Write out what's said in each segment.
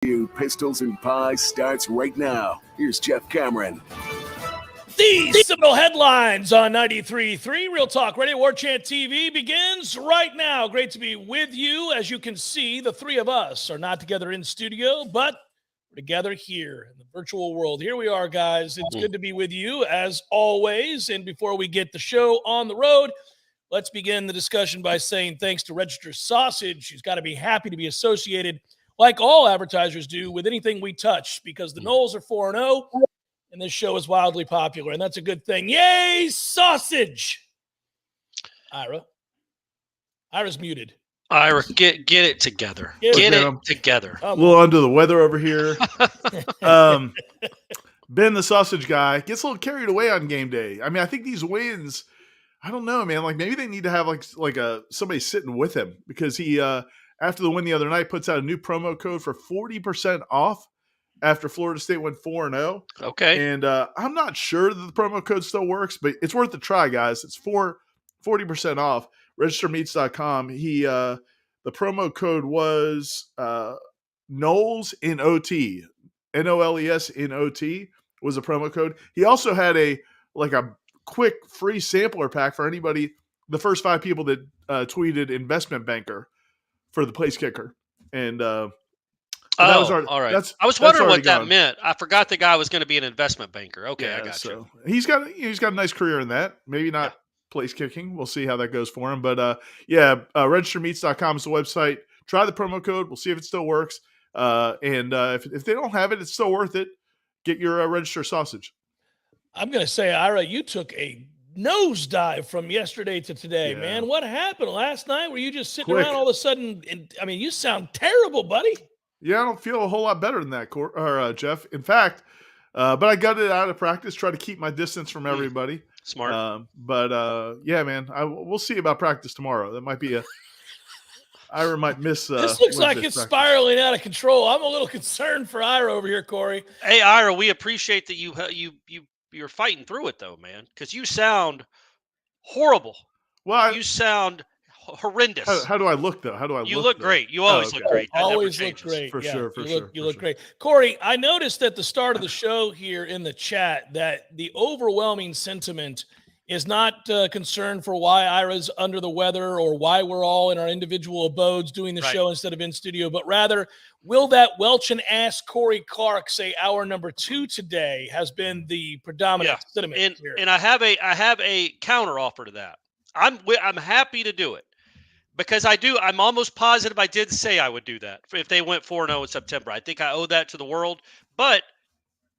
Pistols and Pie starts right now. Here's Jeff Cameron. The Seminole Headlines on 93.3 Real Talk Radio. Warchant TV begins right now. Great to be with you. As you can see, the three of us are not together in studio, but we're together here in the virtual world. Here we are, guys. It's good to be with you as always. And before we get the show on the road, let's begin the discussion by saying thanks to Register Sausage. She's got to be happy to be associated, like all advertisers do, with anything we touch, because the Noles are 4-0 and this show is wildly popular, and that's a good thing. Yay, sausage! Ira's muted. Ira, get it together. Get it together. A little under the weather over here. Ben, the sausage guy, gets a little carried away on game day. I mean, I think these wins, I don't know, man. Like, maybe they need to have like somebody sitting with him, because he after the win the other night puts out a new promo code for 40% off after Florida State went 4-0. Okay. And I'm not sure that the promo code still works, but it's worth a try, guys. It's 40% off. Registermeats.com. The promo code was Noles in OT. Noles in OT was a promo code. He also had a quick free sampler pack for anybody, the first 5 people that tweeted investment banker for the place kicker. And all right. I was wondering what that meant. I forgot the guy was going to be an investment banker. Okay, yeah, I got you. He's got a nice career in that. Maybe not place kicking. We'll see how that goes for him. But registermeats.com is the website. Try the promo code. We'll see if it still works. If they don't have it, it's still worth it. Get your Register sausage. I'm going to say, Ira, you took a nosedive from yesterday to today, man. What happened last night? Were you just sitting around all of a sudden? You sound terrible, buddy. Yeah, I don't feel a whole lot better than that, Jeff. In fact, but I got it out of practice, try to keep my distance from everybody. Smart. Yeah, man, we'll see about practice tomorrow. That might be Ira might miss. This looks like it's practice spiraling out of control. I'm a little concerned for Ira over here, Corey. Hey, Ira, we appreciate that you're fighting through it, though, man, because you sound horrible. Well, you sound horrendous. How do I look, though? How do I look? You look great. You always look great. That always look great. For sure. You look great. Corey, I noticed at the start of the show here in the chat that the overwhelming sentiment is not concern for why Ira's under the weather or why we're all in our individual abodes doing the show instead of in studio, but rather, will that Welchin-ass Corey Clark say hour number 2 today has been the predominant sentiment here? And I have a counter offer to that. I'm happy to do it. Because I'm almost positive I did say I would do that if they went 4-0 in September. I think I owe that to the world. But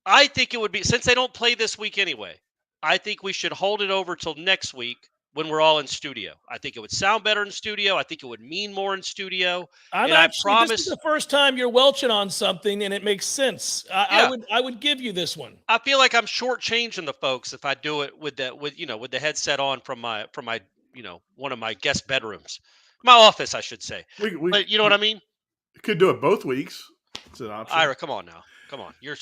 I think it would be, since they don't play this week anyway, I think we should hold it over till next week when we're all in studio. I think it would sound better in studio. I think it would mean more in studio. I promise. This is the first time you're welching on something, and it makes sense. I would give you this one. I feel like I'm shortchanging the folks if I do it with the headset on from my one of my guest bedrooms. My office, I should say. But you know what I mean? You could do it both weeks. It's an option. Ira, come on now. Come on. You're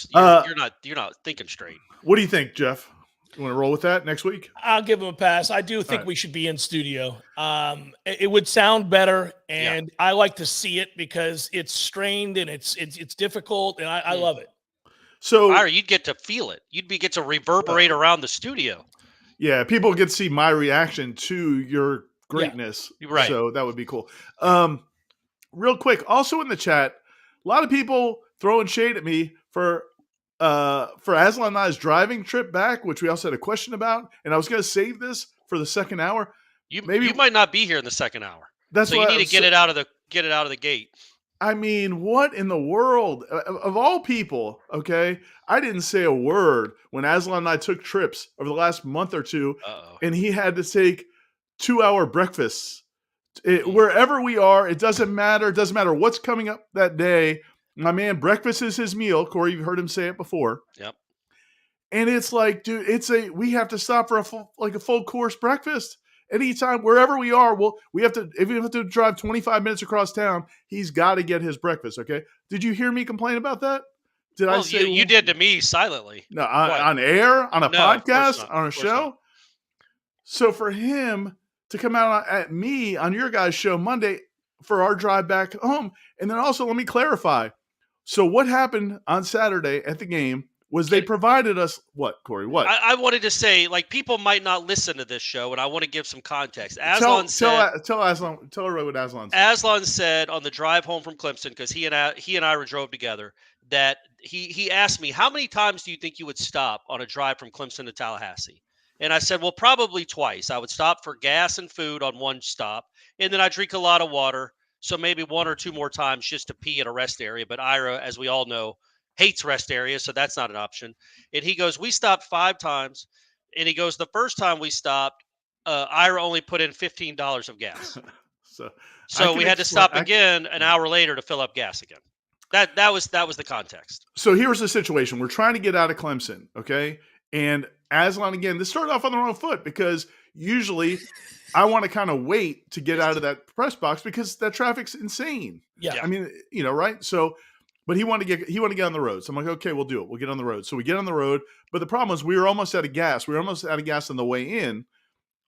not thinking straight. What do you think, Jeff? You want to roll with that next week? I'll give him a pass. I do think we should be in studio. It would sound better, and I like to see it because it's strained and it's difficult, and I love it. So, Ira, you'd get to feel it. You'd get to reverberate around the studio. Yeah, people get to see my reaction to your greatness. Right. So that would be cool. Real quick, also in the chat, a lot of people throwing shade at me for Aslan and I's driving trip back, which we also had a question about, and I was going to save this for the second hour. You might not be here in the second hour. That's so you need to get it out of the gate. I mean, what in the world? Of all people, okay, I didn't say a word when Aslan and I took trips over the last month or two, and he had to take 2-hour breakfasts. Wherever we are, it doesn't matter. It doesn't matter what's coming up that day. My man, breakfast is his meal. Corey, you've heard him say it before. Yep. And it's like, dude, we have to stop for a full course breakfast. Anytime, wherever we are, if we have to drive 25 minutes across town, he's got to get his breakfast, okay? Did you hear me complain about that? I say you did to me silently? No, on air, on a podcast, on a show? Not. So for him to come out at me on your guys' show Monday for our drive back home, and then also let me clarify. So what happened on Saturday at the game was they provided us what, Corey? What? I wanted to say, like, people might not listen to this show, and I want to give some context. Tell Aslan everybody what Aslan said. Aslan said on the drive home from Clemson, because he and I drove together, that he asked me, how many times do you think you would stop on a drive from Clemson to Tallahassee? And I said, well, probably twice. I would stop for gas and food on one stop, and then I drink a lot of water, so maybe one or two more times just to pee at a rest area. But Ira, as we all know, hates rest areas, so that's not an option. And he goes, we stopped 5 times. And he goes, the first time we stopped, Ira only put in $15 of gas. so we had to stop again an hour later to fill up gas again. That was the context. So here's the situation. We're trying to get out of Clemson, okay? And Aslan, again, this started off on the wrong foot because usually I want to kind of wait to get out of that press box because that traffic's insane. Yeah. I mean, right? So but he wanted to get on the road. So I'm like, okay, we'll do it. We'll get on the road. So we get on the road. But the problem was we were almost out of gas. We were almost out of gas on the way in,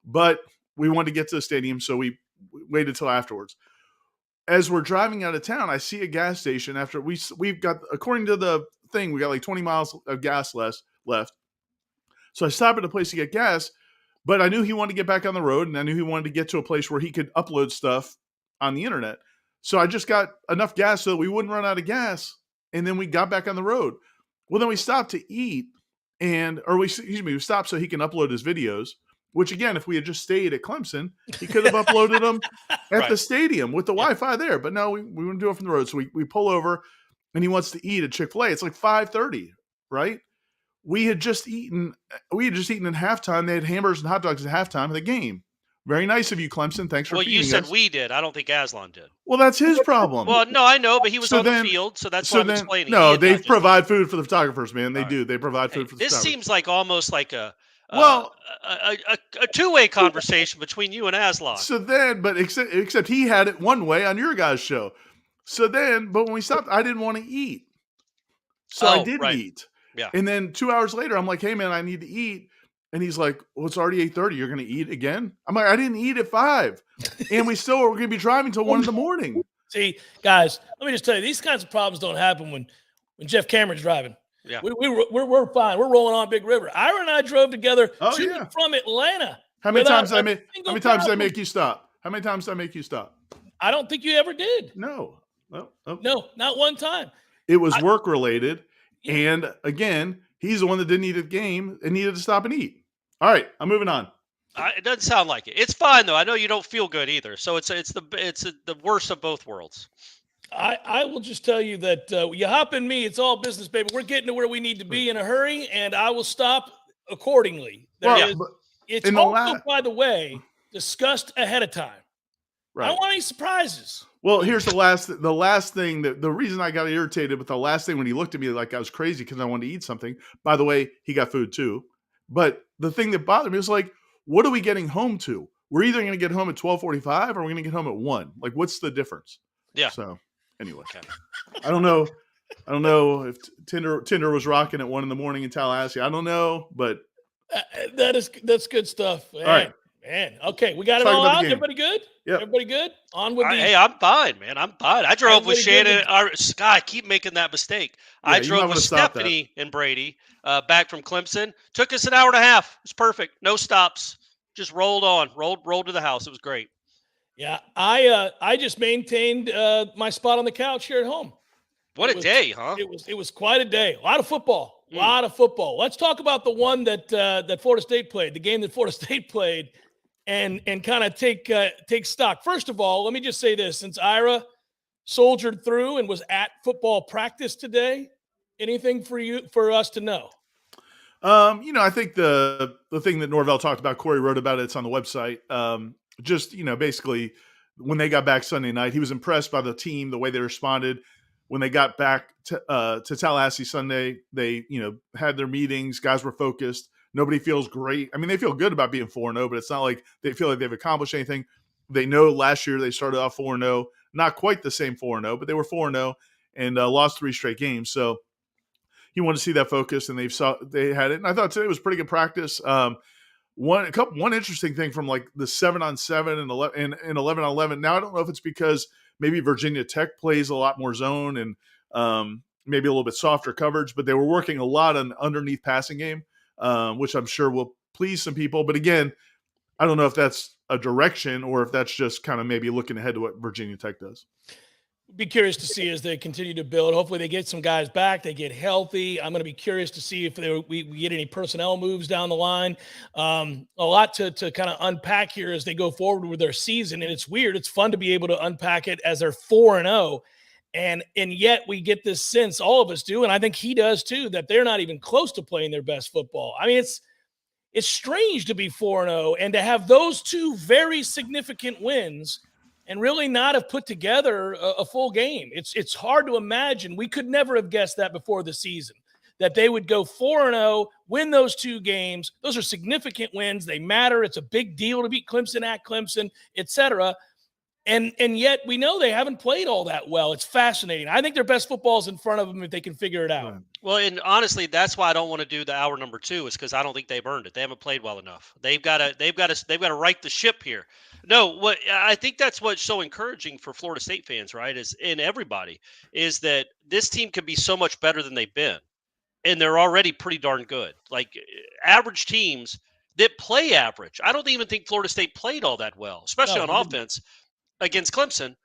but we wanted to get to the stadium. So we waited till afterwards. As we're driving out of town, I see a gas station after we've got, according to the thing, we got like 20 miles of gas left. So I stopped at a place to get gas, but I knew he wanted to get back on the road and I knew he wanted to get to a place where he could upload stuff on the internet. So I just got enough gas so that we wouldn't run out of gas. And then we got back on the road. Well, then we stopped to eat we stopped so he can upload his videos, which again, if we had just stayed at Clemson, he could have uploaded them at the stadium with the Wi-Fi there. But no, we wouldn't do it from the road. So we pull over and he wants to eat at Chick-fil-A. It's like 5:30, right? We had just eaten at halftime. They had hamburgers and hot dogs at halftime of the game. Very nice of you, Clemson. Thanks for feeding us. Well, you said we did. I don't think Aslan did. Well, that's his problem. Well, no, I know, but he was on the field, so that's what I'm explaining. No, they provide food for the photographers, man. They do. They provide food for the photographers. This seems like almost like a two-way conversation between you and Aslan. So then, but except he had it one way on your guys' show. So then, but when we stopped, I didn't want to eat. So I didn't eat. Yeah. And then 2 hours later, I'm like, hey, man, I need to eat. And he's like, well, it's already 8:30. You're going to eat again? I'm like, I didn't eat at 5. And we're going to be driving till 1 a.m. See, guys, let me just tell you, these kinds of problems don't happen when Jeff Cameron's driving. Yeah. We're fine. We're rolling on Big River. Ira and I drove together to and from Atlanta. How many times did I make you stop? How many times did I make you stop? I don't think you ever did. No. No, not one time. It was work related. And again, he's the one that didn't eat at the game and needed to stop and eat. All right, I'm moving on. It doesn't sound like it. It's fine though. I know you don't feel good either. So it's the worst of both worlds. I will just tell you that you hop in me, it's all business, baby. We're getting to where we need to be in a hurry, and I will stop accordingly. It's also, by the way, discussed ahead of time. Right. I don't want any surprises. Well, here's the last thing that the reason I got irritated with the last thing when he looked at me like I was crazy because I wanted to eat something. By the way, he got food too. But the thing that bothered me was like, what are we getting home to? We're either going to get home at 12:45 or we're going to get home at 1. Like, what's the difference? Yeah. So anyway, I don't know if Tinder was rocking at 1 a.m. in Tallahassee. I don't know, but that's good stuff. Man. All right. Man, okay, we got it all out. Everybody good? Yeah. Everybody good? On with Hey, I'm fine, man. I'm fine. I drove with Shannon. Scott, I keep making that mistake. Yeah, I drove with Stephanie and Brady back from Clemson. Took us an hour and a half. It was perfect. No stops. Just rolled on. Rolled to the house. It was great. Yeah, I just maintained my spot on the couch here at home. What a day, huh? It was quite a day. A lot of football. A lot of football. Let's talk about the one that Florida State played. The game that Florida State played. And kind of take stock. First of all, let me just say this: since Ira soldiered through and was at football practice today, anything for us to know? I think the thing that Norvell talked about, Corey wrote about it. It's on the website. Basically, when they got back Sunday night, he was impressed by the team, the way they responded when they got back to Tallahassee Sunday. They had their meetings. Guys were focused. Nobody feels great. I mean, they feel good about being 4-0, but it's not like they feel like they've accomplished anything. They know last year they started off 4-0, not quite the same 4-0, but they were 4-0 and lost 3 straight games. So he wanted to see that focus, and they had it. And I thought today was pretty good practice. One interesting thing from like the 7-on-7 and 11-on-11. Now I don't know if it's because maybe Virginia Tech plays a lot more zone, and maybe a little bit softer coverage, but they were working a lot on underneath passing game, which I'm sure will please some people. But again, I don't know if that's a direction or if that's just kind of maybe looking ahead to what Virginia Tech does. Be curious to see as they continue to build. Hopefully they get some guys back, they get healthy. I'm going to be curious to see if we get any personnel moves down the line. A lot to kind of unpack here as they go forward with their season. And it's weird. It's fun to be able to unpack it as they're 4-0. And yet we get this sense, all of us do, and I think he does too, that they're not even close to playing their best football. I mean, it's strange to be 4-0 and to have those two very significant wins and really not have put together a full game. It's hard to imagine. We could never have guessed that before the season, that they would go 4-0, win those two games. Those are significant wins. They matter. It's a big deal to beat Clemson at Clemson, et cetera. And yet we know they haven't played all that well. It's fascinating. I think their best football is in front of them if they can figure it out. Well, and honestly, that's why I don't want to do the hour number 2 is because I don't think they've earned it. They haven't played well enough. They've got to right the ship here. No, what I think that's what's so encouraging for Florida State fans, right? And everybody is that this team can be so much better than they've been, and they're already pretty darn good. Like average teams that play average. I don't even think Florida State played all that well, especially on offense. Against Clemson,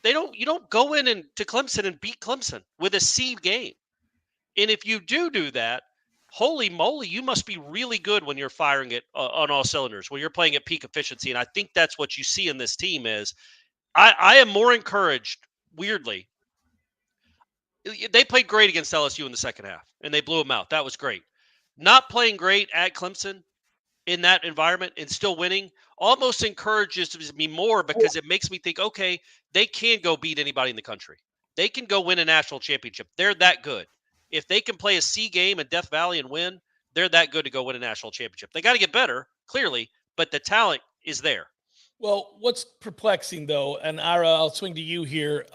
you don't go in to Clemson and beat Clemson with a seed game. And if you do that, holy moly, you must be really good when you're firing it on all cylinders, when you're playing at peak efficiency. And I think that's what you see in this team is I am more encouraged, weirdly. They played great against LSU in the second half, and they blew them out. That was great. Not playing great at Clemson in that environment and still winning almost encourages me more because it makes me think, okay, they can go beat anybody in the country. They can go win a national championship. They're that good. If they can play a C game in Death Valley and win, they're that good to go win a national championship. They got to get better, clearly, but the talent is there. Well, what's perplexing though, and Ira, I'll swing to you here.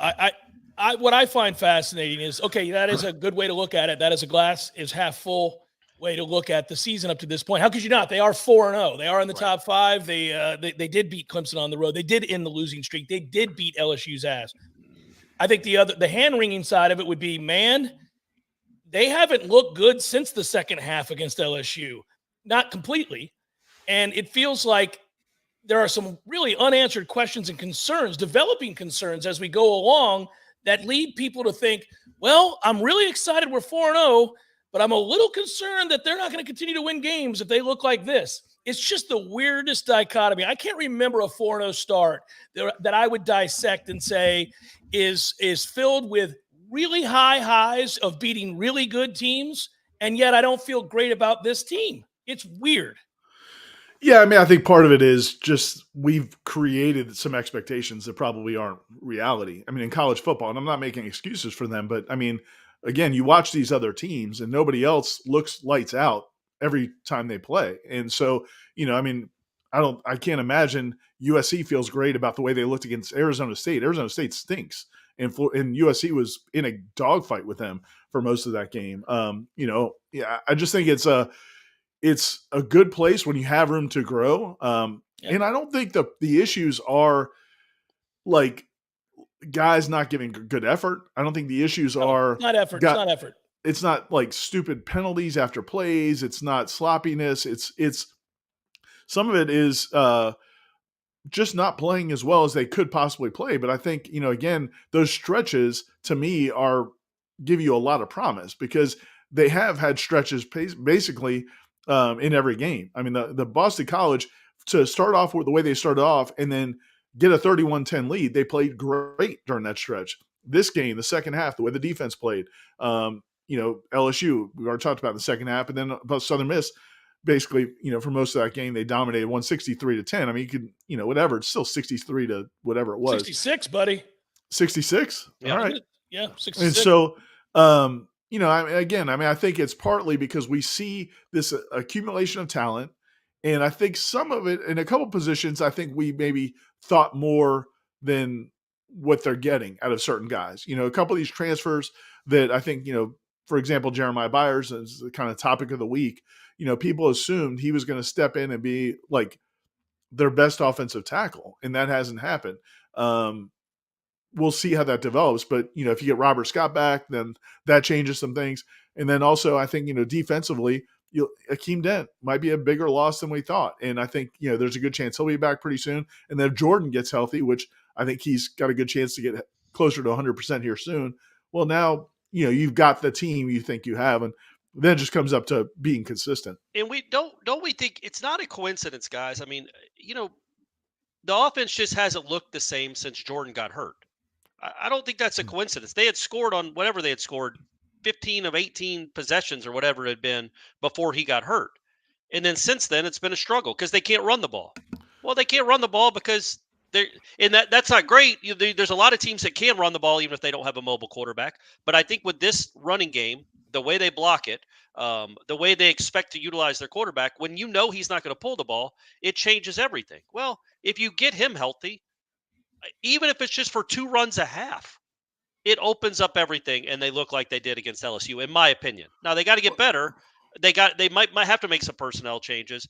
What I find fascinating is, okay, that is a good way to look at it. That is a glass is half full way to look at the season up to this point. How could you not? They are 4-0. They are in the top 5. They did beat Clemson on the road. They did end the losing streak. They did beat LSU's ass. I think the hand-wringing side of it would be, man, they haven't looked good since the second half against LSU. Not completely. And it feels like there are some really unanswered questions and concerns, developing concerns as we go along that lead people to think, well, I'm really excited we're 4-0, but I'm a little concerned that they're not going to continue to win games if they look like this. It's just the weirdest dichotomy. I can't remember a 4-0 start that I would dissect and say is filled with really high highs of beating really good teams, and yet I don't feel great about this team. It's weird. Yeah, I mean, I think part of it is just we've created some expectations that probably aren't reality. I mean, in college football, and I'm not making excuses for them, but I mean, again, you watch these other teams and nobody else looks lights out every time they play. And so, I mean, I can't imagine USC feels great about the way they looked against Arizona State. Arizona State stinks. And USC was in a dogfight with them for most of that game. I just think it's a good place when you have room to grow. And I don't think the issues are like guys not giving good effort. I don't think the issues are not effort. It's not effort. It's not like stupid penalties after plays. It's not sloppiness. It's some of it is just not playing as well as they could possibly play. But I think, again, those stretches to me give you a lot of promise because they have had stretches basically in every game. I mean, the Boston College, to start off with the way they started off and then get a 31-10 lead, they played great during that stretch. This game, the second half, the way the defense played, LSU, we already talked about in the second half, and then about Southern Miss, basically, for most of that game, they dominated 163-10. I mean, you could, whatever, it's still 63 to whatever it was. 66, buddy. 66? Yeah. All right. Yeah, 66. And so, I think it's partly because we see this accumulation of talent. And I think some of it, in a couple positions, I think we maybe thought more than what they're getting out of certain guys. A couple of these transfers that I think, for example, Jeremiah Byers is the kind of topic of the week. People assumed he was going to step in and be like their best offensive tackle, and that hasn't happened. we'll see how that develops. But, if you get Robert Scott back, then that changes some things. And then also, I think, defensively, Akeem Dent might be a bigger loss than we thought. And I think, there's a good chance he'll be back pretty soon. And then if Jordan gets healthy, which I think he's got a good chance to get closer to 100% here soon. Well, now, you've got the team you think you have. And then it just comes up to being consistent. And we don't we think it's not a coincidence, guys. I mean, the offense just hasn't looked the same since Jordan got hurt. I don't think that's a coincidence. They had scored on whatever they had scored, 15 of 18 possessions or whatever it had been before he got hurt. And then since then, it's been a struggle because they can't run the ball. Well, they can't run the ball because that's not great. There's a lot of teams that can run the ball even if they don't have a mobile quarterback. But I think with this running game, the way they block it, the way they expect to utilize their quarterback, when he's not going to pull the ball, it changes everything. Well, if you get him healthy, even if it's just for 2 runs a half, it opens up everything, and they look like they did against LSU, in my opinion. Now they got to get better. They might have to make some personnel changes.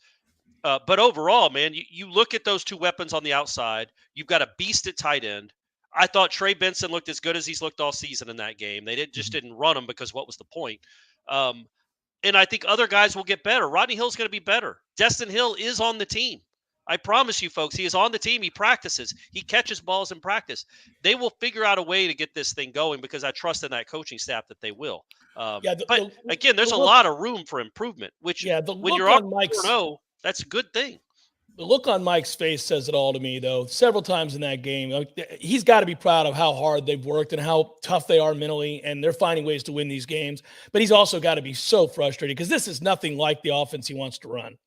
But overall, man, you look at those 2 weapons on the outside. You've got a beast at tight end. I thought Trey Benson looked as good as he's looked all season in that game. They didn't run him because what was the point? And I think other guys will get better. Rodney Hill's going to be better. Destin Hill is on the team. I promise you, folks, he is on the team. He practices. He catches balls in practice. They will figure out a way to get this thing going because I trust in that coaching staff that they will. But again, there's a lot of room for improvement, which when you're on 4-0, that's a good thing. The look on Mike's face says it all to me, though. Several times in that game, he's got to be proud of how hard they've worked and how tough they are mentally, and they're finding ways to win these games. But he's also got to be so frustrated because this is nothing like the offense he wants to run.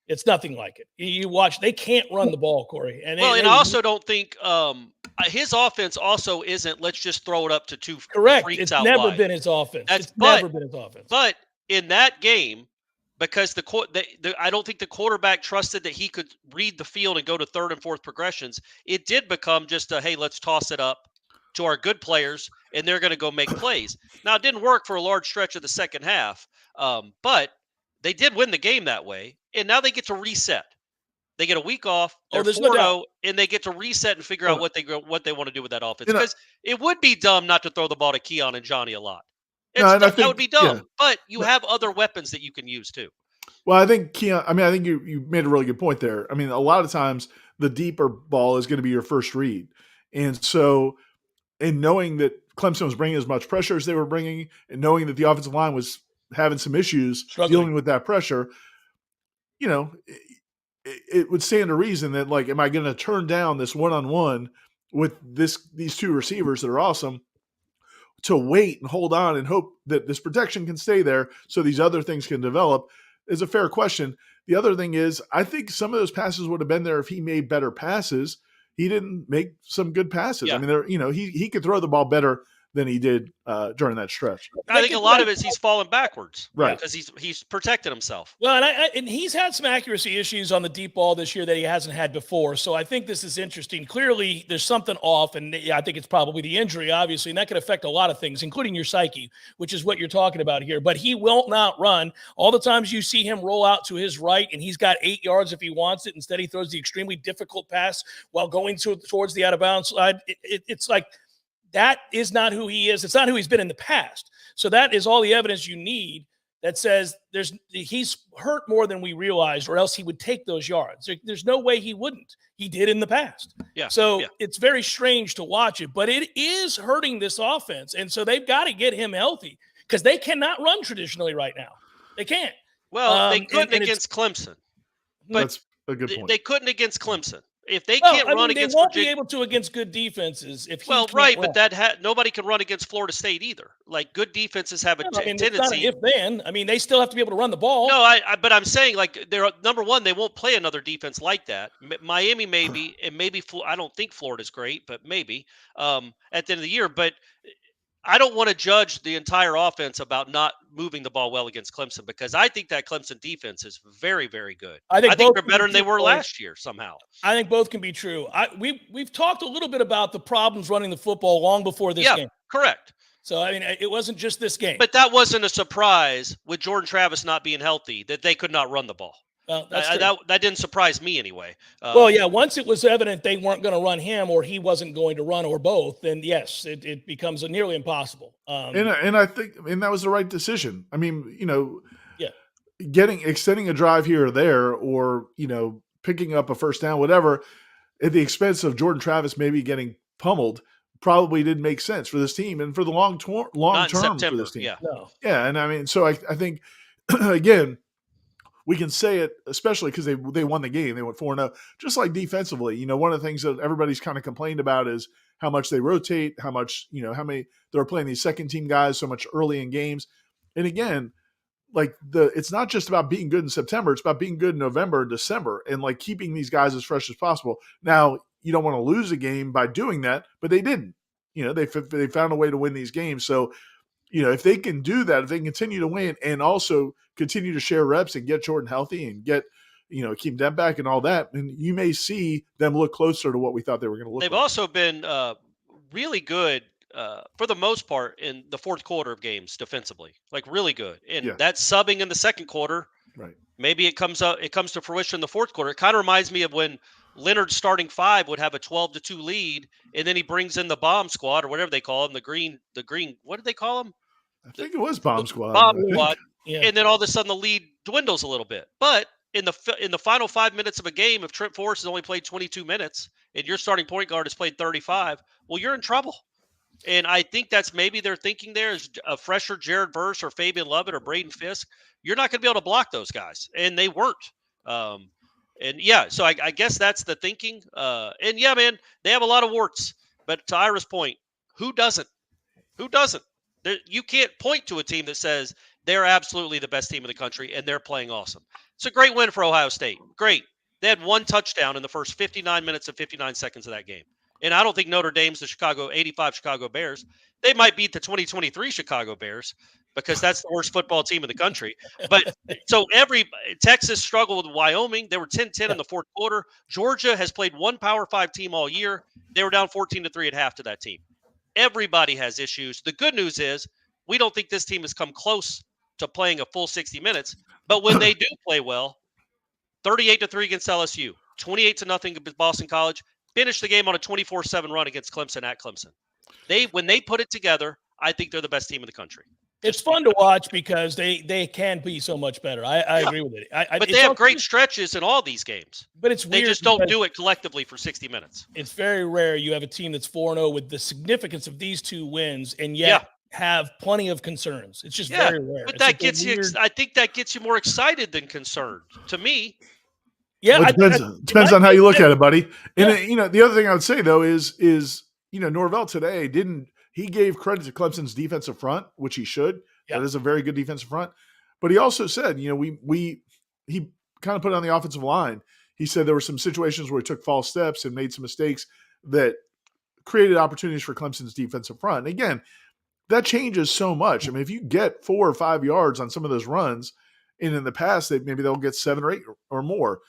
It's nothing like it. You watch; they can't run the ball, Corey. And I also don't think his offense also isn't. Let's just throw it up to 2 correct. freaks It's out never wide. been his offense. It's never been his offense. But in that game, because I don't think the quarterback trusted that he could read the field and go to 3rd and 4th progressions. It did become just hey, let's toss it up to our good players, and they're going to go make plays. Now, it didn't work for a large stretch of the second half, but they did win the game that way, and now they get to reset. They get a week off. They're 4-0, and they get to reset and figure out what they want to do with that offense. Because it would be dumb not to throw the ball to Keon and Johnny a lot. That would be dumb. But you have other weapons that you can use too. Well, I think Keon. I think you made a really good point there. I mean, a lot of times the deeper ball is going to be your first read, and so in knowing that Clemson was bringing as much pressure as they were bringing, and knowing that the offensive line was having some issues dealing with that pressure, it would stand to reason that, like, am I going to turn down this one-on-one with these 2 receivers that are awesome to wait and hold on and hope that this protection can stay there so these other things can develop is a fair question. The other thing is, I think some of those passes would have been there if he made better passes. He didn't make some good passes. Yeah. I mean, he could throw the ball better than he did during that stretch. I think a lot of it is he's falling backwards, right? Because he's protected himself. Well, and he's had some accuracy issues on the deep ball this year that he hasn't had before. So I think this is interesting. Clearly, there's something off, and I think it's probably the injury, obviously, and that could affect a lot of things, including your psyche, which is what you're talking about here. But he will not run. All the times you see him roll out to his right, and he's got 8 yards if he wants it. Instead, he throws the extremely difficult pass while going towards the out-of-bounds slide. It's like, that is not who he is. It's not who he's been in the past. So that is all the evidence you need that says he's hurt more than we realized, or else he would take those yards. There's no way he wouldn't. He did in the past. Yeah. So it's very strange to watch it, but it is hurting this offense. And so they've got to get him healthy because they cannot run traditionally right now. They can't. Well, they couldn't against Clemson. But that's a good point. They couldn't against Clemson. If they can't run against, they won't be able to against good defenses. But nobody can run against Florida State either. Like, good defenses have a tendency. It's not an if-then. I mean, they still have to be able to run the ball. No, but I'm saying, like, they're number one. They won't play another defense like that. Miami maybe, and maybe I don't think Florida's great, but maybe at the end of the year. But I don't want to judge the entire offense about not moving the ball well against Clemson, because I think that Clemson defense is very, very good. I think they're better than they were last year somehow. I think both can be true. We've talked a little bit about the problems running the football long before this game. Correct. So, I mean, it wasn't just this game. But that wasn't a surprise with Jordan Travis not being healthy that they could not run the ball. Well, that's true. That didn't surprise me anyway. Well, yeah, once it was evident they weren't going to run him or he wasn't going to run or both, then yes, it becomes nearly impossible. And I think that was the right decision. I mean, yeah, extending a drive here or there, or picking up a first down, whatever, at the expense of Jordan Travis maybe getting pummeled, probably didn't make sense for this team and for the long term for this team. Yeah, no. Yeah, and I mean, so I think again, we can say it, especially because they won the game. They went 4-0. Just like defensively, one of the things that everybody's kind of complained about is how much they rotate, how much, how many they're playing these second team guys so much early in games. And again, like it's not just about being good in September. It's about being good in November and December and like keeping these guys as fresh as possible. Now, you don't want to lose a game by doing that, but they didn't. They found a way to win these games. So, if they can do that, if they can continue to win and also continue to share reps and get Jordan healthy and get, keep them back and all that, and you may see them look closer to what we thought they were going to look They've like. also been really good for the most part in the fourth quarter of games defensively, like really good. And that subbing in the second quarter, right? Maybe it comes to fruition in the fourth quarter. It kind of reminds me of when Leonard's starting five would have a 12-2 lead, and then he brings in the bomb squad or whatever they call them, the green. What did they call them? I think it was bomb squad. Bomb squad. Yeah. And then all of a sudden the lead dwindles a little bit. But in the final 5 minutes of a game, if Trent Forrest has only played 22 minutes and your starting point guard has played 35, well, you're in trouble. And I think that's maybe their thinking there is a fresher Jared Verse or Fabian Lovett or Braden Fisk. You're not going to be able to block those guys. And they weren't. So I guess that's the thinking. And yeah, man, they have a lot of warts. But to Ira's point, who doesn't? Who doesn't? You can't point to a team that says they're absolutely the best team in the country and they're playing awesome. It's a great win for Ohio State. Great. They had one touchdown in the first 59 minutes and 59 seconds of that game. And I don't think Notre Dame's the 85 Chicago Bears. They might beat the 2023 Chicago Bears because that's the worst football team in the country. But so Texas struggled with Wyoming. They were 10-10 in the fourth quarter. Georgia has played one Power 5 team all year. They were down 14-3 at half to that team. Everybody has issues. The good news is we don't think this team has come close to playing a full 60 minutes. But when they do play well, 38-3 against LSU, 28-0 against Boston College, finished the game on a 24-7 run against Clemson at Clemson. When they put it together, I think they're the best team in the country. It's fun to watch because they can be so much better. I agree with it. But they have great stretches in all these games. But it's weird. They just don't do it collectively for 60 minutes. It's very rare you have a team that's 4-0 with the significance of these two wins and yet have plenty of concerns. It's just very rare. But that gets you – I think that gets you more excited than concerned, to me. Yeah, well, it depends on how you look at it, buddy. And the other thing I would say though is Norvell today he gave credit to Clemson's defensive front, which he should. That is a very good defensive front. But he also said, he kind of put it on the offensive line. He said there were some situations where he took false steps and made some mistakes that created opportunities for Clemson's defensive front. And again, that changes so much. I mean, if you get 4 or 5 yards on some of those runs, and in the past maybe they'll get 7 or 8 or more.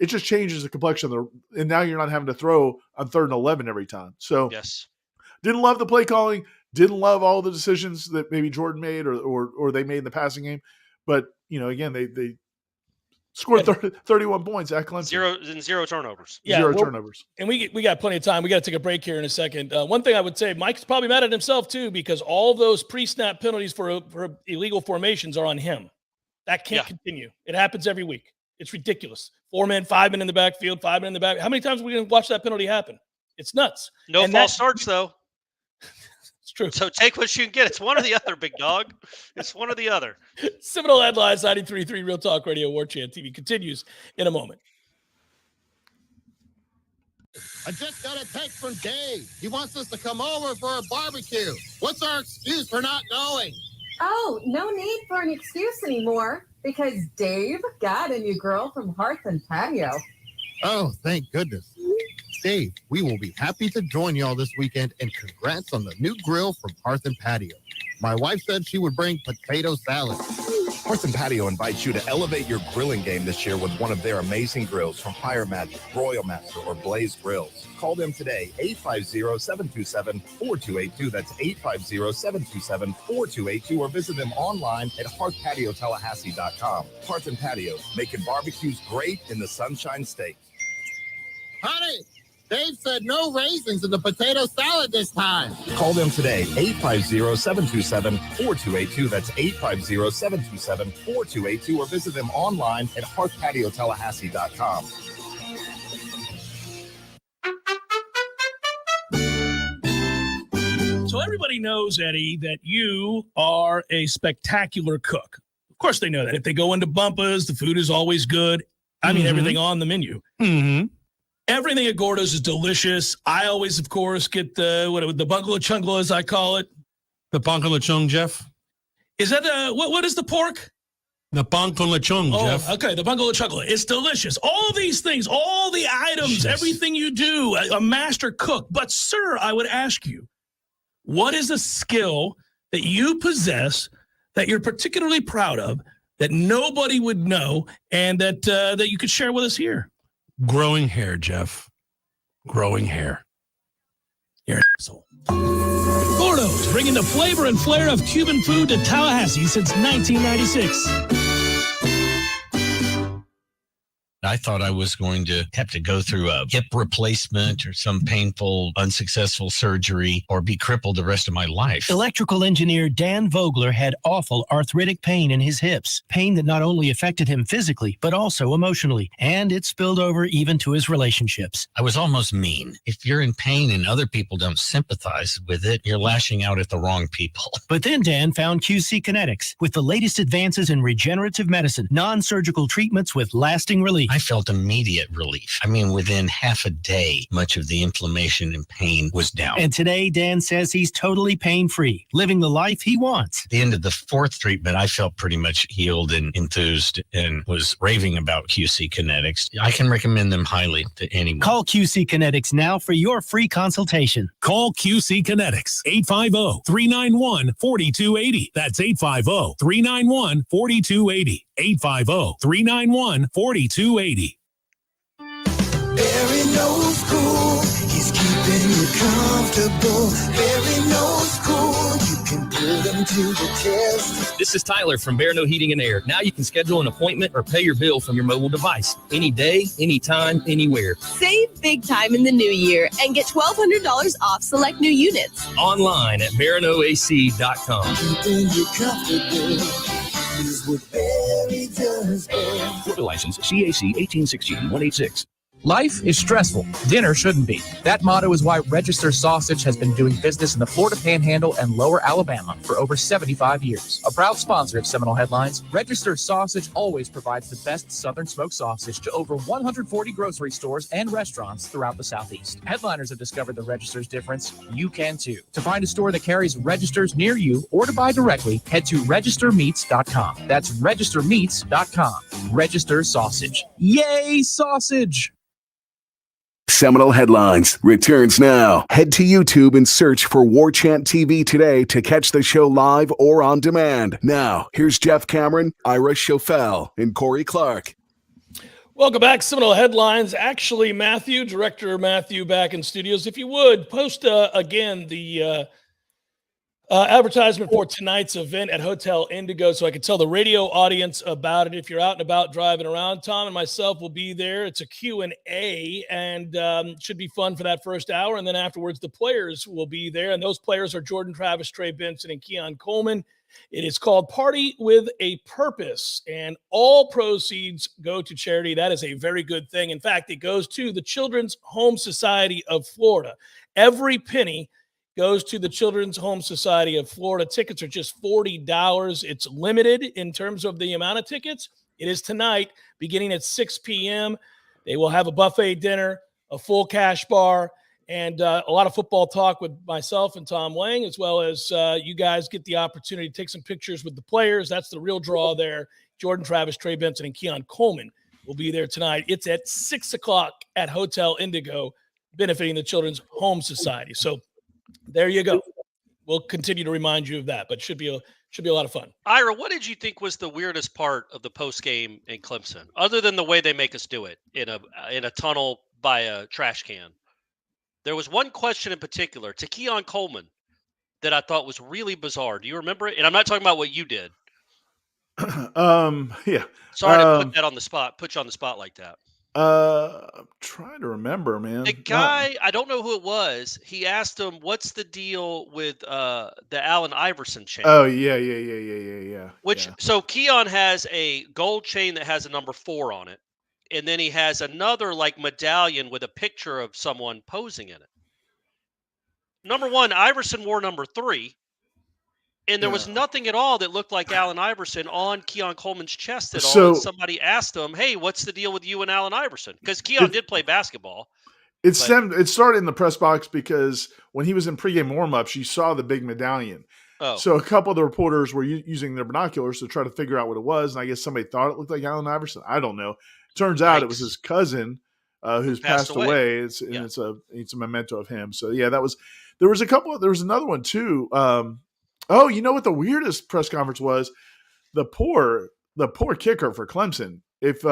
It just changes the complexion and now you're not having to throw on 3rd and 11 every time. So didn't love the play calling, didn't love all the decisions that maybe Jordan made or they made in the passing game. But, again, they scored 31 points at Clemson. Zero turnovers. Zero turnovers. And we got plenty of time. We got to take a break here in a second. One thing I would say, Mike's probably mad at himself too, because all those pre-snap penalties for illegal formations are on him. That can't continue. It happens every week. It's ridiculous. 4 men, 5 men in the backfield, 5 men in the back. How many times are we going to watch that penalty happen? It's nuts. No false starts, though. It's true. So take what you can get. It's one or the other, big dog. It's one or the other. Seminole Headlines, 93.3 Real Talk Radio, Warchant TV continues in a moment. I just got a text from Dave. He wants us to come over for a barbecue. What's our excuse for not going? Oh, no need for an excuse anymore because Dave got a new girl from Hearth and Patio. Oh, thank goodness. Dave, we will be happy to join y'all this weekend, and congrats on the new grill from Hearth and Patio. My wife said she would bring potato salad. Hearth and Patio invites you to elevate your grilling game this year with one of their amazing grills from Fire Magic, Broil Master, or Blaze Grills. Call them today, 850-727-4282. That's 850-727-4282, or visit them online at hearthpatiotallahassee.com. Hearth and Patio, making barbecues great in the Sunshine State. Honey, Dave said no raisins in the potato salad this time. Call them today, 850-727-4282. That's 850-727-4282, or visit them online at hearthpatiotallahassee.com. So everybody knows, Eddie, that you are a spectacular cook. Of course they know that. If they go into Bumpa's, the food is always good. I mean, everything on the menu. Mm-hmm. Everything at Gordo's is delicious. I always, of course, get the bungalow chungla, as I call it. The bungalow chung, Jeff. Is that what is the pork? The bungalow chung, Jeff. Okay, the bungalow chungla. It's delicious. All these things, all the items, everything you do, a master cook. But, sir, I would ask you, what is a skill that you possess that you're particularly proud of, that nobody would know, and that you could share with us here? Growing hair, Jeff. Growing hair. You're an asshole. Gordo's, bringing the flavor and flair of Cuban food to Tallahassee since 1996. I thought I was going to have to go through a hip replacement or some painful, unsuccessful surgery or be crippled the rest of my life. Electrical engineer Dan Vogler had awful arthritic pain in his hips, pain that not only affected him physically, but also emotionally, and it spilled over even to his relationships. I was almost mean. If you're in pain and other people don't sympathize with it, you're lashing out at the wrong people. But then Dan found QC Kinetics. With the latest advances in regenerative medicine, non-surgical treatments with lasting relief. I felt immediate relief. I mean, within half a day, much of the inflammation and pain was down. And today, Dan says he's totally pain-free, living the life he wants. At the end of the fourth treatment, I felt pretty much healed and enthused and was raving about QC Kinetics. I can recommend them highly to anyone. Call QC Kinetics now for your free consultation. Call QC Kinetics, 850-391-4280. That's 850-391-4280. 850-391-4280. Barry knows cool. He's keeping you comfortable. Barry knows cool. You can put him to the test. This is Tyler from Bear No Heating and Air. Now you can schedule an appointment or pay your bill from your mobile device. Any day, anytime, anywhere. Save big time in the new year and get $1,200 off select new units. Online at baranoac.com. Keeping you comfortable is what Barry does best. Florida license CAC 1816-186. Life is stressful. Dinner shouldn't be. That motto is why Register Sausage has been doing business in the Florida Panhandle and Lower Alabama for over 75 years. A proud sponsor of Seminole Headlines, Register Sausage always provides the best Southern smoked sausage to over 140 grocery stores and restaurants throughout the Southeast. Headliners have discovered the Register's difference. You can too. To find a store that carries Registers near you or to buy directly, head to registermeats.com. That's registermeats.com. Register Sausage. Yay, sausage! Seminole Headlines returns now. Head to YouTube and search for Warchant TV today to catch the show live or on demand. Now, here's Jeff Cameron, Ira Schofel, and Corey Clark. Welcome back, Seminole Headlines. Actually, Director Matthew back in studios. If you would, post again the advertisement for tonight's event at Hotel Indigo so I can tell the radio audience about it. If you're out and about driving around, Tom and myself will be there. It's a Q&A and should be fun for that first hour. And then afterwards, the players will be there. And those players are Jordan Travis, Trey Benson, and Keon Coleman. It is called Party with a Purpose, and all proceeds go to charity. That is a very good thing. In fact, it goes to the Children's Home Society of Florida. Every penny goes to the Children's Home Society of Florida. Tickets are just $40. It's limited in terms of the amount of tickets. It is tonight, beginning at 6 p.m. They will have a buffet dinner, a full cash bar, and a lot of football talk with myself and Tom Wang, as well as you guys get the opportunity to take some pictures with the players. That's the real draw there. Jordan Travis, Trey Benson, and Keon Coleman will be there tonight. It's at 6 o'clock at Hotel Indigo, benefiting the Children's Home Society. So there you go. We'll continue to remind you of that, but it should be a Should be a lot of fun. Ira, what did you think was the weirdest part of the post game in Clemson, other than the way they make us do it in a tunnel by a trash can? There was one question in particular to Keon Coleman that I thought was really bizarre. Do you remember it? And I'm not talking about what you did. Yeah. Sorry to put that on the spot. Put you on the spot like that. I'm trying to remember, man. The guy, I don't know who it was. He asked him, "What's the deal with the Allen Iverson chain?" Oh yeah. So Keon has a gold chain that has a number 4 on it, and then he has another like medallion with a picture of someone posing in it. Number 1, Iverson wore number 3. And there was nothing at all that looked like Allen Iverson on Keon Coleman's chest at all. So and somebody asked him, "Hey, what's the deal with you and Allen Iverson?" Because Keon did play basketball. It started in the press box because when he was in pregame warmups, you saw the big medallion. Oh. So a couple of the reporters were using their binoculars to try to figure out what it was, and I guess somebody thought it looked like Allen Iverson. I don't know. Turns out it was his cousin who's passed away. It's a memento of him. So yeah, there was another one too. Oh, you know what the weirdest press conference was? The poor kicker for Clemson. If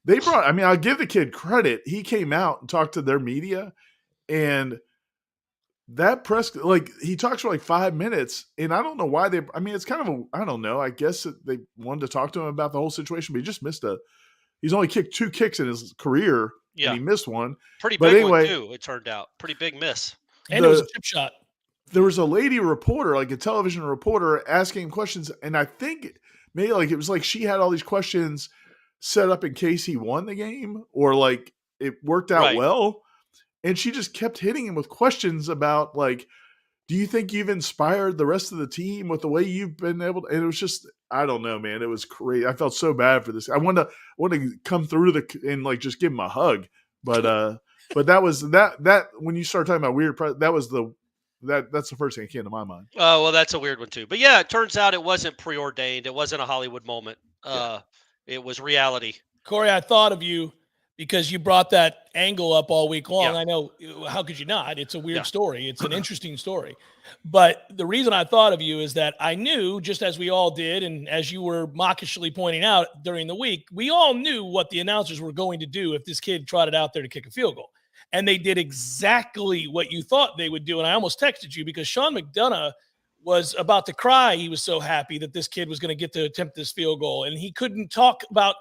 they brought, I mean, I'll give the kid credit. He came out and talked to their media, and that he talks for like 5 minutes, and I don't know why it's kind of I don't know. I guess they wanted to talk to him about the whole situation, but he just missed he's only kicked 2 kicks in his career, and he missed one. Pretty big one too, it turned out. Pretty big miss. And it was a chip shot. There was a lady reporter, like a television reporter, asking questions, and I think maybe it was like she had all these questions set up in case he won the game, or like it worked out well, and she just kept hitting him with questions about like, do you think you've inspired the rest of the team with the way you've been able to? And it was just, I don't know, man, it was crazy. I felt so bad for this. I want to come through and like just give him a hug, but that was that when you start talking about weird, that was that's the first thing that came to my mind. Oh, well, that's a weird one too. But yeah, it turns out it wasn't preordained. It wasn't a Hollywood moment. It was reality. Corey, I thought of you because you brought that angle up all week long. I know, how could you not? It's a weird story. It's an interesting story. But the reason I thought of you is that I knew, just as we all did, and as you were mawkishly pointing out during the week, we all knew what the announcers were going to do if this kid trotted out there to kick a field goal. And they did exactly what you thought they would do. And I almost texted you because Sean McDonough was about to cry. He was so happy that this kid was going to get to attempt this field goal. And he couldn't talk about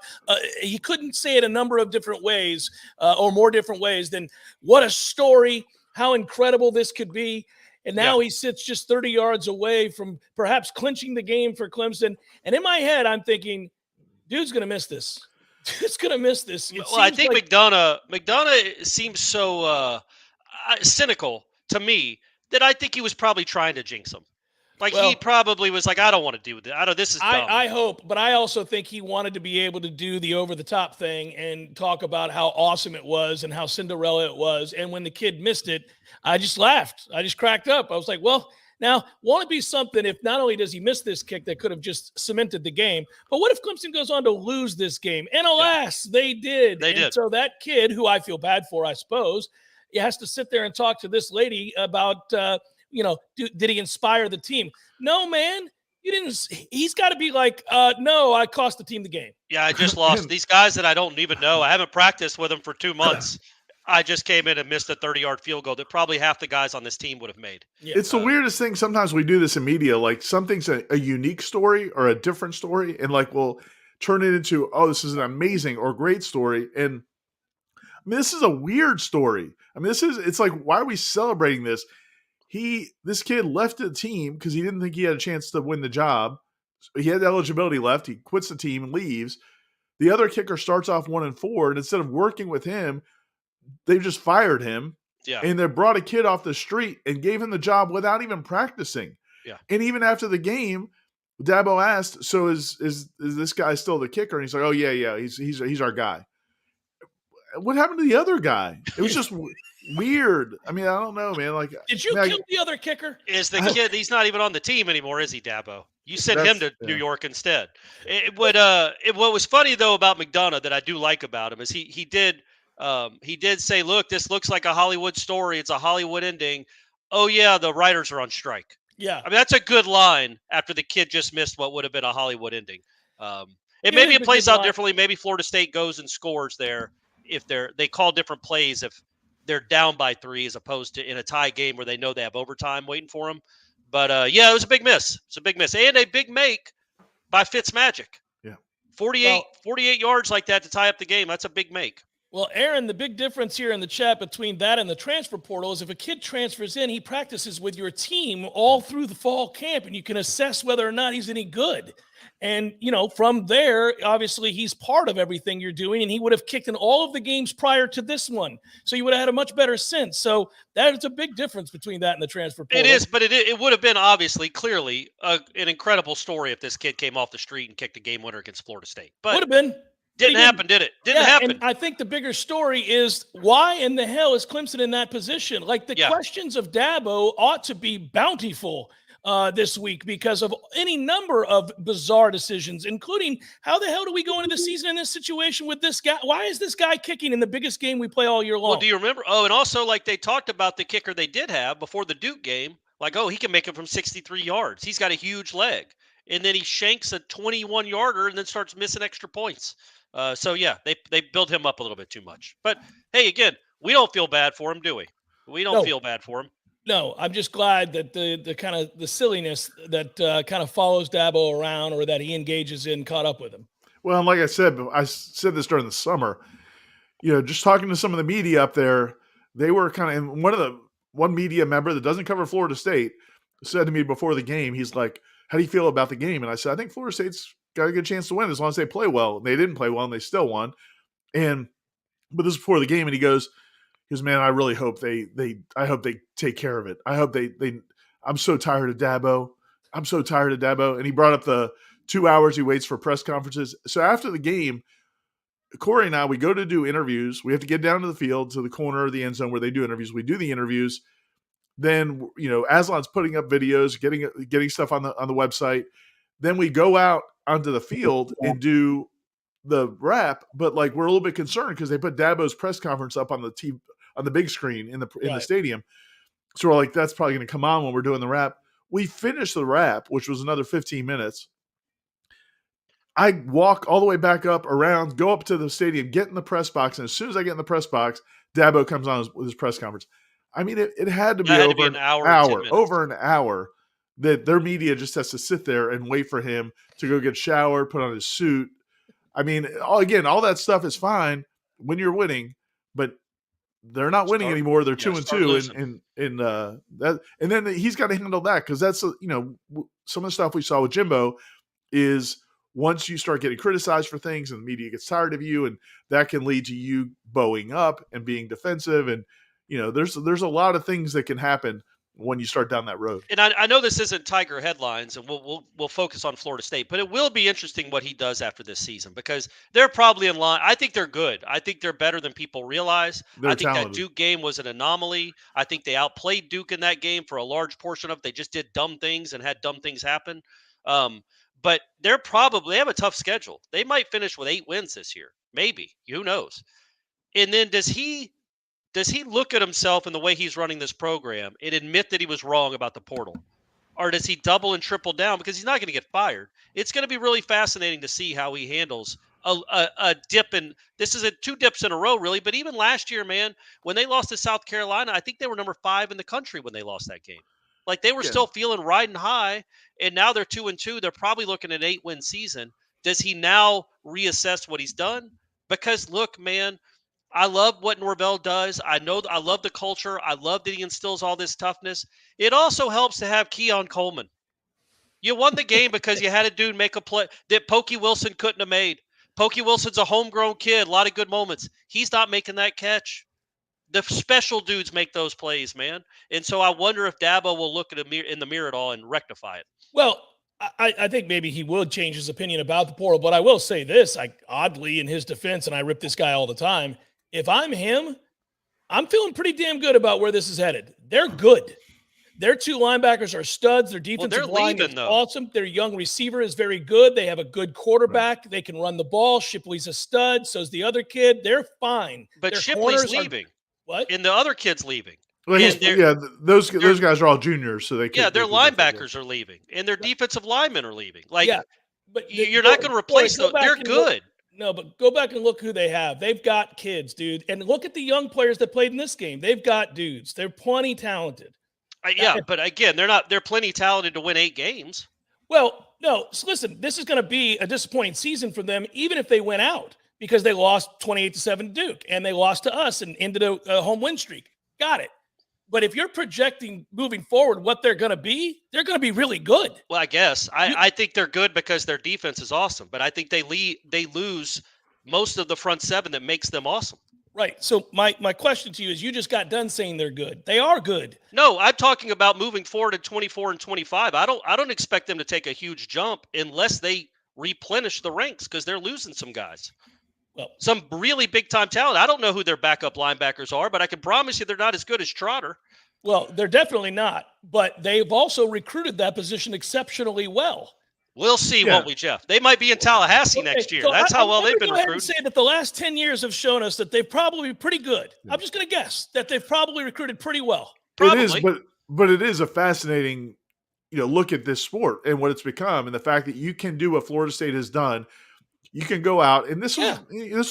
he couldn't say it a number of different ways or more different ways than what a story, how incredible this could be. And now he sits just 30 yards away from perhaps clinching the game for Clemson. And in my head, I'm thinking, dude's going to miss this. It's going to miss this. Well, I think like McDonough seems so cynical to me that I think he was probably trying to jinx him. Like he probably was like, I don't want to do this. This is dumb. I hope, but I also think he wanted to be able to do the over-the-top thing and talk about how awesome it was and how Cinderella it was. And when the kid missed it, I just laughed. I just cracked up. I was like, well, now, won't it be something if not only does he miss this kick that could have just cemented the game, but what if Clemson goes on to lose this game? And alas, they did. They did. So that kid, who I feel bad for, I suppose, he has to sit there and talk to this lady about, did he inspire the team? No, man. You didn't. He's got to be like, no, I cost the team the game. Yeah, I just lost. These guys that I don't even know, I haven't practiced with them for 2 months. I just came in and missed a 30-yard field goal that probably half the guys on this team would have made. Yeah. It's the weirdest thing. Sometimes we do this in media, like something's a unique story or a different story, and like we'll turn it into, oh, this is an amazing or great story. And I mean, this is a weird story. I mean, it's like, why are we celebrating this? This kid left the team because he didn't think he had a chance to win the job. He had eligibility left. He quits the team and leaves. The other kicker starts off 1-4, and instead of working with him, they've just fired him. Yeah. And they brought a kid off the street and gave him the job without even practicing. Yeah. And even after the game, Dabo asked, so is this guy still the kicker? And he's like, oh yeah, he's our guy. What happened to the other guy? It was just weird. I mean, I don't know, man. Like, did you kill the other kicker? Is the kid? He's not even on the team anymore, is he, Dabo? You sent him to New York instead. What was funny though about McDonough that I do like about him is he did say, look, this looks like a Hollywood story. It's a Hollywood ending. Oh yeah, the writers are on strike. Yeah. I mean, that's a good line after the kid just missed what would have been a Hollywood ending. And maybe it plays out differently. Maybe Florida State goes and scores there if they call different plays if they're down by 3 as opposed to in a tie game where they know they have overtime waiting for them. But, yeah, it was a big miss. It's a big miss. And a big make by Fitzmagic. Yeah. 48 yards like that to tie up the game. That's a big make. Well, Aaron, the big difference here in the chat between that and the transfer portal is if a kid transfers in, he practices with your team all through the fall camp, and you can assess whether or not he's any good. And, from there, obviously, he's part of everything you're doing, and he would have kicked in all of the games prior to this one. So you would have had a much better sense. So that is a big difference between that and the transfer portal. It is, but it would have been obviously, clearly, an incredible story if this kid came off the street and kicked a game winner against Florida State. But would have been. Didn't happen, did it? Didn't happen. And I think the bigger story is why in the hell is Clemson in that position? Like the questions of Dabo ought to be bountiful this week because of any number of bizarre decisions, including how the hell do we go into the season in this situation with this guy? Why is this guy kicking in the biggest game we play all year long? Well, do you remember? Oh, and also like they talked about the kicker they did have before the Duke game. Like, he can make it from 63 yards. He's got a huge leg. And then he shanks a 21-yarder and then starts missing extra points. So, yeah, they build him up a little bit too much. But, hey, again, we don't feel bad for him, do we? We don't feel bad for him. No, I'm just glad that the kind of the silliness that kind of follows Dabo around or that he engages in caught up with him. Well, and like I said this during the summer, just talking to some of the media up there, they were kind of – and one media member that doesn't cover Florida State said to me before the game, he's like, how do you feel about the game? And I said, I think Florida State's got a good chance to win as long as they play well. And they didn't play well, and they still won. But this is before the game, and he goes, man, I really hope they take care of it. I hope I'm so tired of Dabo. I'm so tired of Dabo. And he brought up the 2 hours he waits for press conferences. So after the game, Corey and I, we go to do interviews. We have to get down to the field to the corner of the end zone where they do interviews. We do the interviews. Then, Aslan's putting up videos, getting stuff on the website. Then we go out onto the field and do the wrap. But we're a little bit concerned because they put Dabo's press conference up on the TV, on the big screen in the stadium. So we're like, that's probably going to come on when we're doing the wrap. We finished the wrap, which was another 15 minutes. I walk all the way back up around, go up to the stadium, get in the press box. And as soon as I get in the press box, Dabo comes on with his press conference. I mean, it had to be over an hour that their media just has to sit there and wait for him to go get showered, put on his suit. I mean, all that stuff is fine when you're winning, but they're not winning anymore. They're 2-2, and then he's got to handle that because that's some of the stuff we saw with Jimbo is once you start getting criticized for things and the media gets tired of you, and that can lead to you bowing up and being defensive, and there's a lot of things that can happen when you start down that road. And I know this isn't Tiger headlines, and we'll focus on Florida State, but it will be interesting what he does after this season because they're probably in line. I think they're good. I think they're better than people realize. They're I think talented. That Duke game was an anomaly. I think they outplayed Duke in that game for a large portion of it. They just did dumb things and had dumb things happen. But they have a tough schedule. They might finish with 8 wins this year. Maybe. Who knows? And then does he look at himself and the way he's running this program and admit that he was wrong about the portal? Or does he double and triple down because he's not going to get fired? It's going to be really fascinating to see how he handles a dip. And this is 2 dips in a row, really. But even last year, man, when they lost to South Carolina, I think they were number 5 in the country when they lost that game. Like they were still feeling riding high, and now they're 2-2. They're probably looking at an 8-win season. Does he now reassess what he's done? Because, look, man, I love what Norvell does. I love the culture. I love that he instills all this toughness. It also helps to have Keon Coleman. You won the game because you had a dude make a play that Pokey Wilson couldn't have made. Pokey Wilson's a homegrown kid, a lot of good moments. He's not making that catch. The special dudes make those plays, man. And so I wonder if Dabo will look in the mirror at all and rectify it. Well, I think maybe he would change his opinion about the portal, but I will say this, oddly in his defense, and I rip this guy all the time, if I'm him, I'm feeling pretty damn good about where this is headed. They're good. Their 2 linebackers are studs. Their defensive line is awesome. Their young receiver is very good. They have a good quarterback. They can run the ball. Shipley's a stud. So's the other kid. They're fine. But Their Shipley's leaving. What? And the other kid's leaving. Well, those guys are all juniors, so they their linebackers are leaving, and their defensive linemen are leaving. Like, but you're not going to replace them. They're good. No, but go back and look who they have. They've got kids, dude. And look at the young players that played in this game. They've got dudes. They're plenty talented. But again, they're plenty talented to win 8 games. Well, no, so listen, this is going to be a disappointing season for them, even if they went out, because they lost 28-7 to Duke, and they lost to us and ended a home win streak. Got it. But if you're projecting moving forward what they're going to be really good. Well, I guess. I think they're good because their defense is awesome, but I think they lose most of the front seven that makes them awesome. Right. So my question to you is, you just got done saying they're good. They are good. No, I'm talking about moving forward in 24 and 25. I don't expect them to take a huge jump unless they replenish the ranks, because they're losing some guys. Well, some really big-time talent. I don't know who their backup linebackers are, but I can promise you they're not as good as Trotter. Well, they're definitely not, but they've also recruited that position exceptionally well. We'll see, won't we, Jeff? They might be in Tallahassee next year. So That's how well they've been recruiting. I'm going to say that the last 10 years have shown us that they've probably been pretty good. I'm just going to guess that they've probably recruited pretty well. Probably. It is, but it is a fascinating, look at this sport and what it's become, and the fact that you can do what Florida State has done. You can go out, and this was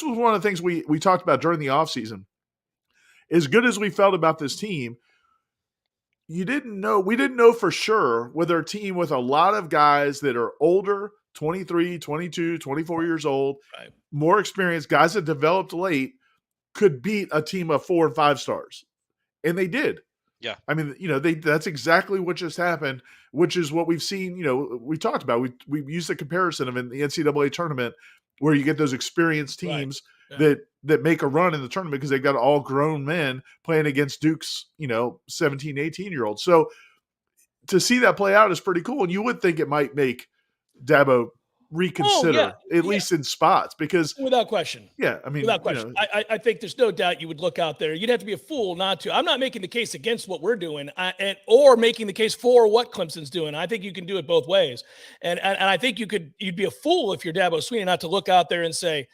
one of the things we talked about during the offseason. As good as we felt about this team, we didn't know for sure whether a team with a lot of guys that are older, 23, 22, 24 years old, more experienced, guys that developed late, could beat a team of 4 and 5 stars. And they did. Yeah. I mean, that's exactly what just happened, which is what we've seen. We talked about, we used the comparison of in the NCAA tournament where you get those experienced teams that make a run in the tournament because they've got all grown men playing against Duke's, 17, 18-year-olds. So to see that play out is pretty cool. And you would think it might make Dabo reconsider, at least in spots, because without question. Yeah. I mean, without question. I think there's no doubt you would look out there. You'd have to be a fool not to. I'm not making the case against what we're doing or making the case for what Clemson's doing. I think you can do it both ways. And I think you'd be a fool if you're Dabo Swinney not to look out there and say,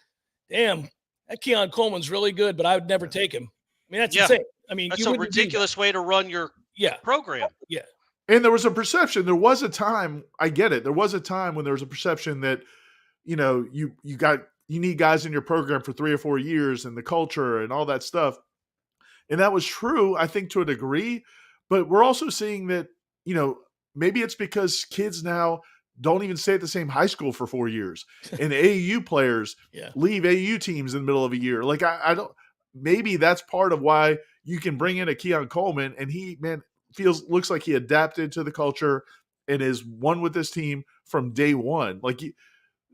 damn, that Keon Coleman's really good, but I would never take him. I mean, that's insane. I mean, that's a ridiculous way to run your program. Yeah. And there was a perception. There was a time. I get it. There was a time when there was a perception that, you need guys in your program for 3 or 4 years and the culture and all that stuff. And that was true, I think, to a degree. But we're also seeing that, maybe it's because kids now don't even stay at the same high school for 4 years, and AAU players leave AAU teams in the middle of a year. Like I don't. Maybe that's part of why you can bring in a Keon Coleman, and he looks like he adapted to the culture and is one with this team from day one.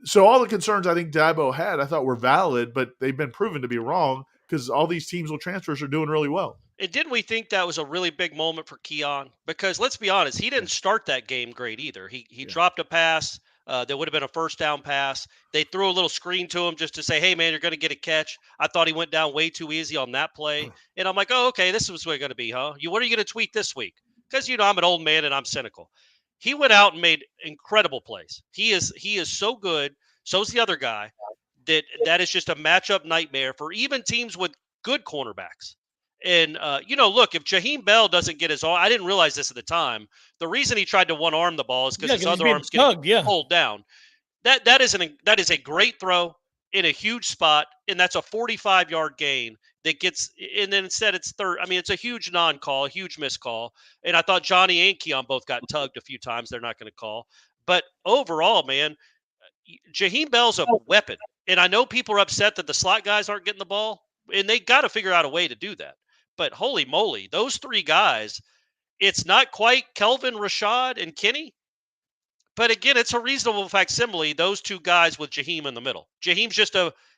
So all the concerns I think Dabo had, I thought were valid, but they've been proven to be wrong because all these teams with transfers are doing really well. And didn't we think that was a really big moment for Keon? Because let's be honest, he didn't start that game great either. He dropped a pass. That would have been a first down pass. They threw a little screen to him just to say, hey, man, you're going to get a catch. I thought he went down way too easy on that play. And I'm like, oh, okay, this is what it's going to be, huh? What are you going to tweet this week? Because, I'm an old man and I'm cynical. He went out and made incredible plays. He is so good. So's the other guy. That is just a matchup nightmare for even teams with good cornerbacks. And, look, if Jaheim Bell doesn't get his arm, I didn't realize this at the time. The reason he tried to one-arm the ball is because his other arm's getting pulled down. That is a great throw in a huge spot, and that's a 45-yard gain that gets – and then instead it's third. I mean, it's a huge non-call, a huge miscall. And I thought Johnny and Keon both got tugged a few times. They're not going to call. But overall, man, Jaheim Bell's a weapon. And I know people are upset that the slot guys aren't getting the ball, and they got to figure out a way to do that. But holy moly, those 3 guys, it's not quite Kelvin, Rashad, and Kenny. But again, it's a reasonable facsimile, those 2 guys with Jaheim in the middle. Jaheim's just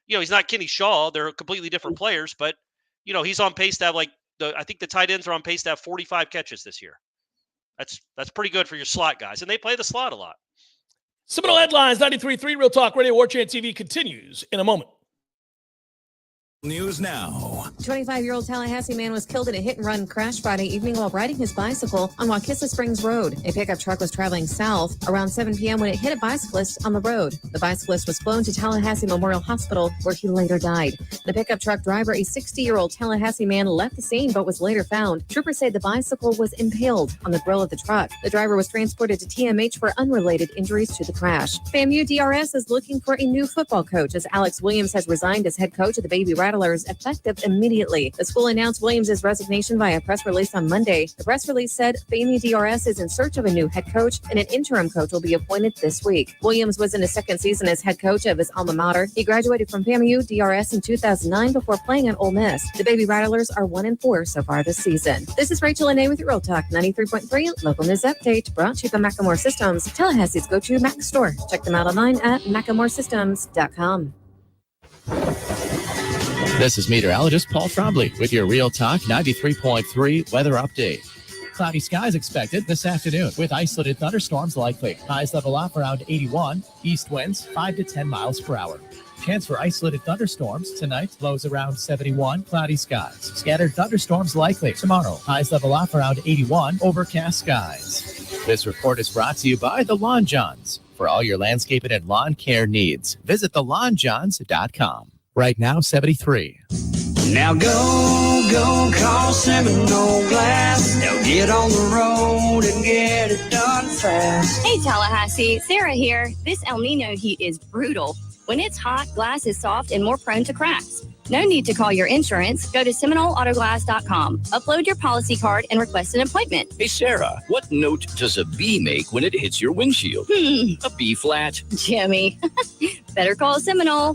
he's not Kenny Shaw. They're completely different players, but, he's on pace to have I think the tight ends are on pace to have 45 catches this year. That's pretty good for your slot guys. And they play the slot a lot. Seminole Headlines, 93.3 Real Talk Radio, Warchant TV continues in a moment. News now. 25-year-old Tallahassee man was killed in a hit-and-run crash Friday evening while riding his bicycle on Waukeesa Springs Road. A pickup truck was traveling south around 7 p.m. when it hit a bicyclist on the road. The bicyclist was flown to Tallahassee Memorial Hospital, where he later died. The pickup truck driver, a 60-year-old Tallahassee man, left the scene but was later found. Troopers say the bicycle was impaled on the grill of the truck. The driver was transported to TMH for unrelated injuries to the crash. FAMU DRS is looking for a new football coach as Alex Williams has resigned as head coach of the Baby Rattlers, effective immediately. The school announced Williams' resignation via press release on Monday. The press release said FAMU DRS is in search of a new head coach and an interim coach will be appointed this week. Williams was in his second season as head coach of his alma mater. He graduated from FAMU DRS in 2009 before playing at Ole Miss. The Baby Rattlers are 1-4 so far this season. This is Rachel Anae with your Real Talk 93.3 local news update, brought to you by Macklemore Systems, Tallahassee's go-to Mac store. Check them out online at MaclemoreSystems.com. This is meteorologist Paul Trombley with your Real Talk 93.3 weather update. Cloudy skies expected this afternoon with isolated thunderstorms likely. Highs level off around 81. East winds 5 to 10 miles per hour. Chance for isolated thunderstorms tonight. Lows around 71. Cloudy skies. Scattered thunderstorms likely tomorrow. Highs level off around 81. Overcast skies. This report is brought to you by the Lawn Johns. For all your landscaping and lawn care needs, visit thelawnjohns.com. Right now, 73. Now go call Seminole Glass. They'll get on the road and get it done fast. Hey Tallahassee, Sarah here. This El Nino heat is brutal. When it's hot, glass is soft and more prone to cracks. No need to call your insurance. Go to SeminoleAutoglass.com. Upload your policy card and request an appointment. Hey, Sarah, what note does a B make when it hits your windshield? A B flat. Jimmy. Better call Seminole.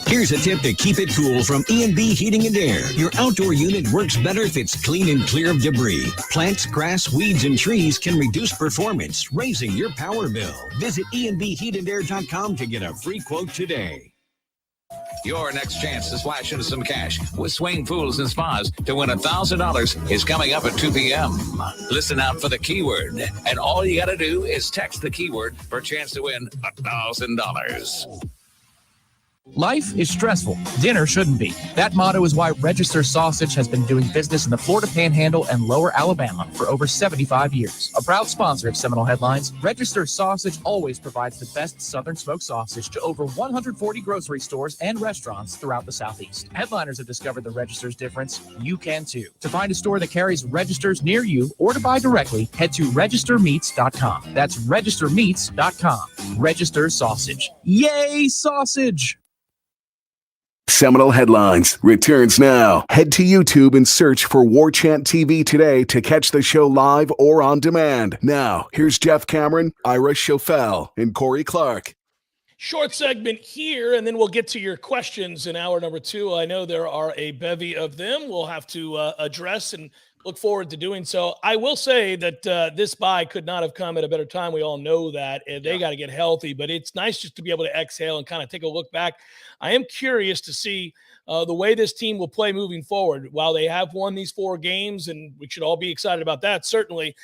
Here's a tip to keep it cool from E&B Heating and Air. Your outdoor unit works better if it's clean and clear of debris. Plants, grass, weeds, and trees can reduce performance, raising your power bill. Visit ENBHeatAndAir.com to get a free quote today. Your next chance to splash into some cash with Swain Pools and Spas to win $1,000 is coming up at 2 p.m. Listen out for the keyword, and all you got to do is text the keyword for a chance to win $1,000. Life is stressful. Dinner shouldn't be. That motto is why Register Sausage has been doing business in the Florida Panhandle and Lower Alabama for over 75 years. A proud sponsor of Seminole Headlines, Register Sausage always provides the best Southern smoked sausage to over 140 grocery stores and restaurants throughout the Southeast. Headliners have discovered the Register's difference. You can too. To find a store that carries Registers near you or to buy directly, head to registermeats.com. That's registermeats.com. Register Sausage. Yay, sausage! Seminole Headlines returns now. Head to YouTube and search for Warchant TV today to catch the show live or on demand. Now, here's Jeff Cameron, Ira Schofel, and Corey Clark. Short segment here, and then we'll get to your questions in hour number 2. I know there are a bevy of them we'll have to address and look forward to doing so. I will say that this bye could not have come at a better time. We all know that, and they got to get healthy, but it's nice just to be able to exhale and kind of take a look back. I am curious to see the way this team will play moving forward. While they have won these 4 games, and we should all be excited about that, certainly,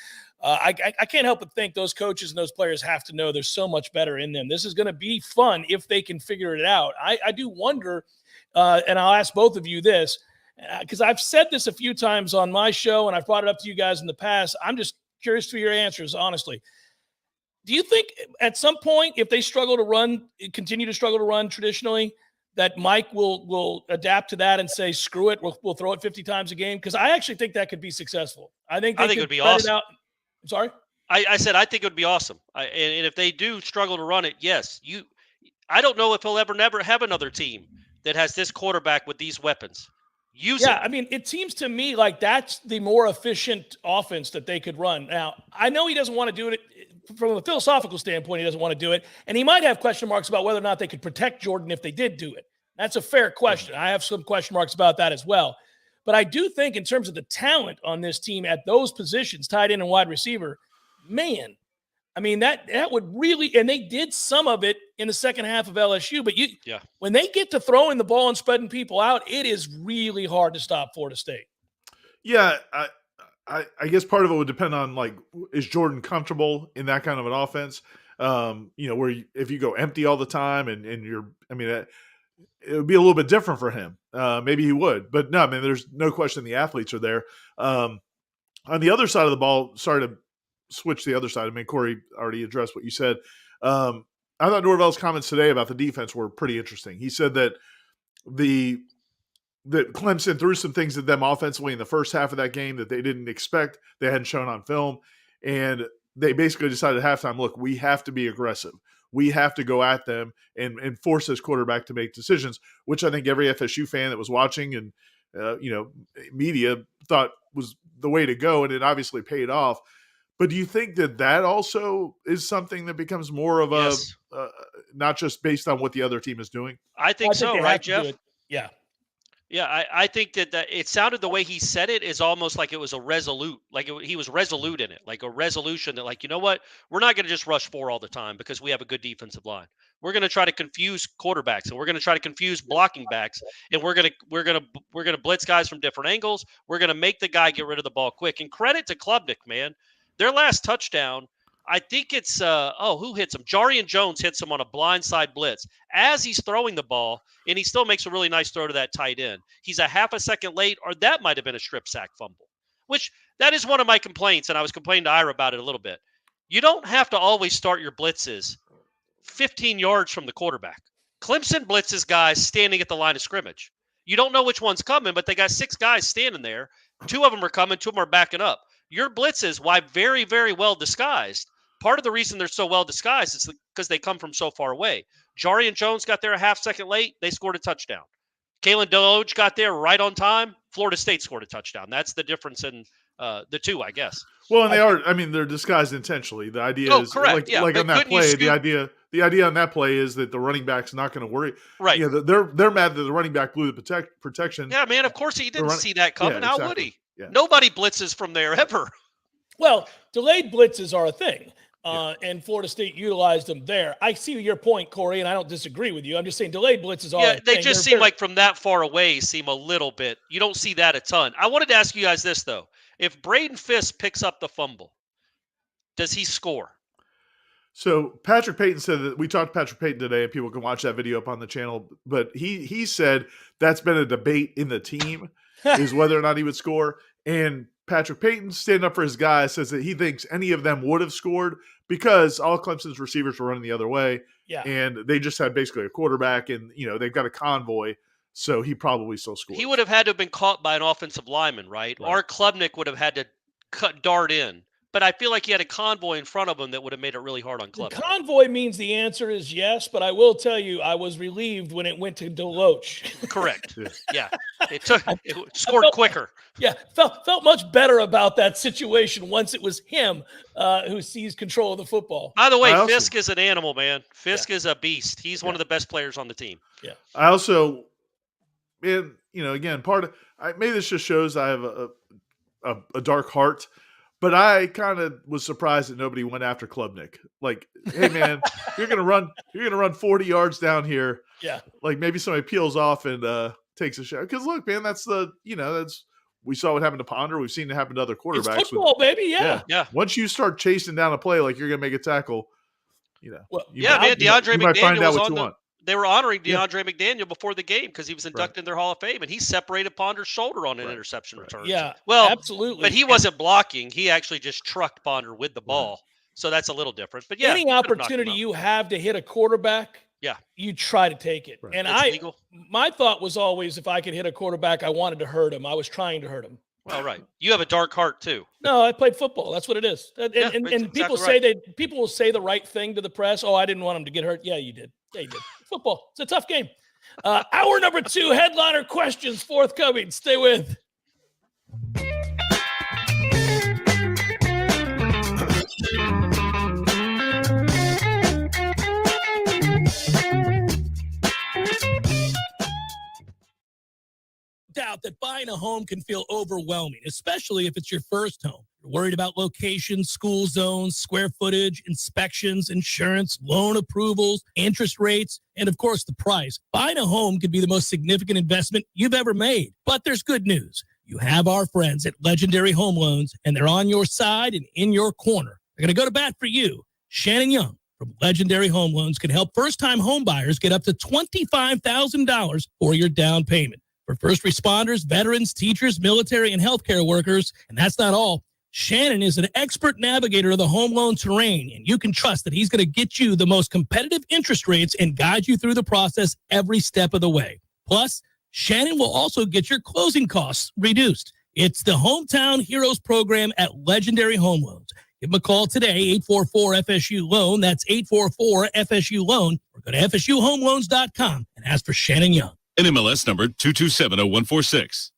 I can't help but think those coaches and those players have to know there's so much better in them. This is going to be fun if they can figure it out. I do wonder, and I'll ask both of you this, because I've said this a few times on my show, and I've brought it up to you guys in the past. I'm just curious for your answers, honestly. Do you think at some point, if they continue to struggle to run traditionally, that Mike will adapt to that and say, screw it, we'll throw it 50 times a game? Because I actually think that could be successful. I think it would be awesome. I'm sorry? I said I think it would be awesome. And if they do struggle to run it, yes. I don't know if he'll never have another team that has this quarterback with these weapons. I mean, it seems to me like that's the more efficient offense that they could run. Now, I know he doesn't want to do it from a philosophical standpoint. He doesn't want to do it, and he might have question marks about whether or not they could protect Jordan if they did do it. That's a fair question. I have some question marks about that as well. But I do think in terms of the talent on this team at those positions, tight end and wide receiver, man, I mean, that would really – and they did some of it in the second half of LSU. But when they get to throwing the ball and spreading people out, it is really hard to stop Florida State. Yeah, I guess part of it would depend on, like, is Jordan comfortable in that kind of an offense? Where if you go empty all the time and it would be a little bit different for him. Maybe he would, but no, I mean, there's no question the athletes are there. On the other side of the ball, sorry to switch to the other side. I mean, Corey already addressed what you said. I thought Norvell's comments today about the defense were pretty interesting. He said that that Clemson threw some things at them offensively in the first half of that game that they didn't expect, they hadn't shown on film, and they basically decided at halftime, look, we have to be aggressive. We have to go at them and force this quarterback to make decisions, which I think every FSU fan that was watching and media thought was the way to go, and it obviously paid off. But do you think that also is something that becomes more of not just based on what the other team is doing? I think so, right, Jeff? Yeah. Yeah, I think that it sounded the way he said it is almost like it was a resolute, he was resolute in it, like a resolution that, like, you know what, we're not going to just rush 4 all the time because we have a good defensive line. We're going to try to confuse quarterbacks, and we're going to try to confuse blocking backs, and we're going to blitz guys from different angles. We're going to make the guy get rid of the ball quick. And credit to Klubnik, man, their last touchdown. I think it's who hits him? Jarian Jones hits him on a blindside blitz as he's throwing the ball, and he still makes a really nice throw to that tight end. He's a half a second late, or that might have been a strip sack fumble, which that is one of my complaints, and I was complaining to Ira about it a little bit. You don't have to always start your blitzes 15 yards from the quarterback. Clemson blitzes guys standing at the line of scrimmage. You don't know which one's coming, but they got 6 guys standing there. 2 of them are coming, 2 of them are backing up. Your blitzes, while very, very well disguised, part of the reason they're so well disguised is because they come from so far away. Jarian Jones got there a half second late. They scored a touchdown. Kalen Deloge got there right on time. Florida State scored a touchdown. That's the difference in the two, I guess. Well, and they're disguised intentionally. The idea is correct. Like on that play, the idea on that play is that the running back's not going to worry. Right. Yeah, they're mad that the running back blew the protection. Yeah, man, of course he didn't see that coming. Yeah, How exactly. would he? Yeah. Nobody blitzes from there ever. Well, delayed blitzes are a thing. And Florida State utilized them there. I see your point, Corey, and I don't disagree with you. I'm just saying delayed blitzes are a thing. They just seem like from that far away seem a little bit. You don't see that a ton. I wanted to ask you guys this, though. If Braden Fisk picks up the fumble, does he score? So Patrick Payton said that we talked to Patrick Payton today, and people can watch that video up on the channel. But he said that's been a debate in the team is whether or not he would score. And Patrick Payton, standing up for his guys, says that he thinks any of them would have scored because all Clemson's receivers were running the other way. Yeah. And they just had basically a quarterback, and they've got a convoy, so he probably still scored. He would have had to have been caught by an offensive lineman, right? Or Klubnik would have had to dart in. But I feel like he had a convoy in front of him that would have made it really hard on Klubnik. The convoy means the answer is yes, but I will tell you I was relieved when it went to Deloach. Correct. Yeah. It scored quicker. Yeah, felt much better about that situation once it was him who seized control of the football. By the way, Fisk is an animal, man. Fisk is a beast. He's one of the best players on the team. Yeah. I also, again, maybe this just shows I have a dark heart, but I kind of was surprised that nobody went after Klubnik. Like, hey man, you're gonna run 40 yards down here. Yeah. Like maybe somebody peels off and takes a shot. Because look, man, we saw what happened to Ponder. We've seen it happen to other quarterbacks. It's football, baby. Yeah. Once you start chasing down a play like you're going to make a tackle, DeAndre McDaniel was on they were honoring DeAndre McDaniel before the game because he was inducted in their Hall of Fame, and he separated Ponder's shoulder on an interception return. Yeah, well, absolutely. But he wasn't blocking. He actually just trucked Ponder with the ball. So that's a little different. But yeah, any opportunity you have to hit a quarterback, you try to take it. Right. And legal. My thought was always, if I could hit a quarterback, I wanted to hurt him. I was trying to hurt him. Well, right. You have a dark heart too. No, I played football. That's what it is. And people say people will say the right thing to the press. Oh, I didn't want him to get hurt. Yeah, you did. Yeah, you did. Football. It's a tough game. Hour number 2, headliner questions forthcoming. Stay with. Doubt that buying a home can feel overwhelming, especially if it's your first home. You're worried about location, school zones, square footage, inspections, insurance, loan approvals, interest rates, and of course the price. Buying a home could be the most significant investment you've ever made. But there's good news. You have our friends at Legendary Home Loans, and they're on your side and in your corner. They're going to go to bat for you. Shannon Young from Legendary Home Loans can help first-time home buyers get up to $25,000 for your down payment. For first responders, veterans, teachers, military, and healthcare workers, and that's not all, Shannon is an expert navigator of the home loan terrain, and you can trust that he's going to get you the most competitive interest rates and guide you through the process every step of the way. Plus, Shannon will also get your closing costs reduced. It's the Hometown Heroes program at Legendary Home Loans. Give them a call today, 844-FSU-LOAN. That's 844-FSU-LOAN. Or go to FSUHomeLoans.com and ask for Shannon Young. NMLS number 2270-146.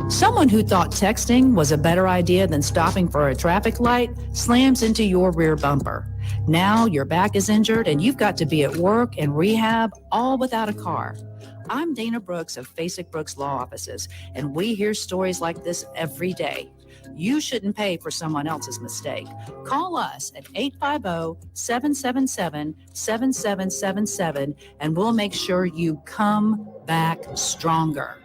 Someone who thought texting was a better idea than stopping for a traffic light slams into your rear bumper. Now your back is injured and you've got to be at work and rehab all without a car. I'm Dana Brooks of Basic Brooks Law Offices, and we hear stories like this every day. You shouldn't pay for someone else's mistake. Call us at 850-777-7777, and we'll make sure you come back stronger.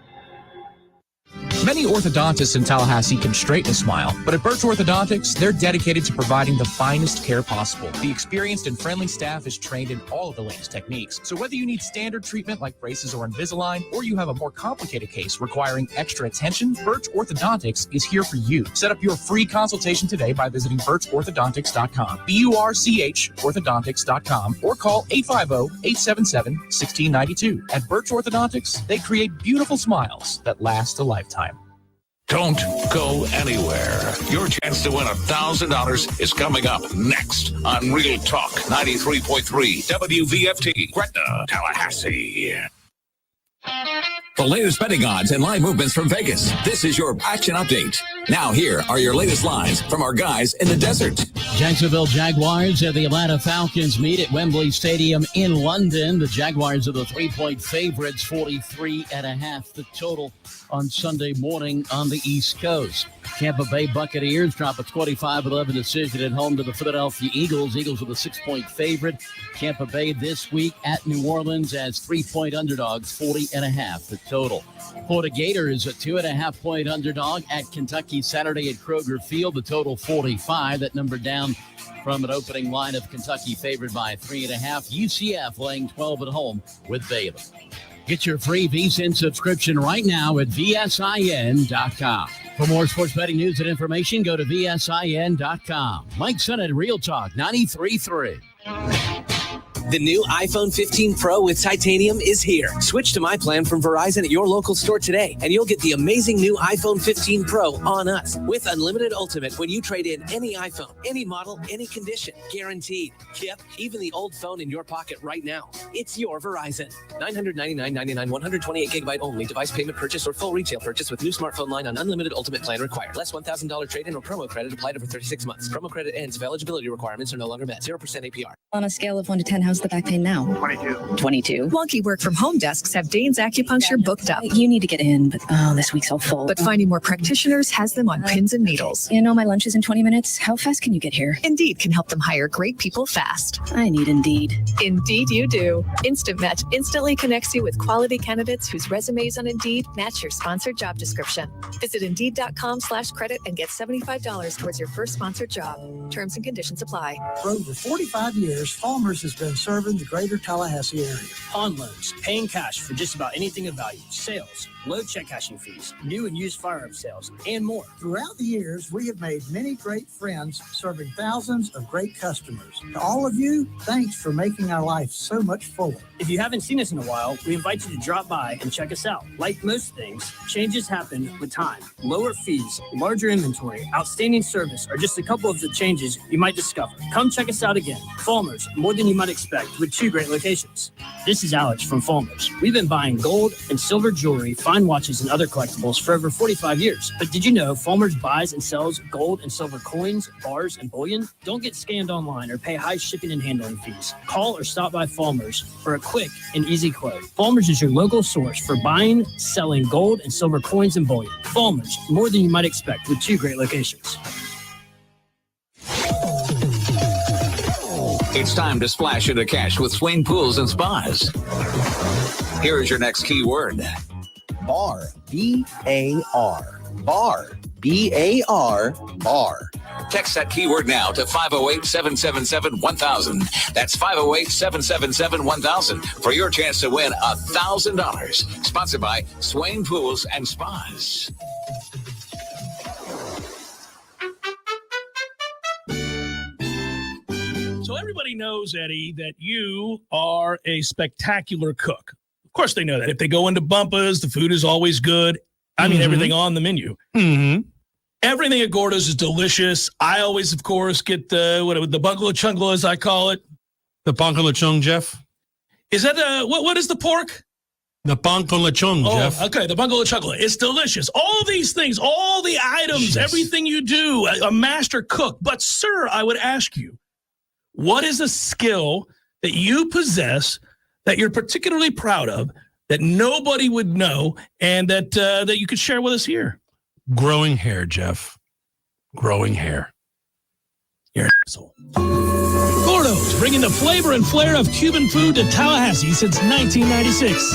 Many orthodontists in Tallahassee can straighten a smile, but at Birch Orthodontics, they're dedicated to providing the finest care possible. The experienced and friendly staff is trained in all of the latest techniques. So whether you need standard treatment like braces or Invisalign, or you have a more complicated case requiring extra attention, Birch Orthodontics is here for you. Set up your free consultation today by visiting birchorthodontics.com, BURCH orthodontics.com, or call 850-877-1692. At Birch Orthodontics, they create beautiful smiles that last a lifetime. Don't go anywhere. Your chance to win $1,000 is coming up next on Real Talk 93.3 WVFT, Gretna, Tallahassee. The latest betting odds and live movements from Vegas. This is your action update. Now here are your latest lines from our guys in the desert. Jacksonville Jaguars and the Atlanta Falcons meet at Wembley Stadium in London. The Jaguars are the 3-point favorites, 43.5 the total on Sunday morning on the East Coast. Tampa Bay Buccaneers drop a 25-11 decision at home to the Philadelphia Eagles. Eagles are the 6-point favorite. Tampa Bay this week at New Orleans as 3-point underdogs, 40.5 the total. Florida Gators a 2.5-point underdog at Kentucky Saturday at Kroger Field. The total 45. That number down from an opening line of Kentucky favored by 3.5. UCF laying 12 at home with Baylor. Get your free VSiN subscription right now at VSIN.com. For more sports betting news and information, go to VSIN.com. Mike Son at Real Talk 93.3. The new iPhone 15 Pro with titanium is here. Switch to my plan from Verizon at your local store today, and you'll get the amazing new iPhone 15 Pro on us with unlimited ultimate when you trade in any iPhone, any model, any condition. Guaranteed. Yep, even the old phone in your pocket right now. It's your Verizon. $999.99, 128 gigabyte only. Device payment purchase or full retail purchase with new smartphone line on unlimited ultimate plan required. Less $1,000 trade-in or promo credit applied over 36 months. Promo credit ends if eligibility requirements are no longer met. 0% APR. On a scale of 1 to 10, how's the back pain now? 22. 22. Wonky work from home desks have Dane's Acupuncture booked up. You need to get in, but this week's all full. But finding more practitioners has them on pins and needles. You know, my lunch is in 20 minutes. How fast can you get here? Indeed can help them hire great people fast. I need Indeed. Indeed you do. Instant Match instantly connects you with quality candidates whose resumes on Indeed match your sponsored job description. Visit Indeed.com/credit and get $75 towards your first sponsored job. Terms and conditions apply. For over 45 years, Farmers has been serving the greater Tallahassee area. Pawn loans, paying cash for just about anything of value, sales, low check cashing fees, new and used firearm sales, and more. Throughout the years, we have made many great friends, serving thousands of great customers. To all of you, thanks for making our life so much fuller. If you haven't seen us in a while, we invite you to drop by and check us out. Like most things, changes happen with time. Lower fees, larger inventory, outstanding service are just a couple of the changes you might discover. Come check us out again. Farmers, more than you might expect, with 2 great locations. This is Alex from Farmers. We've been buying gold and silver jewelry, fine watches, and other collectibles for over 45 years. But did you know Farmers buys and sells gold and silver coins, bars, and bullion? Don't get scammed online or pay high shipping and handling fees. Call or stop by Farmers for a quick and easy quote. Farmers is your local source for buying, selling gold and silver coins and bullion. Farmers, more than you might expect, with 2 great locations. It's time to splash into cash with Swain Pools and Spas. Here is your next keyword. Bar. B-A-R. Bar. B-A-R. Bar. Text that keyword now to 508-777-1000. That's 508-777-1000 for your chance to win $1,000. Sponsored by Swain Pools and Spas. So everybody knows, Eddie, that you are a spectacular cook. Of course they know that. If they go into Bumpa's, the food is always good. I mean, everything on the menu. Mm-hmm. Everything at Gordo's is delicious. I always, of course, get the bungalow chunglo, as I call it. The pan con lechon, Jeff. Is that what is the pork? The pan con lechon, Jeff. Okay, the bungalow chunglo. It's delicious. All these things, all the items, everything you do, a master cook. But, sir, I would ask you, what is a skill that you possess that you're particularly proud of that nobody would know and that you could share with us here? Growing hair, Jeff. Growing hair. You're an asshole. Gordo's, bringing the flavor and flair of Cuban food to Tallahassee since 1996.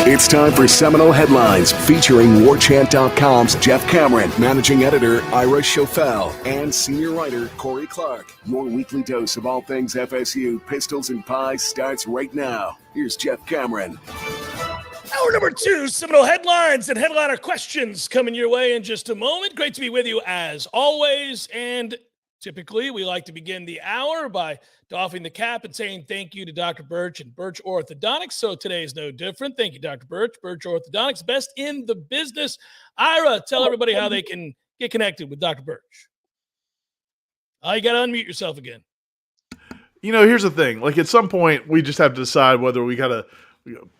It's time for Seminole Headlines, featuring Warchant.com's Jeff Cameron, managing editor Ira Schofel, and senior writer Corey Clark. Your weekly dose of all things FSU, pistols, and pies starts right now. Here's Jeff Cameron. Hour number 2, Seminole Headlines and headliner questions coming your way in just a moment. Great to be with you as always. And typically, we like to begin the hour by doffing the cap and saying thank you to Dr. Birch and Birch Orthodontics. So today is no different. Thank you, Dr. Birch. Birch Orthodontics, best in the business. Ira, tell everybody how they can get connected with Dr. Birch. Oh, you got to unmute yourself again. You know, here's the thing. Like, at some point, we just have to decide whether we got to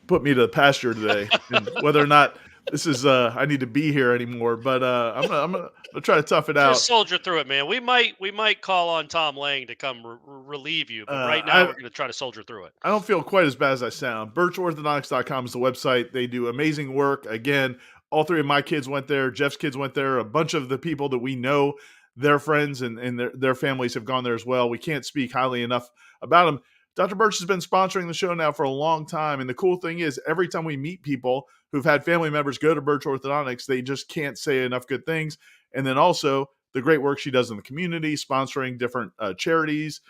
put me to the pasture today and whether or not this is I need to be here anymore. But I'm gonna try to tough it out. Just soldier through it, man. We might call on Tom Lang to come relieve you, but right now we're going to try to soldier through it. I don't feel quite as bad as I sound. BirchOrthodontics.com is the website. They do amazing work. Again, all 3 of my kids went there. Jeff's kids went there. A bunch of the people that we know, their friends and their families have gone there as well. We can't speak highly enough about them. Dr. Birch has been sponsoring the show now for a long time. And the cool thing is, every time we meet people who've had family members go to Birch Orthodontics, they just can't say enough good things. And then also the great work she does in the community, sponsoring different charities.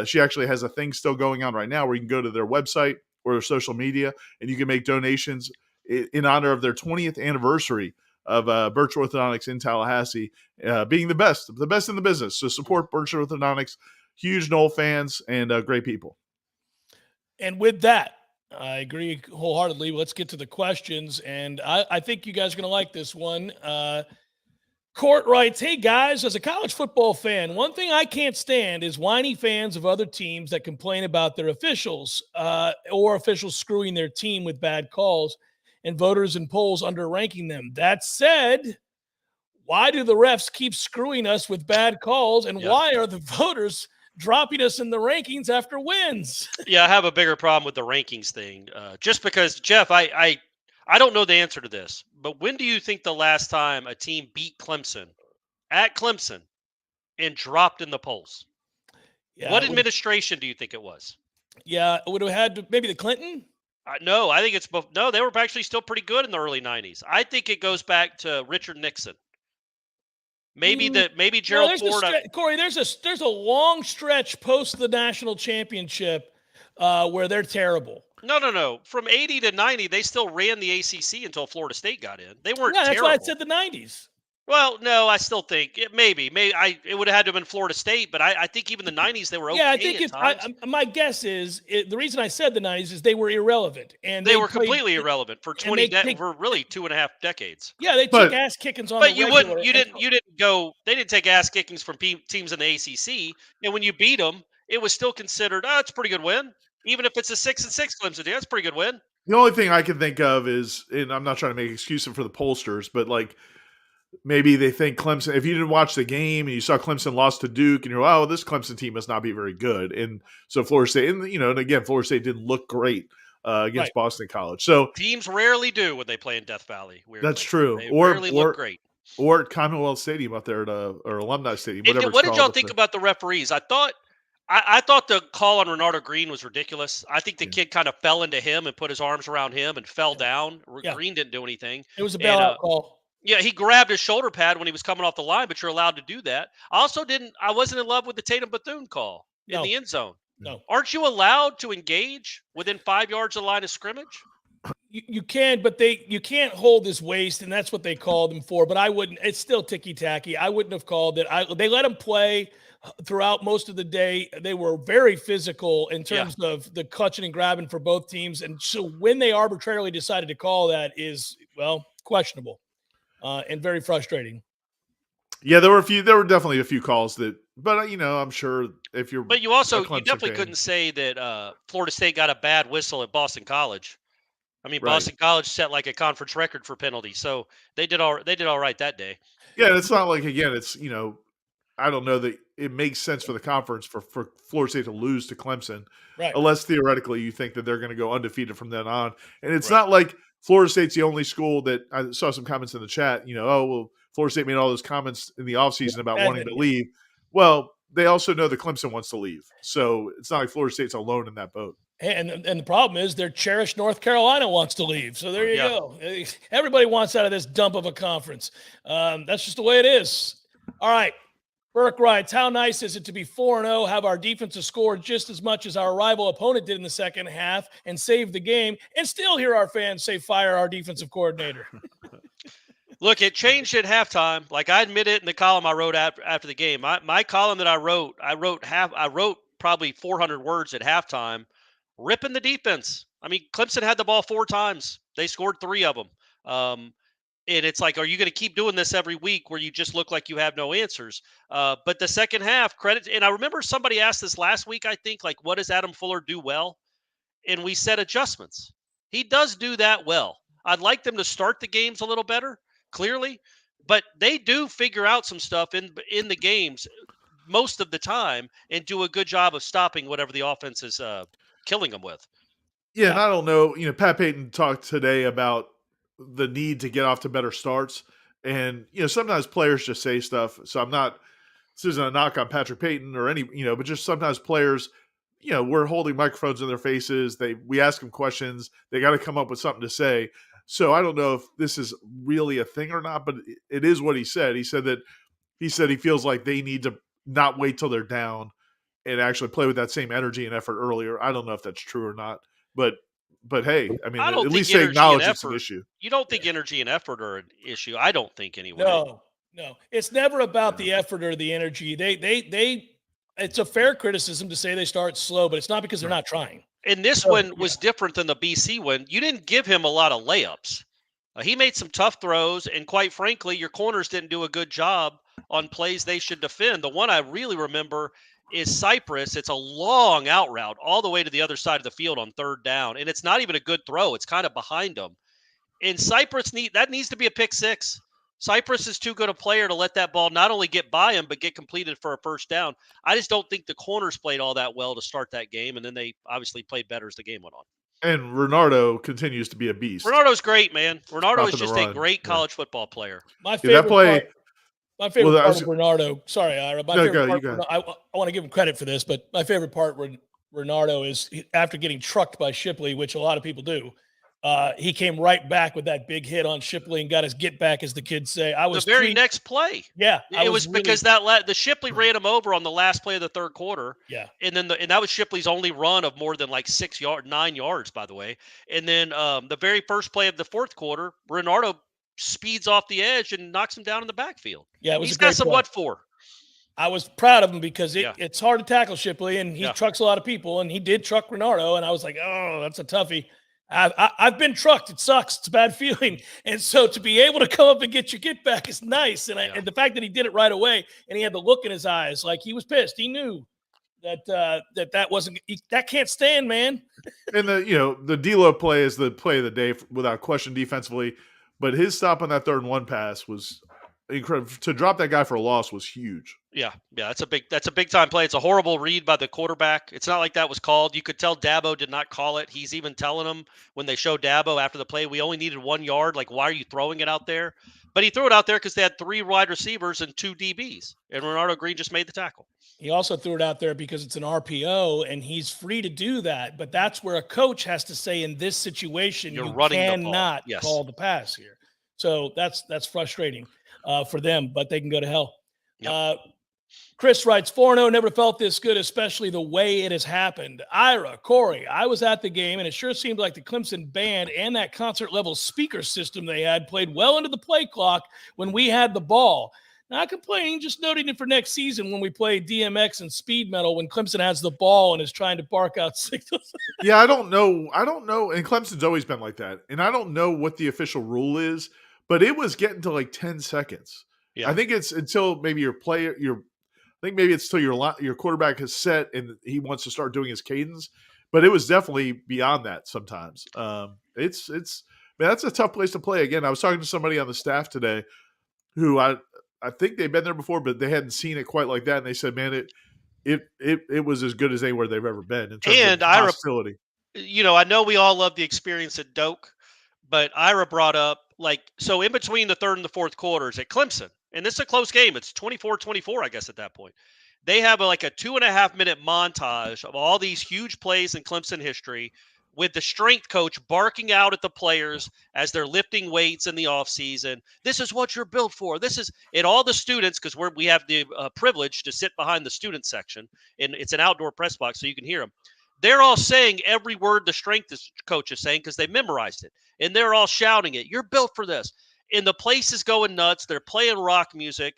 She actually has a thing still going on right now where you can go to their website or their social media and you can make donations in honor of their 20th anniversary of Birch Orthodontics in Tallahassee, being the best in the business. So support Birch Orthodontics. Huge Nole fans and great people. And with that, I agree wholeheartedly. Let's get to the questions. And I think you guys are going to like this one. Court writes, hey, guys, as a college football fan, one thing I can't stand is whiny fans of other teams that complain about their officials or officials screwing their team with bad calls and voters and polls underranking them. That said, why do the refs keep screwing us with bad calls, and why are the voters dropping us in the rankings after wins? Yeah, I have a bigger problem with the rankings thing. Just because, Jeff, I don't know the answer to this, but when do you think the last time a team beat Clemson at Clemson and dropped in the polls? Yeah, what administration do you think it was? Yeah, it would have had to, maybe the Clinton? No, I think it's both. No, they were actually still pretty good in the early 90s. I think it goes back to Richard Nixon. Maybe Gerald Ford. Corey, there's a long stretch post the national championship where they're terrible. No. From 80 to 90, they still ran the ACC until Florida State got in. They weren't that's terrible. why I said the 90s. Well, no, I still think it would have had to have been Florida State, but I think even the 90s they were okay. Yeah, I think my guess is the reason I said the 90s is they were irrelevant, and they were completely irrelevant for for really 2.5 decades. Yeah, they took ass kickings on. But you didn't go. They didn't take ass kickings from teams in the ACC, and when you beat them, it was still considered. It's a pretty good win, even if it's a 6-6 Clemson. That's a pretty good win. The only thing I can think of is, and I'm not trying to make excuses for the pollsters, but like, maybe they think Clemson, if you didn't watch the game and you saw Clemson lost to Duke and you're, this Clemson team must not be very good. And so Florida State, and again, Florida State didn't look great against Boston College. So teams rarely do when they play in Death Valley. Weirdly. That's true. They rarely look great. Or at Commonwealth Stadium up there or Alumni Stadium. What did y'all think about the referees? I thought the call on Renardo Green was ridiculous. I think the kid kind of fell into him and put his arms around him and fell down. Yeah. Green didn't do anything. It was a bailout call. Yeah, he grabbed his shoulder pad when he was coming off the line, but you're allowed to do that. I wasn't in love with the Tatum Bethune call in the end zone. No. Aren't you allowed to engage within 5 yards of the line of scrimmage? You can, but you can't hold his waist, and that's what they called him for. But I wouldn't. It's still ticky-tacky. I wouldn't have called it. They let him play throughout most of the day. They were very physical in terms of the clutching and grabbing for both teams. And so when they arbitrarily decided to call that is, well, questionable and very frustrating. Yeah, there were definitely a few calls that, but I'm sure if you're, but you definitely couldn't say that Florida State got a bad whistle at Boston College. I mean, Boston College set like a conference record for penalties, so they did all right that day. Yeah, it's not like, again, it's I don't know that it makes sense for the conference for Florida State to lose to Clemson, unless theoretically you think that they're going to go undefeated from then on. And it's not like Florida State's the only school that I saw some comments in the chat. Florida State made all those comments in the offseason about wanting to leave. Well, they also know that Clemson wants to leave, so it's not like Florida State's alone in that boat. And the problem is their cherished North Carolina wants to leave. So there you go. Everybody wants out of this dump of a conference. That's just the way it is. All right. Burke writes, how nice is it to be 4-0, have our defensive score just as much as our rival opponent did in the second half and save the game, and still hear our fans say fire our defensive coordinator. Look, it changed at halftime. Like I admit it in the column I wrote after the game. My column that I wrote probably 400 words at halftime, ripping the defense. I mean, Clemson had the ball 4 times. They scored 3 of them. And it's like, are you going to keep doing this every week where you just look like you have no answers? But the second half, credit. And I remember somebody asked this last week, I think, like, what does Adam Fuller do well? And we said adjustments. He does do that well. I'd like them to start the games a little better, clearly. But they do figure out some stuff in the games most of the time and do a good job of stopping whatever the offense is killing them with. Yeah, and I don't know. Pat Payton talked today about the need to get off to better starts. And, sometimes players just say stuff. So this isn't a knock on Patrick Payton or any, but just sometimes players, we're holding microphones in their faces. We ask them questions. They got to come up with something to say. So I don't know if this is really a thing or not, but it is what he said. He said he feels like they need to not wait till they're down and actually play with that same energy and effort earlier. I don't know if that's true or not, but hey, I mean, at least they acknowledge it's an issue. You don't think energy and effort are an issue? I don't think anyway. No. It's never about the effort or the energy. It's a fair criticism to say they start slow, but it's not because they're not trying. And this one was different than the BC one. You didn't give him a lot of layups. He made some tough throws, and quite frankly, your corners didn't do a good job on plays they should defend. The one I really remember is Cypress. It's a long out route all the way to the other side of the field on 3rd down, and it's not even a good throw. It's kind of behind him. And Cypress needs to be a pick 6. Cypress is too good a player to let that ball not only get by him, but get completed for a 1st down. I just don't think the corners played all that well to start that game, and then they obviously played better as the game went on. And Renardo continues to be a beast. Renardo's great, man. Renardo is just a great college football player. My favorite part of Renardo. Sorry, Ira. I want to give him credit for this, but my favorite part with Renardo is after getting trucked by Shipley, which a lot of people do. He came right back with that big hit on Shipley and got his get back, as the kids say. The very next play. Yeah. It was because the Shipley ran him over on the last play of the 3rd quarter. Yeah. And then that was Shipley's only run of more than like 9 yards, by the way. And then the very first play of the 4th quarter, Renardo speeds off the edge and knocks him down in the backfield. Yeah, he's got some what for. I was proud of him because it's hard to tackle Shipley, and he trucks a lot of people, and he did truck Renardo, and I was like, oh, that's a toughie. I've been trucked. It sucks. It's a bad feeling. And so to be able to come up and get your get back is nice. And the fact that he did it right away and he had the look in his eyes, like he was pissed. He knew that wasn't that can't stand, man. And the D'Lo play is the play of the day without question defensively, but his stop on that 3rd and 1 pass was incredible. To drop that guy for a loss was huge. Yeah, that's a big time play. It's a horrible read by the quarterback. It's not like that was called. You could tell Dabo did not call it. He's even telling them when they showed Dabo after the play, we only needed 1 yard. Like, why are you throwing it out there? But he threw it out there because they had 3 wide receivers and 2 DBs, and Renardo Green just made the tackle. He also threw it out there because it's an RPO, and he's free to do that. But that's where a coach has to say, in this situation, you cannot call the pass here. So that's frustrating for them, but they can go to hell. Yep. Chris writes, 4-0, never felt this good, especially the way it has happened. Ira, Corey, I was at the game, and it sure seemed like the Clemson band and that concert-level speaker system they had played well into the play clock when we had the ball. Not complaining, just noting it for next season when we play DMX and speed metal when Clemson has the ball and is trying to bark out signals. Yeah, I don't know. And Clemson's always been like that. And I don't know what the official rule is, but it was getting to like 10 seconds. Yeah. I think it's until maybe it's till your quarterback is set and he wants to start doing his cadence. But it was definitely beyond that sometimes. Man, that's a tough place to play. Again, I was talking to somebody on the staff today who I think they've been there before, but they hadn't seen it quite like that. And they said, man, it was as good as anywhere they've ever been in terms of hostility. I know we all love the experience at Doak, but Ira brought up, so in between the third and the fourth quarters at Clemson, and this is a close game. It's 24-24, I guess, at that point. They have a 2.5-minute montage of all these huge plays in Clemson history with the strength coach barking out at the players as they're lifting weights in the offseason. This is what you're built for. And all the students, because we have the privilege to sit behind the student section, and it's an outdoor press box so you can hear them. They're all saying every word the strength coach is saying because they memorized it. And they're all shouting it. You're built for this. And the place is going nuts. They're playing rock music.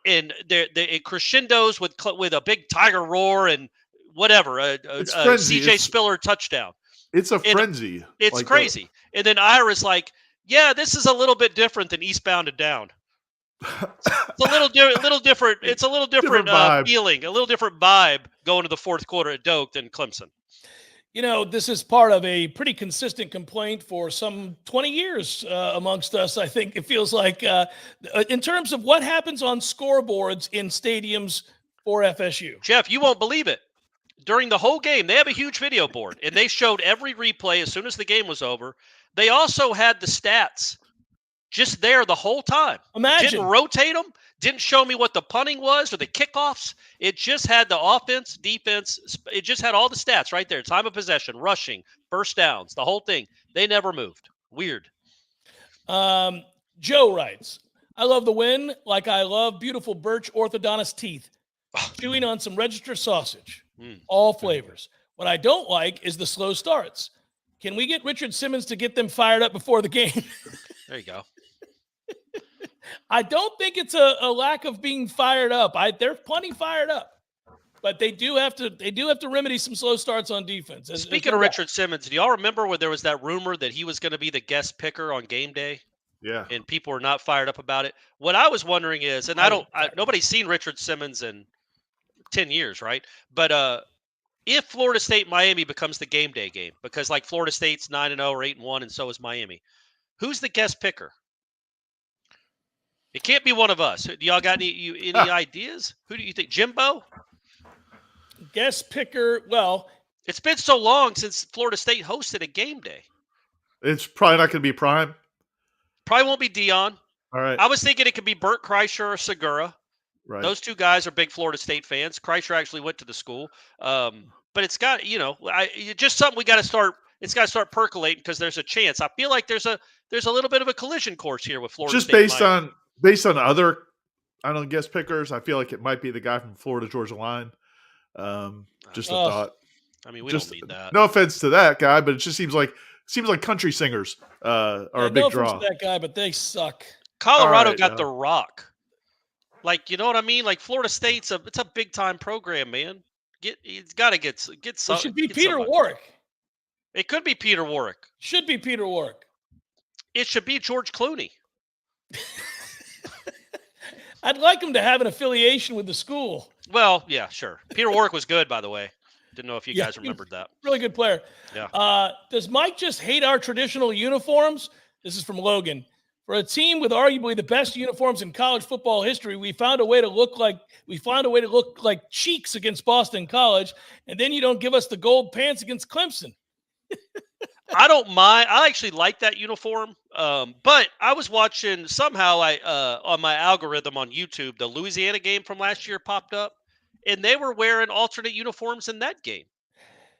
And it crescendos with a big tiger roar and whatever, a CJ Spiller touchdown. It's a frenzy. It's crazy. And then Ira's like, yeah, this is a little bit different than Eastbound and Down. It's a little different. It's a little different feeling, a little different vibe going to the fourth quarter at Doak than Clemson. This is part of a pretty consistent complaint for some 20 years amongst us. I think it feels like in terms of what happens on scoreboards in stadiums for FSU. Jeff, you won't believe it. During the whole game, they have a huge video board, and they showed every replay as soon as the game was over. They also had the stats just there the whole time. Imagine. Didn't rotate them, didn't show me what the punting was or the kickoffs. It just had the offense, defense. It just had all the stats right there. Time of possession, rushing, first downs, the whole thing. They never moved. Weird. Joe writes, I love the win like I love beautiful birch orthodontist teeth. Chewing on some register sausage. All flavors. What I don't like is the slow starts. Can we get Richard Simmons to get them fired up before the game? There you go. I don't think it's a lack of being fired up. They're plenty fired up, but they do have to remedy some slow starts on defense. Speaking of Richard Simmons, do y'all remember when there was that rumor that he was going to be the guest picker on game day? Yeah. And people were not fired up about it. What I was wondering is, and nobody's seen Richard Simmons in 10 years, right? But if Florida State Miami becomes the game day game, because like Florida State's 9-0 or 8-1, and so is Miami, who's the guest picker? It can't be one of us. Do y'all got any ideas? Who do you think? Jimbo? Guest picker. Well, it's been so long since Florida State hosted a game day. It's probably not going to be Prime. Probably won't be Dion. All right. I was thinking it could be Burt Kreischer or Segura. Right. Those two guys are big Florida State fans. Kreischer actually went to the school. But it's got, just something we got to start. It's got to start percolating because there's a chance. I feel like there's a little bit of a collision course here with Florida State. Just based on other, guest pickers, I feel like it might be the guy from Florida Georgia Line. Just a thought. I mean, we don't need that. No offense to that guy, but it just seems like country singers are a big draw. No offense to that guy, but they suck. Colorado got The Rock. Like, you know what I mean? Like Florida State's it's a big time program, man. It's got to get some. It should be Peter Warwick. It could be Peter Warwick. Should be Peter Warwick. It should be George Clooney. I'd like him to have an affiliation with the school. Well, yeah, sure. Peter Warwick was good, by the way. Didn't know if you guys remembered that. Really good player. Yeah. Does Mike just hate our traditional uniforms? This is from Logan. For a team with arguably the best uniforms in college football history, we found a way to look like Cheeks against Boston College, and then you don't give us the gold pants against Clemson. I don't mind. I actually like that uniform. But I was watching somehow on my algorithm on YouTube, the Louisiana game from last year popped up, and they were wearing alternate uniforms in that game.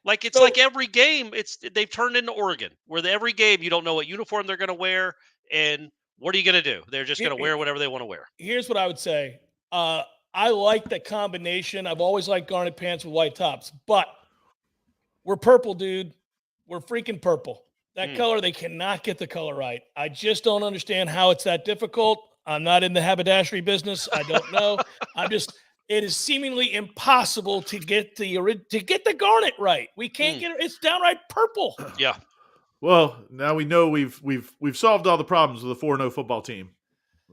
Like it's like every game, they've turned into Oregon, where every game you don't know what uniform they're going to wear, and What are you going to do? They're just going to wear whatever they want to wear. Here's what I would say. I like the combination. I've always liked garnet pants with white tops, but we're purple, dude. We're freaking purple. That color, they cannot get the color right. I just don't understand how it's that difficult. I'm not in the haberdashery business. I don't know. It is seemingly impossible to get the garnet right. We can't get it. It's downright purple. Yeah. Well, now we know we've solved all the problems with a 4-0 football team.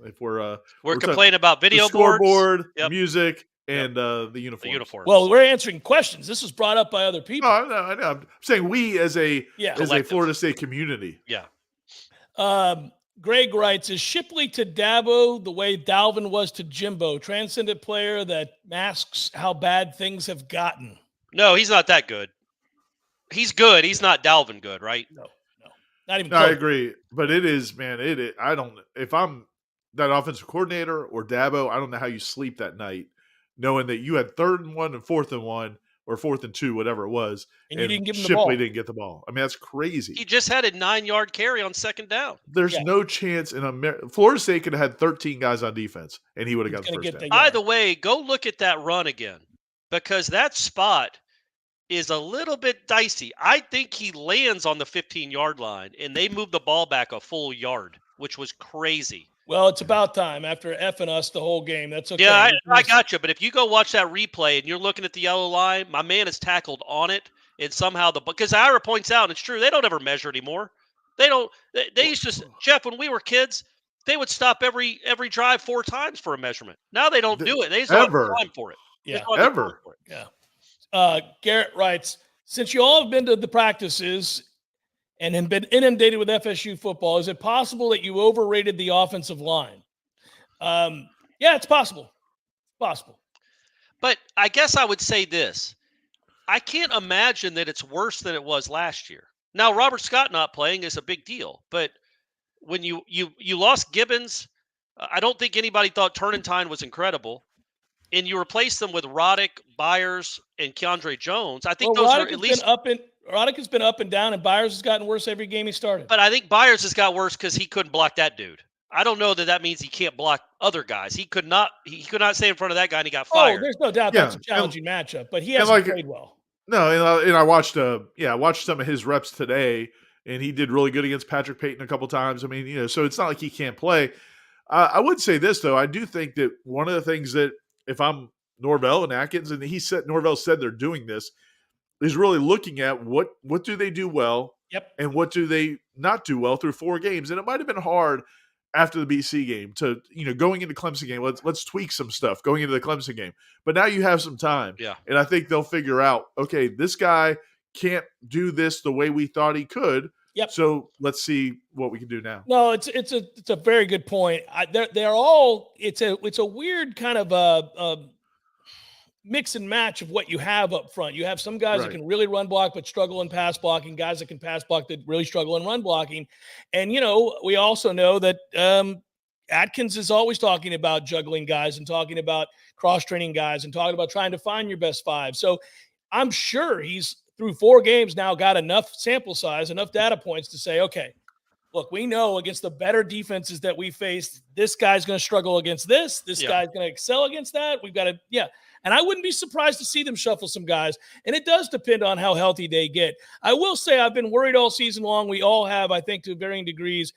If we're complaining about video the scoreboard, boards, music, and the uniforms. Well, we're answering questions. This was brought up by other people. I know. I'm saying we as a Florida State community. Yeah. Greg writes, is Shipley to Dabo the way Dalvin was to Jimbo, transcendent player that masks how bad things have gotten? No, he's not that good. He's good. He's not Dalvin good, right? No. Not even No, close. I agree. But it is, man, if I'm that offensive coordinator or Dabo, I don't know how you sleep that night knowing that you had 3rd and 1 and 4th and 1 or 4th and 2, whatever it was. And you didn't give him the Shipley ball. didn't get the ball. I mean, that's crazy. He just had a 9-yard carry on 2nd down. There's no chance Florida State could have had 13 guys on defense, and he would have got the first down. By the way, go look at that run again, because that spot is a little bit dicey. I think he lands on the 15-yard line, and they move the ball back a full yard, which was crazy. Well, it's about time after effing us the whole game. That's okay. Yeah, I got you. But if you go watch that replay and you're looking at the yellow line, my man is tackled on it, and somehow because Ira points out, and it's true, they don't ever measure anymore. They don't. They used to, Jeff, when we were kids, they would stop every drive 4 times for a measurement. Now they don't do it. They just don't have time for it. Yeah, ever. Yeah. Garrett writes, since you all have been to the practices and have been inundated with FSU football, is it possible that you overrated the offensive line? Yeah, it's possible. Possible. But I guess I would say this. I can't imagine that it's worse than it was last year. Now, Robert Scott not playing is a big deal, but when you lost Gibbons, I don't think anybody thought Turnentine was incredible, and you replaced them with Roddick, Byers, and Keandre Jones. I think those are at least Roddick has been up and down, and Byers has gotten worse every game he started. But I think Byers has got worse because he couldn't block that dude. I don't know that means he can't block other guys. He could not stay in front of that guy, and he got fired. Oh, there's no doubt that's a challenging matchup, but he hasn't played well. No, and I watched some of his reps today, and he did really good against Patrick Payton a couple times. I mean, so it's not like he can't play. I would say this though. I do think that one of the things that if I'm Norvell and Atkins, and Norvell said they're doing this, is really looking at what do they do well, and what do they not do well through 4 games. And it might have been hard after the BC game to, going into Clemson game, let's tweak some stuff going into the Clemson game. But now you have some time. Yeah. And I think they'll figure out, okay, this guy can't do this the way we thought he could. Yep. So let's see what we can do now. No, it's a very good point. They're all it's a weird kind of mix and match of what you have up front. You have some guys that can really run block but struggle in pass blocking, guys that can pass block that really struggle in run blocking. And, we also know that Atkins is always talking about juggling guys and talking about cross-training guys and talking about trying to find your best 5. So I'm sure he's through 4 games now got enough sample size, enough data points to say, okay, look, we know against the better defenses that we faced, this guy's going to struggle against this. This guy's going to excel against that. We've got to, And I wouldn't be surprised to see them shuffle some guys. And it does depend on how healthy they get. I will say I've been worried all season long. We all have, I think, to varying degrees,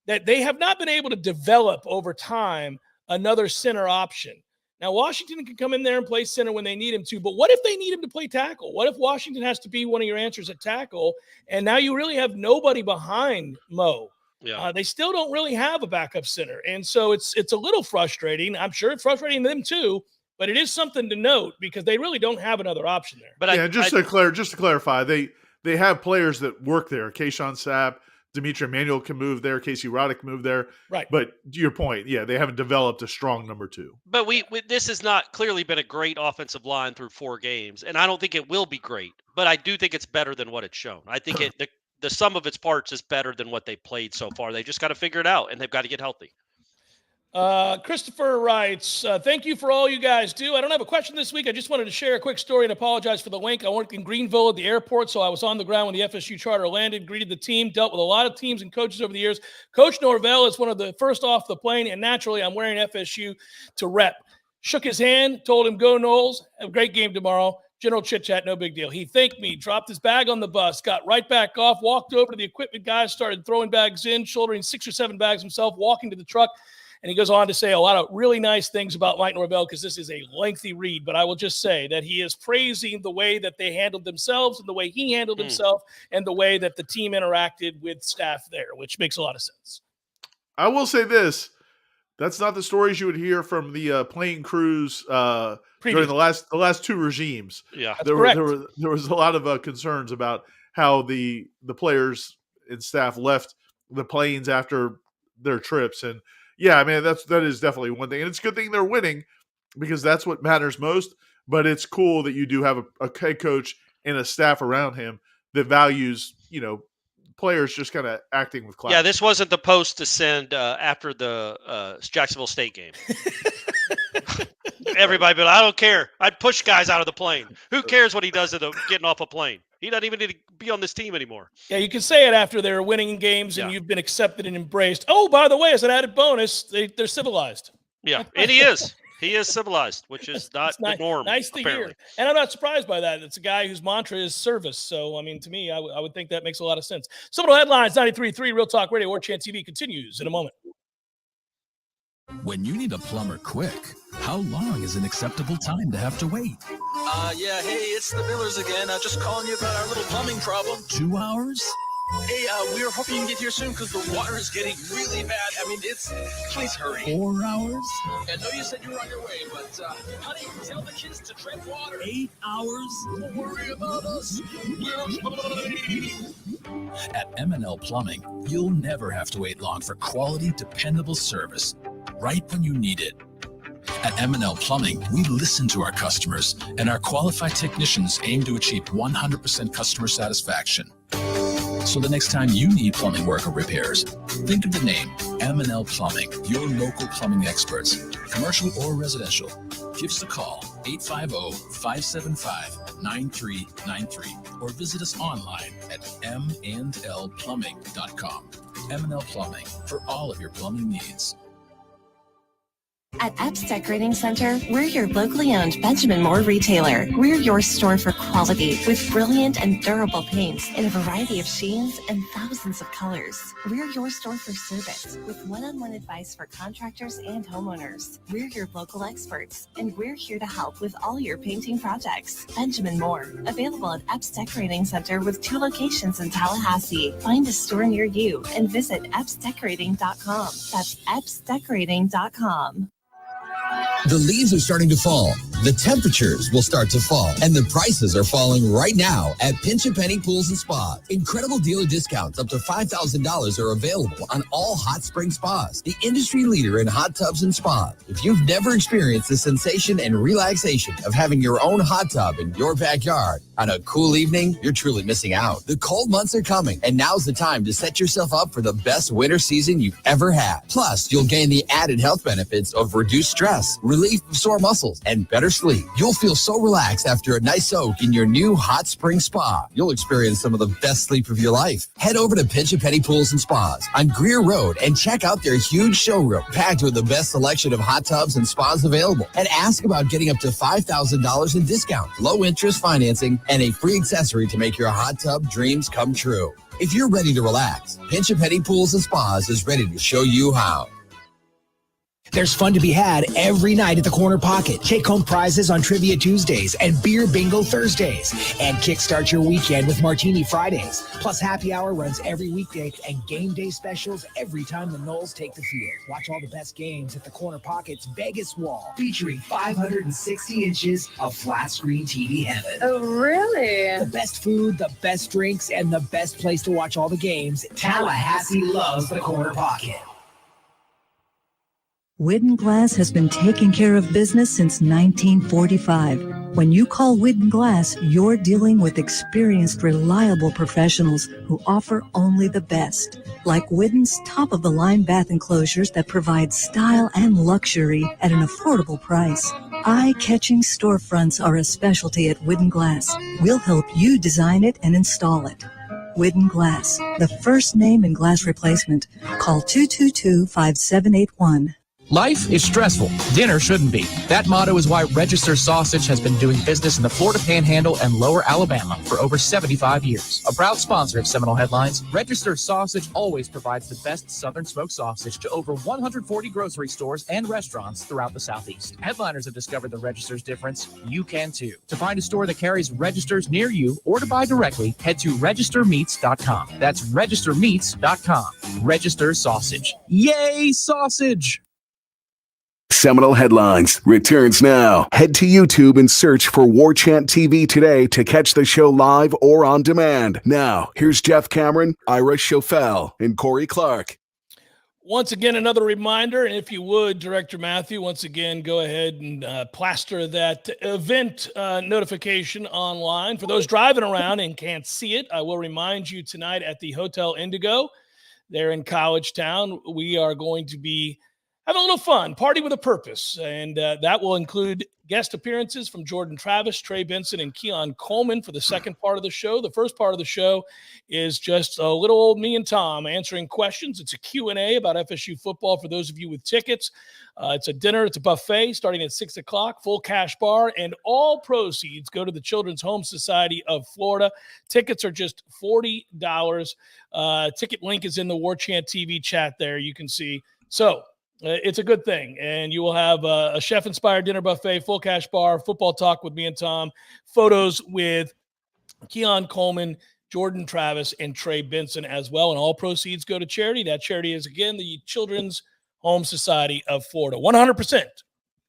that they have not been able to develop over time another center option. Now, Washington can come in there and play center when they need him to, but what if they need him to play tackle? What if Washington has to be one of your answers at tackle, and now you really have nobody behind Mo? Yeah. They still don't really have a backup center, and so it's a little frustrating. I'm sure it's frustrating them too, but it is something to note because they really don't have another option there. But just to clarify, they have players that work there. Kayshawn Sapp, Dimitri Emanuel can move there. Casey Roddick can move there. Right. But to your point, they haven't developed a strong number 2. But this has not clearly been a great offensive line through 4 games, and I don't think it will be great. But I do think it's better than what it's shown. I think the sum of its parts is better than what they played so far. They just got to figure it out, and they've got to get healthy. Christopher writes, thank you for all you guys do. I don't have a question this week. I just wanted to share a quick story and apologize for the link. I worked in Greenville at the airport, so I was on the ground when the FSU charter landed, greeted the team, dealt with a lot of teams and coaches over the years. Coach Norvell is one of the first off the plane, and naturally I'm wearing FSU to rep. Shook his hand, told him, go Noles, have a great game tomorrow. General chit-chat, no big deal. He thanked me, dropped his bag on the bus, got right back off, walked over to the equipment guys, started throwing bags in, shouldering 6 or 7 bags himself, walking to the truck. And he goes on to say a lot of really nice things about Mike Norvell, because this is a lengthy read. But I will just say that he is praising the way that they handled themselves and the way he handled himself and the way that the team interacted with staff there, which makes a lot of sense. I will say this. That's not the stories you would hear from the plane crews during the last 2 regimes. Yeah, there was a lot of concerns about how the players and staff left the planes after their trips. And yeah, I mean, that is definitely one thing. And it's a good thing they're winning, because that's what matters most. But it's cool that you do have a head coach and a staff around him that values, players just kind of acting with class. Yeah, this wasn't the post to send after the Jacksonville State game. Everybody be like, I don't care. I'd push guys out of the plane. Who cares what he does getting off a plane? He doesn't even need to be on this team anymore. Yeah, you can say it after they're winning games and you've been accepted and embraced. Oh, by the way, as an added bonus, they're civilized. Yeah, and he is. He is civilized, which is not the norm. Nice to hear. And I'm not surprised by that. It's a guy whose mantra is service. So, I mean, to me, I would think that makes a lot of sense. Seminole Headlines, 93.3 Real Talk Radio, Warchant TV continues in a moment. When you need a plumber quick, how long is an acceptable time to have to wait? Yeah, hey, it's the Millers again. Just calling you about our little plumbing problem. 2 hours? Hey, we were hoping you can get here soon because the water is getting really bad. I mean, please hurry. 4 hours? I know you said you were on your way, but, honey, tell the kids to tread water. 8 hours? Don't worry about us. We're fine. At M&L Plumbing, you'll never have to wait long for quality, dependable service right when you need it. At M&L Plumbing, we listen to our customers, and our qualified technicians aim to achieve 100% customer satisfaction. So the next time you need plumbing work or repairs, think of the name M&L Plumbing, your local plumbing experts, commercial or residential. Give us a call, 850-575-9393, or visit us online at mandlplumbing.com. M&L Plumbing, for all of your plumbing needs. At Epps Decorating Center, we're your locally owned Benjamin Moore retailer. We're your store for quality with brilliant and durable paints in a variety of sheens and thousands of colors. We're your store for service with one-on-one advice for contractors and homeowners. We're your local experts, and we're here to help with all your painting projects. Benjamin Moore, available at Epps Decorating Center with 2 locations in Tallahassee. Find a store near you and visit EppsDecorating.com. That's EppsDecorating.com. The leaves are starting to fall, the temperatures will start to fall, and the prices are falling right now at Pinch a Penny Pools and Spas. Incredible dealer discounts up to $5,000 are available on all hot spring spas, the industry leader in hot tubs and spas. If you've never experienced the sensation and relaxation of having your own hot tub in your backyard on a cool evening, you're truly missing out. The cold months are coming, and now's the time to set yourself up for the best winter season you've ever had. Plus, you'll gain the added health benefits of reduced stress, relief of sore muscles, and better sleep. You'll feel so relaxed after a nice soak in your new hot spring spa. You'll experience some of the best sleep of your life. Head over to Pinch a Penny Pools and Spas on Greer Road and check out their huge showroom packed with the best selection of hot tubs and spas available. And ask about getting up to $5,000 in discounts, low interest financing, and a free accessory to make your hot tub dreams come true. If you're ready to relax, Pinch a Penny Pools and Spas is ready to show you how. There's fun to be had every night at the Corner Pocket. Take home prizes on Trivia Tuesdays and Beer Bingo Thursdays. And kickstart your weekend with Martini Fridays. Plus, happy hour runs every weekday and game day specials every time the Noles take the field. Watch all the best games at the Corner Pocket's Vegas Wall, featuring 560 inches of flat screen TV heaven. Oh, really? The best food, the best drinks, and the best place to watch all the games. Tallahassee loves the Corner Pocket. Wooden Glass has been taking care of business since 1945. When you call Wooden Glass, you're dealing with experienced, reliable professionals who offer only the best. Like Wooden's top-of-the-line bath enclosures that provide style and luxury at an affordable price. Eye-catching storefronts are a specialty at Wooden Glass. We'll help you design it and install it. Wooden Glass, the first name in glass replacement. Call 222-5781. Life is stressful. Dinner shouldn't be. That motto is why Register Sausage has been doing business in the Florida Panhandle and Lower Alabama for over 75 years. A proud sponsor of Seminole Headlines, Register Sausage always provides the best Southern smoked sausage to over 140 grocery stores and restaurants throughout the Southeast. Headliners have discovered the Register's difference. You can too. To find a store that carries Registers near you or to buy directly, head to registermeats.com. That's registermeats.com. Register Sausage. Yay, sausage! Seminole Headlines returns now. Head to YouTube and search for Warchant TV today to catch the show live or on demand. Now, here's Jeff Cameron, Ira Schofel, and Corey Clark. Once again, another reminder, and if you would, Director Matthew, once again, go ahead and plaster that event notification online. For those driving around and can't see it, I will remind you tonight at the Hotel Indigo there in College Town, we are going to be having a little fun, party with a purpose, and that will include guest appearances from Jordan Travis, Trey Benson, and Keon Coleman for the second part of the show. The first part of the show is just a little old me and Tom answering questions. It's a Q&A about FSU football for those of you with tickets. It's a dinner. It's a buffet starting at 6 o'clock, full cash bar, and all proceeds go to the Children's Home Society of Florida. Tickets are just $40. Ticket link is in the Warchant TV chat there. You can see. So, it's a good thing, and you will have a chef-inspired dinner buffet, full cash bar, football talk with me and Tom, photos with Keon Coleman, Jordan Travis, and Trey Benson as well, and all proceeds go to charity. That charity is, again, the Children's Home Society of Florida. 100%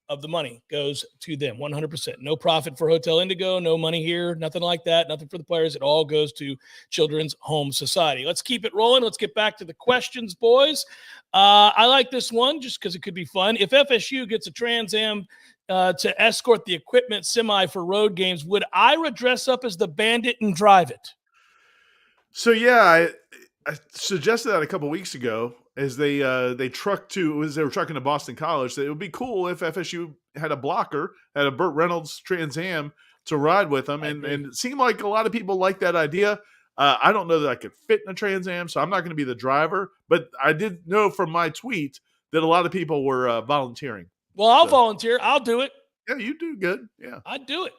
of the money goes to them, 100%. No profit for Hotel Indigo, no money here, nothing like that, nothing for the players. It all goes to Children's Home Society. Let's keep it rolling. Let's get back to the questions, boys. I like this one just because it could be fun. If FSU gets a Trans Am to escort the equipment semi for road games, would Ira dress up as the bandit and drive it? So, yeah, I suggested that a couple weeks ago as they were trucking to Boston College, that it would be cool if FSU had a blocker, had a Burt Reynolds Trans Am to ride with them. And it seemed like a lot of people like that idea. I don't know that I could fit in a Trans Am, so I'm not going to be the driver. But I did know from my tweet that a lot of people were volunteering. Well, I'll volunteer. I'll do it. Yeah, you do good. Yeah, I'd do it.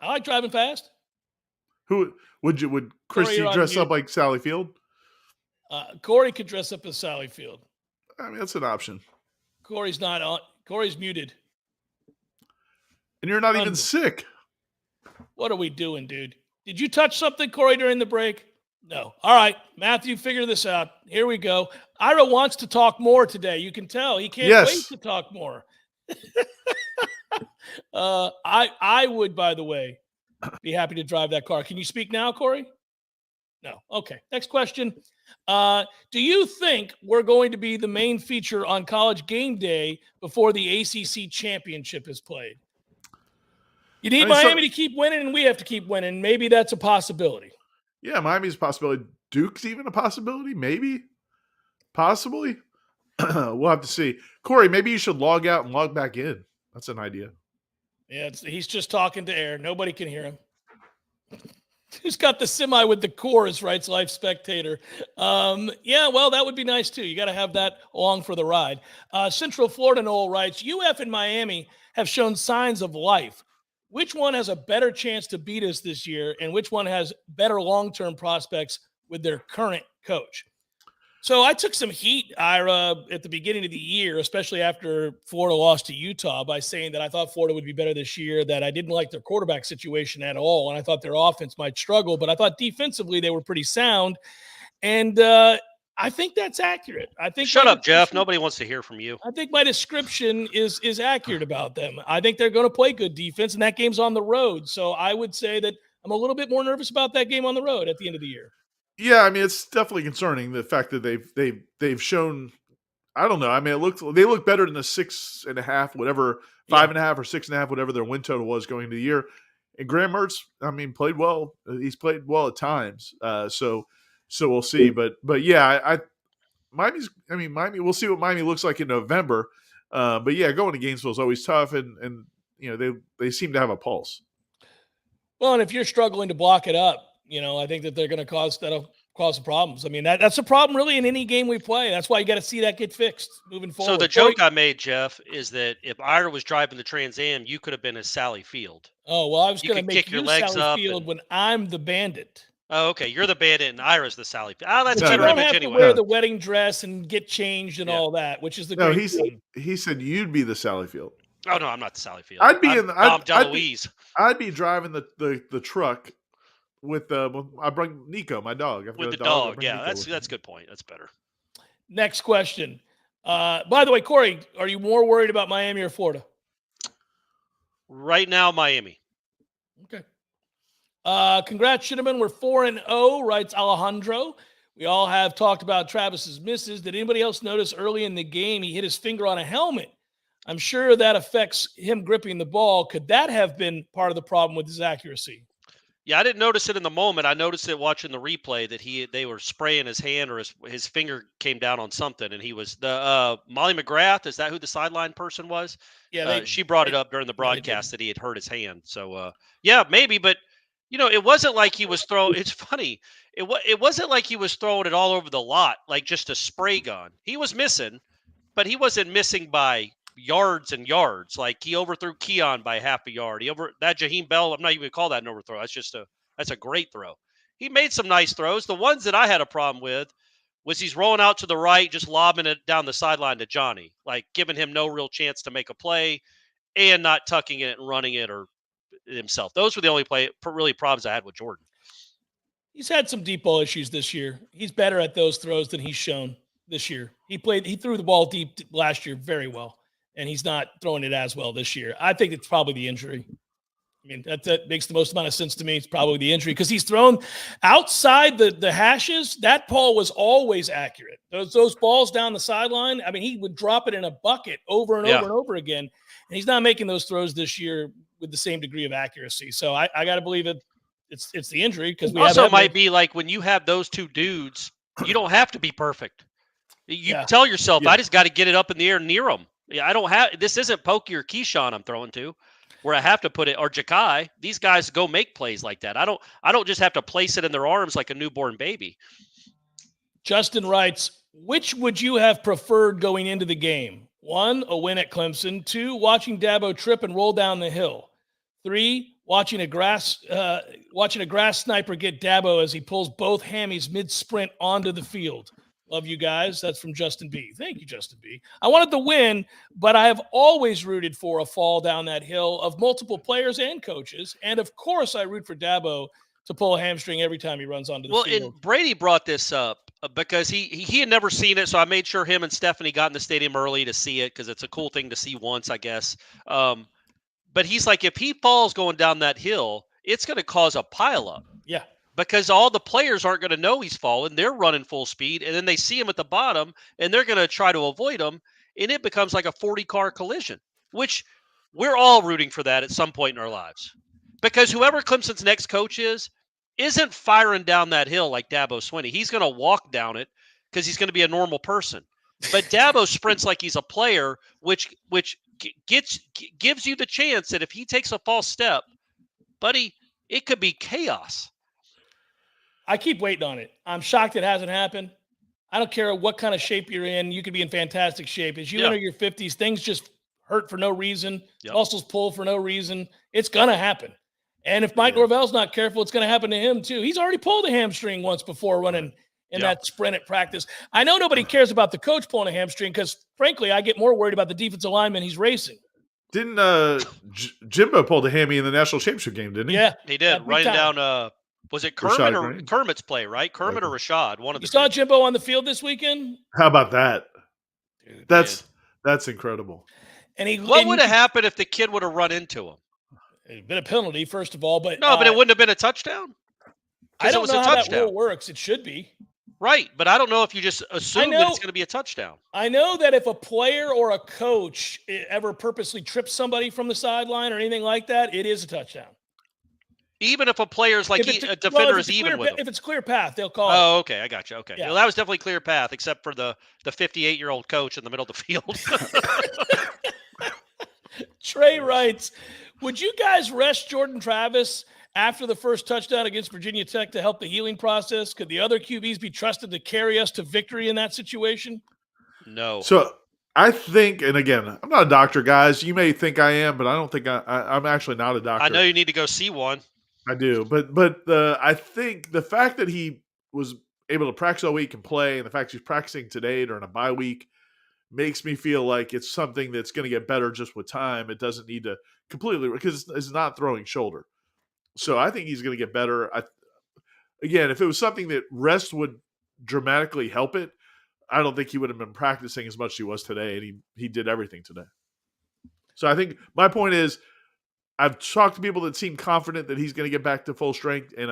I like driving fast. Would Christy dress up like Sally Field? Corey could dress up as Sally Field. I mean, that's an option. Corey's not on. Corey's muted. And you're not even sick. What are we doing, dude? Did you touch something, Corey, during the break? No. All right, Matthew, figure this out. Here we go. Ira wants to talk more today. You can tell. He can't wait to talk more. I would, by the way, be happy to drive that car. Can you speak now, Corey? No. Okay. Next question. Do you think we're going to be the main feature on College Game Day before the ACC championship is played? You need Miami to keep winning, and we have to keep winning. Maybe that's a possibility. Yeah, Miami's a possibility. Duke's even a possibility? Maybe? Possibly? We'll have to see. Corey, maybe you should log out and log back in. That's an idea. Yeah, he's just talking to air. Nobody can hear him. Who's got the semi with the chorus, writes Life Spectator. Yeah, well, that would be nice, too. You got to have that along for the ride. Central Florida Noel writes, UF and Miami have shown signs of life. Which one has a better chance to beat us this year, and which one has better long-term prospects with their current coach? So I took some heat, Ira, at the beginning of the year, especially after Florida lost to Utah, by saying that I thought Florida would be better this year, that I didn't like their quarterback situation at all, and I thought their offense might struggle, but I thought defensively they were pretty sound, and I think that's accurate. I think Shut up, Jeff. Nobody wants to hear from you. I think my description is accurate about them. I think they're going to play good defense, and that game's on the road. So I would say that I'm a little bit more nervous about that game on the road at the end of the year. Yeah, I mean, it's definitely concerning, the fact that they've shown. I don't know. I mean, they look better than the 6.5, whatever 5.5 or 6.5, whatever their win total was going into the year. And Graham Mertz, I mean, played well. He's played well at times. So we'll see. But yeah, Miami, we'll see what Miami looks like in November. But yeah, going to Gainesville is always tough, and they seem to have a pulse. Well, and if you're struggling to block it up, I think that that'll cause some problems. I mean, that's a problem really in any game we play. That's why you got to see that get fixed moving forward. So the joke I made, Jeff, is that if Ira was driving the Trans Am, you could have been as Sally Field. Oh, well, I was going to make kick you your legs Sally up Field when I'm the bandit. Oh, okay. You're the bandit and Ira's the Sally Field. Oh, that's But better you don't image have anyway. to wear the wedding dress and get changed and all that, which is the great thing. He said you'd be the Sally Field. Oh no, I'm not the Sally Field. I'd be I'd be driving the truck with I bring Nico, my dog. With the dog, yeah. That's a good point. That's better. Next question. By the way, Corey, are you more worried about Miami or Florida? Right now, Miami. Okay. Congrats, gentlemen. We're 4-0, writes Alejandro. We all have talked about Travis's misses. Did anybody else notice early in the game he hit his finger on a helmet? I'm sure that affects him gripping the ball. Could that have been part of the problem with his accuracy? Yeah, I didn't notice it in the moment. I noticed it watching the replay that they were spraying his hand or his finger came down on something, and he was Molly McGrath. Is that who the sideline person was? Yeah, she brought it up during the broadcast that he had hurt his hand. So yeah, maybe, but it wasn't like he was throwing. It's funny. It wasn't like he was throwing it all over the lot like just a spray gun. He was missing, but he wasn't missing by yards and yards. Like he overthrew Keon by half a yard. That Jaheim Bell, I'm not even going to call that an overthrow. That's a great throw. He made some nice throws. The ones that I had a problem with was he's rolling out to the right, just lobbing it down the sideline to Johnny, like giving him no real chance to make a play and not tucking it and running it or himself. Those were the only really problems I had with Jordan. He's had some deep ball issues this year. He's better at those throws than he's shown this year. He threw the ball deep last year very well, and he's not throwing it as well this year. I think it's probably the injury. I mean, that makes the most amount of sense to me. It's probably the injury because he's thrown outside the hashes. That ball was always accurate. Those balls down the sideline, I mean, he would drop it in a bucket over and over and over again, and he's not making those throws this year with the same degree of accuracy. So I got to believe it's the injury because we also might be like when you have those two dudes, you don't have to be perfect. You tell yourself, I just got to get it up in the air near them. Yeah, I don't have this. Isn't Pokey or Keyshawn I'm throwing to, where I have to put it or Ja'Kai. These guys go make plays like that. I don't just have to place it in their arms like a newborn baby. Justin writes, which would you have preferred going into the game? 1, a win at Clemson. 2, watching Dabo trip and roll down the hill. 3, watching a grass sniper get Dabo as he pulls both hammies mid-sprint onto the field. Love you guys. That's from Justin B. Thank you, Justin B. I wanted the win, but I have always rooted for a fall down that hill of multiple players and coaches. And, of course, I root for Dabo to pull a hamstring every time he runs onto the field. Well, and Brady brought this up because he had never seen it, so I made sure him and Stephanie got in the stadium early to see it because it's a cool thing to see once, I guess. But he's like, if he falls going down that hill, it's going to cause a pileup. Yeah. Because all the players aren't going to know he's falling. They're running full speed, and then they see him at the bottom, and they're going to try to avoid him, and it becomes like a 40-car collision, which we're all rooting for that at some point in our lives. Because whoever Clemson's next coach isn't firing down that hill like Dabo Swinney. He's going to walk down it because he's going to be a normal person. But Dabo sprints like he's a player, which gives you the chance that if he takes a false step, buddy, it could be chaos. I keep waiting on it. I'm shocked it hasn't happened. I don't care what kind of shape you're in. You could be in fantastic shape. As you enter your 50s, things just hurt for no reason. Muscles pull for no reason. It's going to happen. And if Mike Norvell's not careful, it's going to happen to him too. He's already pulled a hamstring once before running in that sprint at practice. I know nobody cares about the coach pulling a hamstring because, frankly, I get more worried about the defensive lineman he's racing. Didn't Jimbo pull the hammy in the national championship game, didn't he? Yeah. He did. Running down was it Kermit or Kermit's play, right? Kermit or Rashad? One of the You saw Jimbo on the field this weekend? How about that? Dude, that's incredible. And what would have happened if the kid would have run into him? It'd been a penalty, first of all, but but it wouldn't have been a touchdown. I don't know how that rule works. It should be. Right, but I don't know if you just assume that it's going to be a touchdown. I know that if a player or a coach ever purposely trips somebody from the sideline or anything like that, it is a touchdown. Even if a player's like a defender is even with them. If it's a clear path, they'll call it. Oh, okay, I got you. Okay, Yeah. well, that was definitely clear path, except for the 58-year-old coach in the middle of the field. Trey writes, would you guys rest Jordan Travis after the first touchdown against Virginia Tech to help the healing process? Could the other QBs be trusted to carry us to victory in that situation? No. So I think, and again, I'm not a doctor, guys. You may think I am, but I don't think I'm actually not a doctor. I know you need to go see one. I do, but I think the fact that he was able to practice all week and play, and the fact he's practicing today during a bye week makes me feel like it's something that's going to get better just with time. It doesn't need to completely, because it's not throwing shoulder. So I think he's going to get better. Again, if it was something that rest would dramatically help it, I don't think he would have been practicing as much as he was today, and he did everything today. So I think my point is, I've talked to people that seem confident that he's going to get back to full strength, and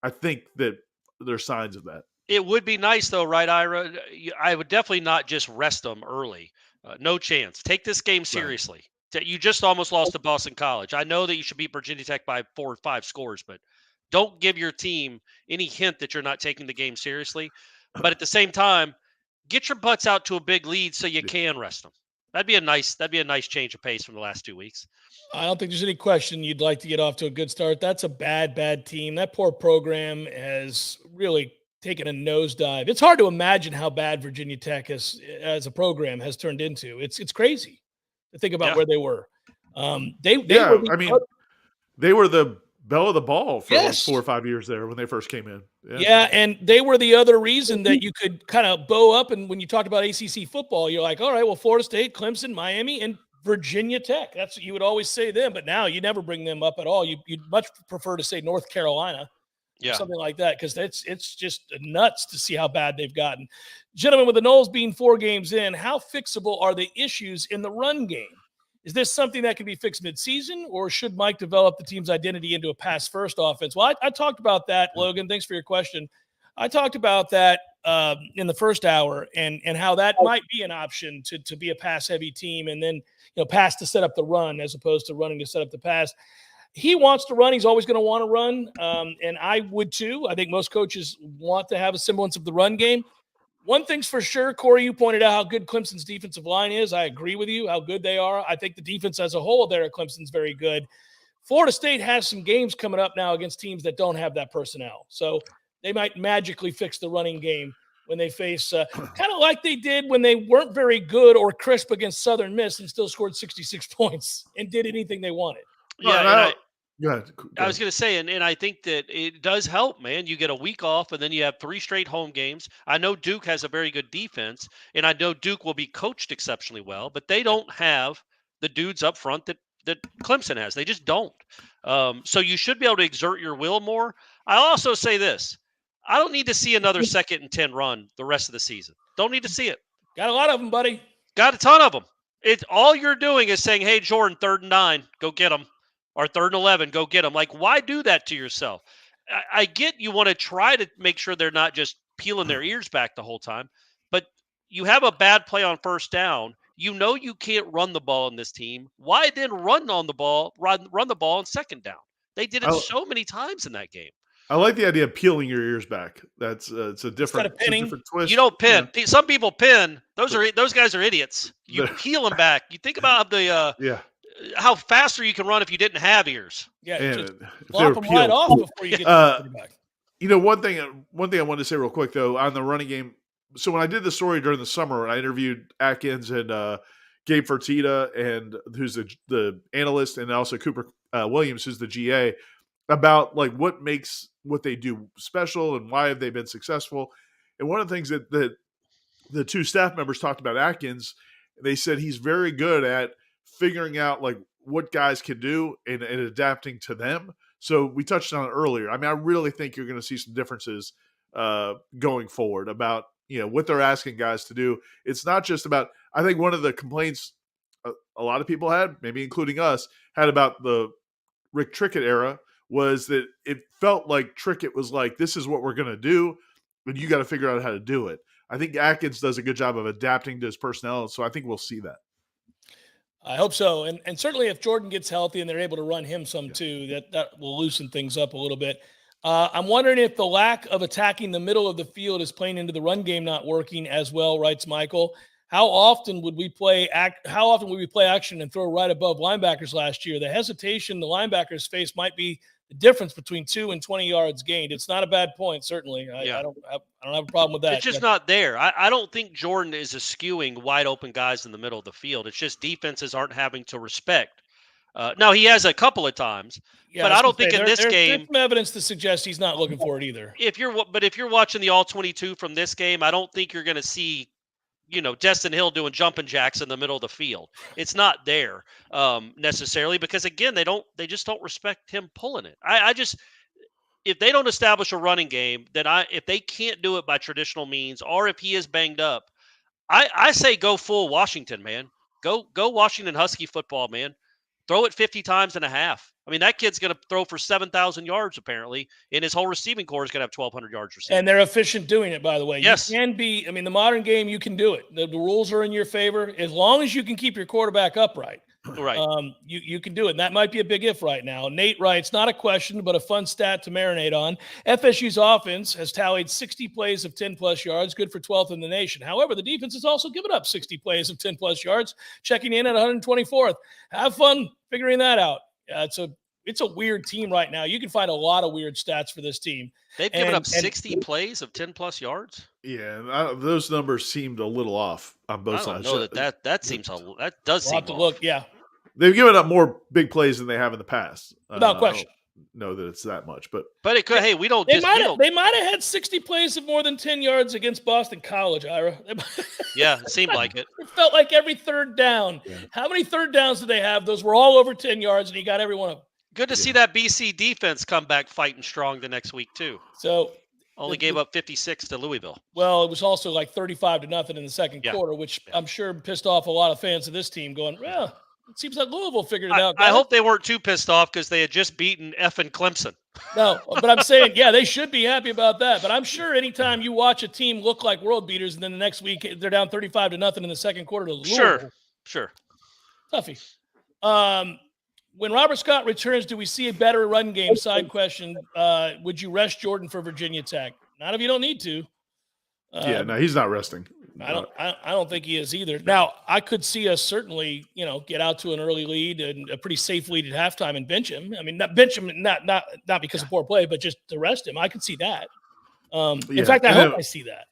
I think that there's signs of that. It would be nice, though, right, Ira? I would definitely not just rest them early. No chance. Take this game seriously. Right. You just almost lost to Boston College. I know that you should beat Virginia Tech by 4 or 5 scores, but don't give your team any hint that you're not taking the game seriously. But at the same time, get your butts out to a big lead so you can rest them. That'd be a nice change of pace from the last 2 weeks. I don't think there's any question you'd like to get off to a good start. That's a bad team. That poor program has really taken a nosedive. It's hard to imagine how bad Virginia Tech as a program has turned into. It's crazy to think about where they were. They were the belle of the ball for like 4 or 5 years there when they first came in. Yeah, and they were the other reason that you could kind of bow up. And when you talked about ACC football, you're like, all right, well, Florida State, Clemson, Miami, and Virginia Tech. That's what you would always say them. But now you never bring them up at all. You'd much prefer to say North Carolina. Or something like that, because it's just nuts to see how bad they've gotten. Gentlemen, with the Noles being 4 games in, how fixable are the issues in the run game? Is this something that can be fixed midseason, or should Mike develop the team's identity into a pass-first offense? Well, I talked about that, Logan. Thanks for your question. I talked about that in the first hour and how that might be an option to be a pass-heavy team and then pass to set up the run as opposed to running to set up the pass. He wants to run. He's always going to want to run, and I would too. I think most coaches want to have a semblance of the run game. One thing's for sure, Corey, you pointed out how good Clemson's defensive line is. I agree with you, how good they are. I think the defense as a whole there at Clemson's very good. Florida State has some games coming up now against teams that don't have that personnel. So they might magically fix the running game when they face kind of like they did when they weren't very good or crisp against Southern Miss and still scored 66 points and did anything they wanted. Yeah, Go ahead. I was going to say, and I think that it does help, man. You get a week off, and then you have 3 straight home games. I know Duke has a very good defense, and I know Duke will be coached exceptionally well, but they don't have the dudes up front that Clemson has. They just don't. So you should be able to exert your will more. I'll also say this. I don't need to see another 2nd and 10 run the rest of the season. Don't need to see it. Got a lot of them, buddy. Got a ton of them. It's all you're doing is saying, hey, Jordan, 3rd and 9, go get them. Or 3rd and 11, go get them. Like, why do that to yourself? I get you want to try to make sure they're not just peeling their ears back the whole time, but you have a bad play on 1st down. You know you can't run the ball in this team. Why then run the ball on 2nd down? They did it so many times in that game. I like the idea of peeling your ears back. That's it's a different twist. You don't pin. Yeah. Some people pin. Those guys are idiots. You peel them back. You think about the how faster you can run if you didn't have ears. Yeah, just flop them right off before you get to the back. One thing I wanted to say real quick though on the running game. So when I did the story during the summer, I interviewed Atkins and Gabe Fertitta, and who's the analyst, and also Cooper Williams, who's the GA, about like what makes what they do special and why have they been successful. And one of the things that the 2 staff members talked about Atkins, they said he's very good at figuring out like what guys can do and adapting to them. So we touched on it earlier. I mean, I really think you're going to see some differences going forward about, what they're asking guys to do. It's not just about, I think one of the complaints a lot of people had, maybe including us, had about the Rick Trickett era was that it felt like Trickett was like, this is what we're going to do. but you got to figure out how to do it. I think Atkins does a good job of adapting to his personnel, so I think we'll see that. I hope so. And certainly if Jordan gets healthy and they're able to run him some too, that will loosen things up a little bit. I'm wondering if the lack of attacking the middle of the field is playing into the run game not working as well, writes Michael. How often would we play action and throw right above linebackers last year? The hesitation the linebackers face might be the difference between 2 and 20 yards gained. It's not a bad point, certainly. I don't have a problem with that. It's just not there. I don't think Jordan is eschewing wide open guys in the middle of the field. It's just defenses aren't having to respect. Now, he has a couple of times, but I don't think in this game. There's some evidence to suggest he's not looking for it either. If you're watching the All-22 from this game, I don't think you're going to see, Destin Hill doing jumping jacks in the middle of the field. It's not there necessarily because, again, they just don't respect him pulling it. If they don't establish a running game, then if they can't do it by traditional means, or if he is banged up, I say go full Washington, man. Go Washington Husky football, man. Throw it 50 times and a half. I mean, that kid's going to throw for 7,000 yards, apparently, and his whole receiving core is going to have 1,200 yards receiving. And they're efficient doing it, by the way. Yes. You can be – the modern game, you can do it. The rules are in your favor. As long as you can keep your quarterback upright, right? You can do it. And that might be a big if right now. Nate writes, not a question, but a fun stat to marinate on. FSU's offense has tallied 60 plays of 10-plus yards, good for 12th in the nation. However, the defense has also given up 60 plays of 10-plus yards, checking in at 124th. Have fun figuring that out. It's a weird team right now. You can find a lot of weird stats for this team. They've given up 60 plays of 10-plus yards? Yeah, those numbers seemed a little off on both sides. I don't know that does seem off. Look, yeah. They've given up more big plays than they have in the past. Without question. I don't know that it's that much, but it could. Hey, They might have had 60 plays of more than 10 yards against Boston College, Ira. Yeah, it seemed like it. It felt like every third down. Yeah. How many third downs did they have? Those were all over 10 yards, and he got every one of them. Good to see that BC defense come back fighting strong the next week too. So only gave up 56 to Louisville. Well, it was also like 35-0 in the second quarter, which I'm sure pissed off a lot of fans of this team going, well, it seems like Louisville figured it out. I hope they weren't too pissed off because they had just beaten effing Clemson. No, but I'm saying, they should be happy about that. But I'm sure anytime you watch a team look like world beaters and then the next week they're down 35-0 in the second quarter to Louisville. Sure. Toughie. When Robert Scott returns, do we see a better run game? Side question. Would you rest Jordan for Virginia Tech? Not if you don't need to. No, he's not resting. I don't think he is either. Now, I could see us certainly, get out to an early lead and a pretty safe lead at halftime and bench him. I mean, not bench him, not because of poor play, but just to rest him. I could see that. In fact, I hope I see that.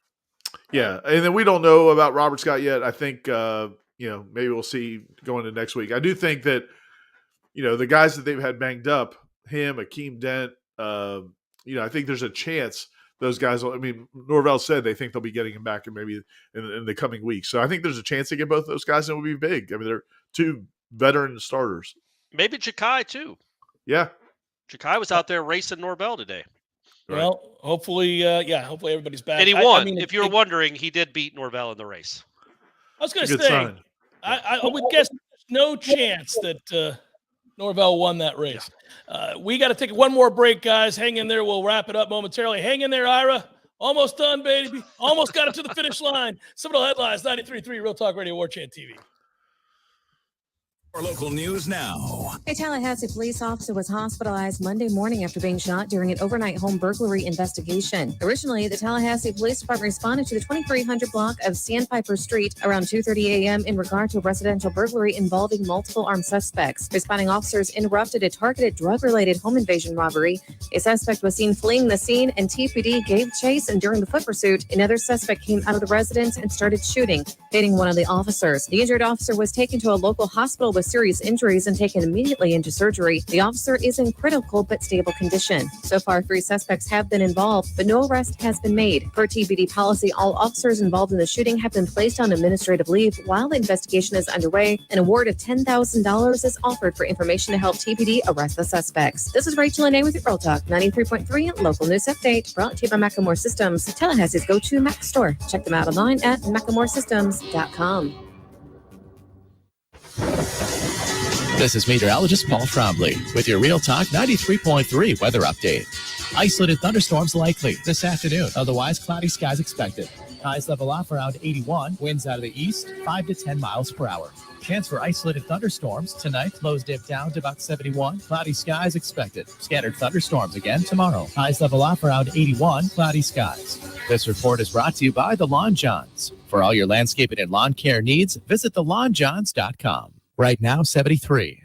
Yeah, and then we don't know about Robert Scott yet. I think, maybe we'll see going into next week. I do think that, the guys that they've had banged up, him, Akeem Dent, I think there's a chance those guys will, Norvell said they think they'll be getting him back in maybe in the coming weeks. So I think there's a chance to get both those guys and it will be big. They're two veteran starters. Maybe Ja'Kai too. Yeah. Ja'Kai was out there racing Norvell today. Well, hopefully everybody's back. And he won. If you're wondering, he did beat Norvell in the race. I was going to say, I would guess there's no chance that Norvell won that race. We got to take one more break, guys. Hang in there. We'll wrap it up momentarily. Hang in there, Ira. Almost done, baby. Almost got it to the finish line. Seminole Headlines, 93.3 Real Talk Radio, Warchant TV. Our local news now. A Tallahassee police officer was hospitalized Monday morning after being shot during an overnight home burglary investigation. Originally, the Tallahassee Police Department responded to the 2300 block of Sandpiper Street around 2:30 a.m. in regard to a residential burglary involving multiple armed suspects. Responding officers interrupted a targeted drug-related home invasion robbery. A suspect was seen fleeing the scene, and TPD gave chase, and during the foot pursuit, another suspect came out of the residence and started shooting, hitting one of the officers. The injured officer was taken to a local hospital with serious injuries and taken immediately into surgery. The officer is in critical but stable condition. So far, 3 suspects have been involved, but no arrest has been made. Per TBD policy, all officers involved in the shooting have been placed on administrative leave while the investigation is underway. An award of $10,000 is offered for information to help TBD arrest the suspects. This is Rachel Anay with your Real Talk 93.3 local news update, brought to you by Macklemore Systems, Tallahassee's go-to Mac store. Check them out online at MacklemoreSystems.com. This is meteorologist Paul Trombley with your Real Talk 93.3 weather update. Isolated thunderstorms likely this afternoon. Otherwise, cloudy skies expected. Highs level off around 81. Winds out of the east, 5 to 10 miles per hour. Chance for isolated thunderstorms tonight. Lows dip down to about 71. Cloudy skies expected. Scattered thunderstorms again tomorrow. Highs level off around 81. Cloudy skies. This report is brought to you by The Lawn Johns. For all your landscaping and lawn care needs, visit thelawnjohns.com. Right now, 73.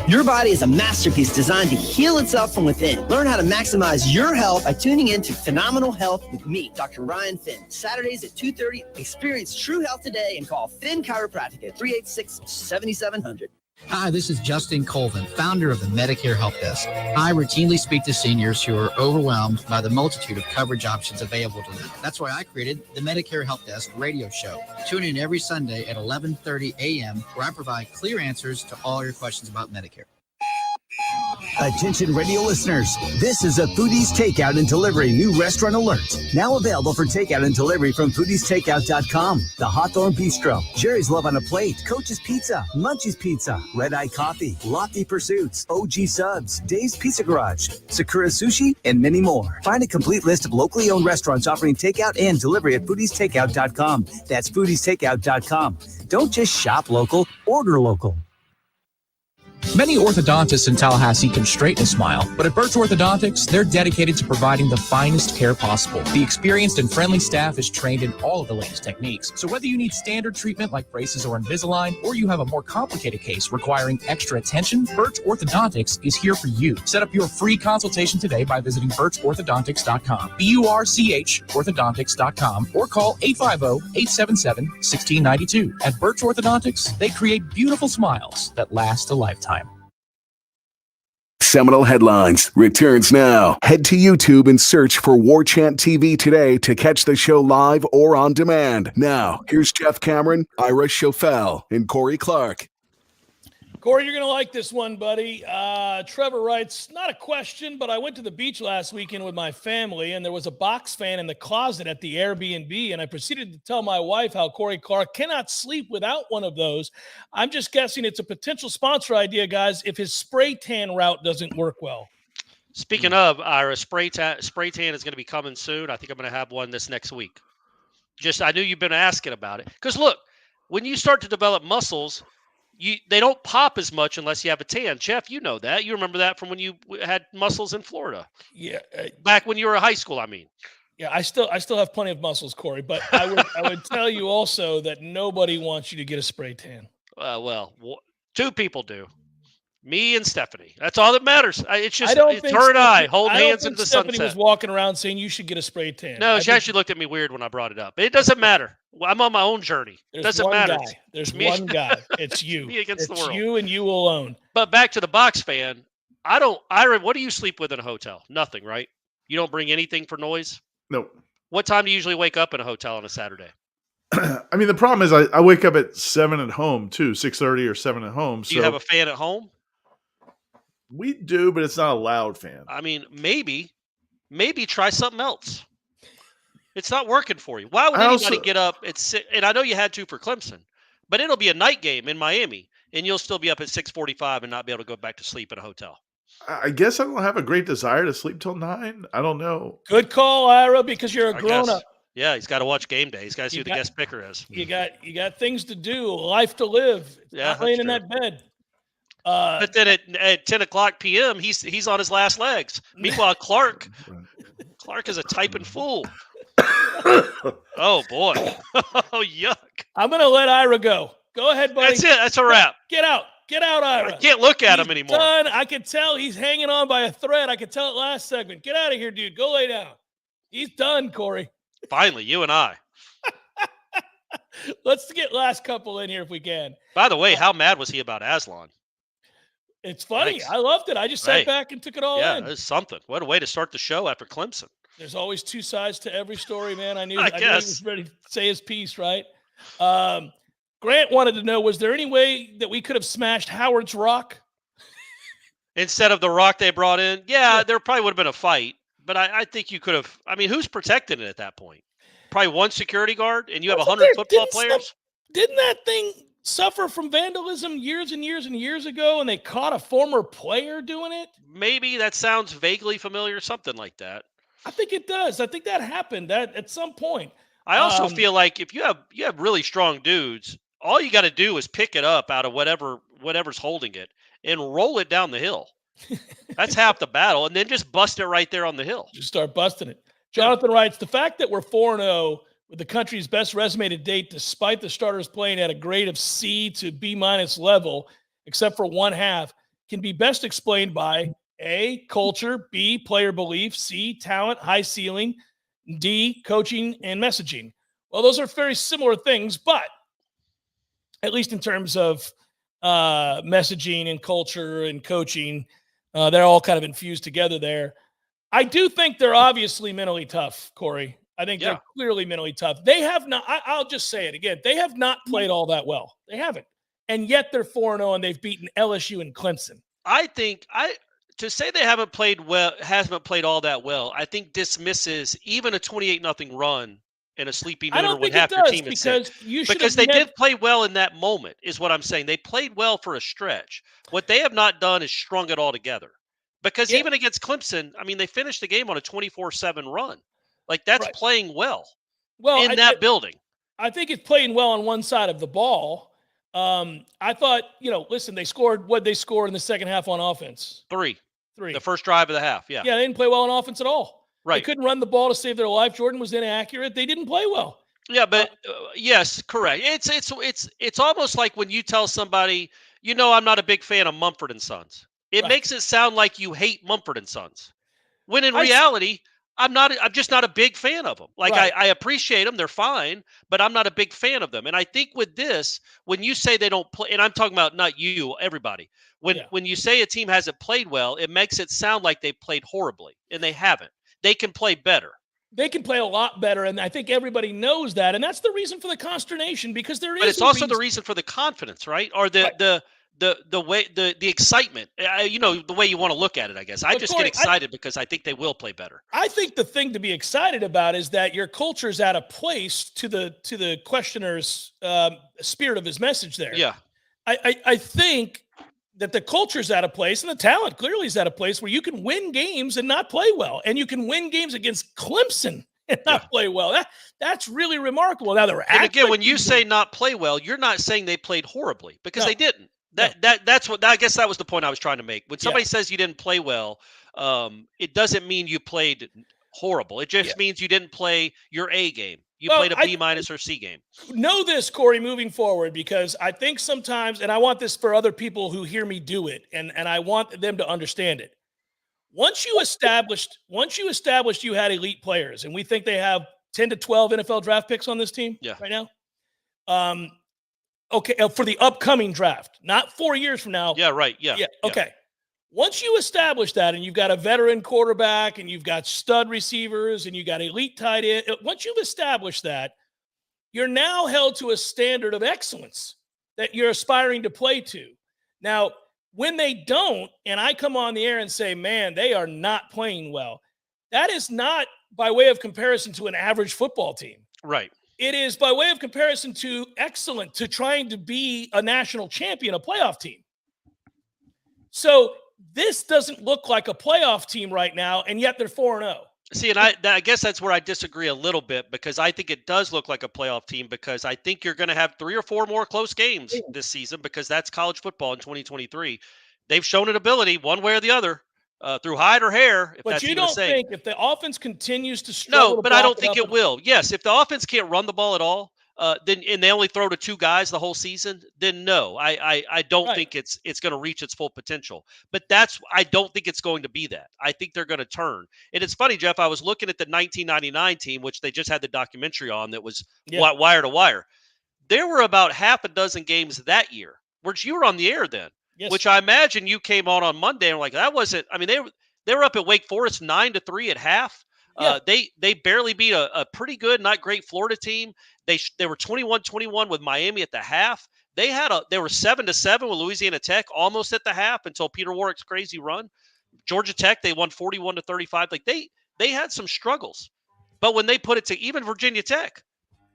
Your body is a masterpiece designed to heal itself from within. Learn how to maximize your health by tuning in to Phenomenal Health with me, Dr. Ryan Finn. Saturdays at 2:30. Experience true health today and call Finn Chiropractic at 386-7700. Hi, this is Justin Colvin, founder of the Medicare Help Desk. I routinely speak to seniors who are overwhelmed by the multitude of coverage options available to them. That's why I created the Medicare Help Desk radio show. Tune in every Sunday at 11:30 a.m. where I provide clear answers to all your questions about Medicare. Attention radio listeners, this is a Foodies Takeout and Delivery new restaurant alert. Now available for takeout and delivery from foodiestakeout.com. The Hawthorne Bistro, Jerry's Love on a Plate, Coach's Pizza, Munchie's Pizza, Red Eye Coffee, Lofty Pursuits, OG Subs, Dave's Pizza Garage, Sakura Sushi, and many more. Find a complete list of locally owned restaurants offering takeout and delivery at foodiestakeout.com. That's foodiestakeout.com. Don't just shop local, order local. Many orthodontists in Tallahassee can straighten a smile, but at Birch Orthodontics, they're dedicated to providing the finest care possible. The experienced and friendly staff is trained in all of the latest techniques. So whether you need standard treatment like braces or Invisalign, or you have a more complicated case requiring extra attention, Birch Orthodontics is here for you. Set up your free consultation today by visiting birchorthodontics.com, BURCH orthodontics.com, or call 850-877-1692. At Birch Orthodontics, they create beautiful smiles that last a lifetime. Seminole Headlines returns now. Head to YouTube and search for Warchant TV today to catch the show live or on demand. Now, here's Jeff Cameron, Ira Schofel, and Corey Clark. Corey, you're going to like this one, buddy. Trevor writes, not a question, but I went to the beach last weekend with my family, and there was a box fan in the closet at the Airbnb, and I proceeded to tell my wife how Corey Clark cannot sleep without one of those. I'm just guessing it's a potential sponsor idea, guys, if his spray tan route doesn't work well. Speaking of, Ira, spray tan is going to be coming soon. I think I'm going to have one this next week. I knew you've been asking about it. Because, look, when you start to develop muscles – they don't pop as much unless you have a tan. Jeff, you know that. You remember that from when you had muscles in Florida. Yeah. Back when you were in high school, I mean. Yeah, I still have plenty of muscles, Corey, but I would tell you also that nobody wants you to get a spray tan. Well, two people do. Me and Stephanie. That's all that matters. It's just her and I hold hands into the sunset. Stephanie was walking around saying you should get a spray tan. No, she actually looked at me weird when I brought it up. It doesn't matter. I'm on my own journey. It doesn't matter. There's one guy. It's you. Me against the world. It's you and you alone. But back to the box fan. Ira, what do you sleep with in a hotel? Nothing, right? You don't bring anything for noise? Nope. What time do you usually wake up in a hotel on a Saturday? I mean, the problem is I wake up at 7 at home too, 6:30 or 7 at home. Do you have a fan at home? We do, but it's not a loud fan. I mean, maybe try something else. It's not working for you. Why would anybody get up at 6? And I know you had to for Clemson, but it'll be a night game in Miami, and you'll still be up at 6:45 and not be able to go back to sleep in a hotel. I guess I don't have a great desire to sleep till 9. I don't know. Good call, Ira, because you're a grown-up. Yeah, he's got to watch game day. He's got to see who the guest picker is. You got things to do, life to live. Yeah, not laying in that bed. But then at 10 o'clock p.m., he's on his last legs. Meanwhile, Clark is a typing fool. Oh, boy. Oh, yuck. I'm going to let Ira go. Go ahead, buddy. That's it. That's a wrap. Get out. Get out, Ira. I can't look at him anymore. Done. I can tell he's hanging on by a thread. I could tell it last segment. Get out of here, dude. Go lay down. He's done, Corey. Finally, you and I. Let's get last couple in here if we can. By the way, how mad was he about Aslan? It's funny. I loved it. I just sat back and took it all in. Yeah, it's something. What a way to start the show after Clemson. There's always two sides to every story, man. I knew I he was ready to say his piece, right? Grant wanted to know, was there any way that we could have smashed Howard's rock? Instead of the rock they brought in? Yeah, there probably would have been a fight. But I think you could have. I mean, who's protecting it at that point? Probably one security guard, and you have 100 football players? Didn't that thing suffer from vandalism years and years and years ago, and they caught a former player doing it? Maybe that sounds vaguely familiar, something like that. I think it does. I think that happened at some point. I also feel like if you have really strong dudes, all you got to do is pick it up out of whatever's holding it and roll it down the hill. That's half the battle, and then just bust it right there on the hill. Just start busting it. Jonathan writes, the fact that we're 4-0 with the country's best resume to date, despite the starters playing at a grade of C to B- level, except for one half, can be best explained by A, culture, B, player belief, C, talent, high ceiling, D, coaching and messaging. Well, those are very similar things, but at least in terms of messaging and culture and coaching, they're all kind of infused together there. I do think they're obviously mentally tough, Corey. I think they're clearly mentally tough. They have not, I'll just say it again, they have not played all that well. They haven't. And yet they're 4-0 and they've beaten LSU and Clemson. I think to say they hasn't played all that well, I think dismisses even a 28-0 run in a sleepy nooner when half your team is sick. Because they did play well in that moment, is what I'm saying. They played well for a stretch. What they have not done is strung it all together. Because even against Clemson, I mean, they finished the game on a 24-7 run. Like, that's playing well in that building. I think it's playing well on one side of the ball. I thought, listen, what'd they score in the second half on offense? Three. The first drive of the half, yeah. Yeah, they didn't play well on offense at all. Right. They couldn't run the ball to save their life. Jordan was inaccurate. They didn't play well. Yeah, but yes, correct. It's almost like when you tell somebody, I'm not a big fan of Mumford and Sons. It makes it sound like you hate Mumford and Sons. When in reality, I'm just not a big fan of them. Like, I appreciate them. They're fine, but I'm not a big fan of them. And I think with this, when you say they don't play, and I'm talking about not you, everybody, when you say a team hasn't played well, it makes it sound like they played horribly, and they haven't. They can play better. They can play a lot better, and I think everybody knows that. And that's the reason for the consternation, because there is. But it's also the reason for the confidence, right? Or the way the excitement, the way you want to look at it, I guess. I just get excited because I think they will play better. I think the thing to be excited about is that your culture's at a place to the questioner's spirit of his message there. Yeah. I think that the culture's at a place, and the talent clearly is at a place where you can win games and not play well. And you can win games against Clemson and not play well. That's really remarkable. Now, and again, when you say not play well, you're not saying they played horribly, because they didn't. That's what I guess that was the point I was trying to make. When somebody says you didn't play well, it doesn't mean you played horrible. It just means you didn't play your A game. You played a B- or C game. Know this, Corey, moving forward, because I think sometimes, and I want this for other people who hear me do it, and I want them to understand it. Once you established you had elite players, and we think they have 10 to 12 NFL draft picks on this team right now. Okay, for the upcoming draft, not 4 years from now. Yeah, right. Yeah. Okay. Once you establish that, and you've got a veteran quarterback, and you've got stud receivers, and you've got elite tight end, once you've established that, you're now held to a standard of excellence that you're aspiring to play to. Now, when they don't, and I come on the air and say, man, they are not playing well, that is not by way of comparison to an average football team. Right. It is by way of comparison to excellent, to trying to be a national champion, a playoff team. So this doesn't look like a playoff team right now, and yet they're 4-0. See, and I guess that's where I disagree a little bit, because I think it does look like a playoff team, because I think you're going to have 3 or 4 more close games this season, because that's college football in 2023. They've shown an ability one way or the other. Through hide or hair, if but that's you even don't a saying. think if the offense continues to struggle? No, but I don't think it will. Yes, if the offense can't run the ball at all, then and they only throw to 2 guys the whole season, then no, I don't think it's going to reach its full potential. But I don't think it's going to be that. I think they're going to turn. And it's funny, Jeff. I was looking at the 1999 team, which they just had the documentary on, that was wire to wire. There were about half a dozen games that year, which you were on the air then. Yes. Which I imagine you came on Monday and like, that wasn't. I mean, they were up at Wake Forest 9-3 at half. Yeah. They barely beat a pretty good, not great Florida team. They were 21-21 with Miami at the half. They were 7-7 with Louisiana Tech almost at the half until Peter Warrick's crazy run. Georgia Tech, they won 41-35. Like they had some struggles, but when they put it to even Virginia Tech,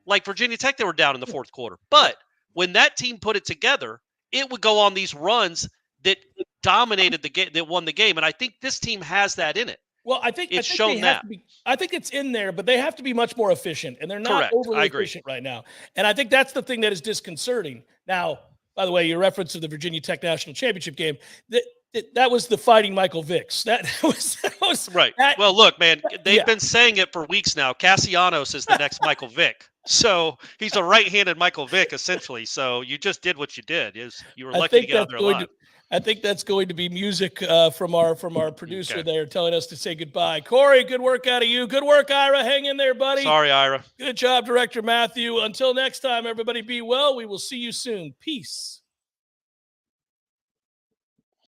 they were down in the fourth quarter. But when that team put it together, it would go on these runs that dominated the game, that won the game. And I think this team has that in it. Well, I think it's they shown have that. to be, I think it's in there, but they have to be much more efficient, and they're not Correct. overly I agree. efficient right now. And I think that's the thing that is disconcerting. Now, by the way, your reference to the Virginia Tech National Championship game, that was the fighting Michael Vicks. That was right. Well, look, man, they've been saying it for weeks now. Cassianos is the next Michael Vick. So he's a right-handed Michael Vick, essentially. So you just did what you did. You were lucky to get out there alive. I think that's going to be music from our producer there telling us to say goodbye. Corey, good work out of you. Good work, Ira. Hang in there, buddy. Sorry, Ira. Good job, Director Matthew. Until next time, everybody be well. We will see you soon. Peace.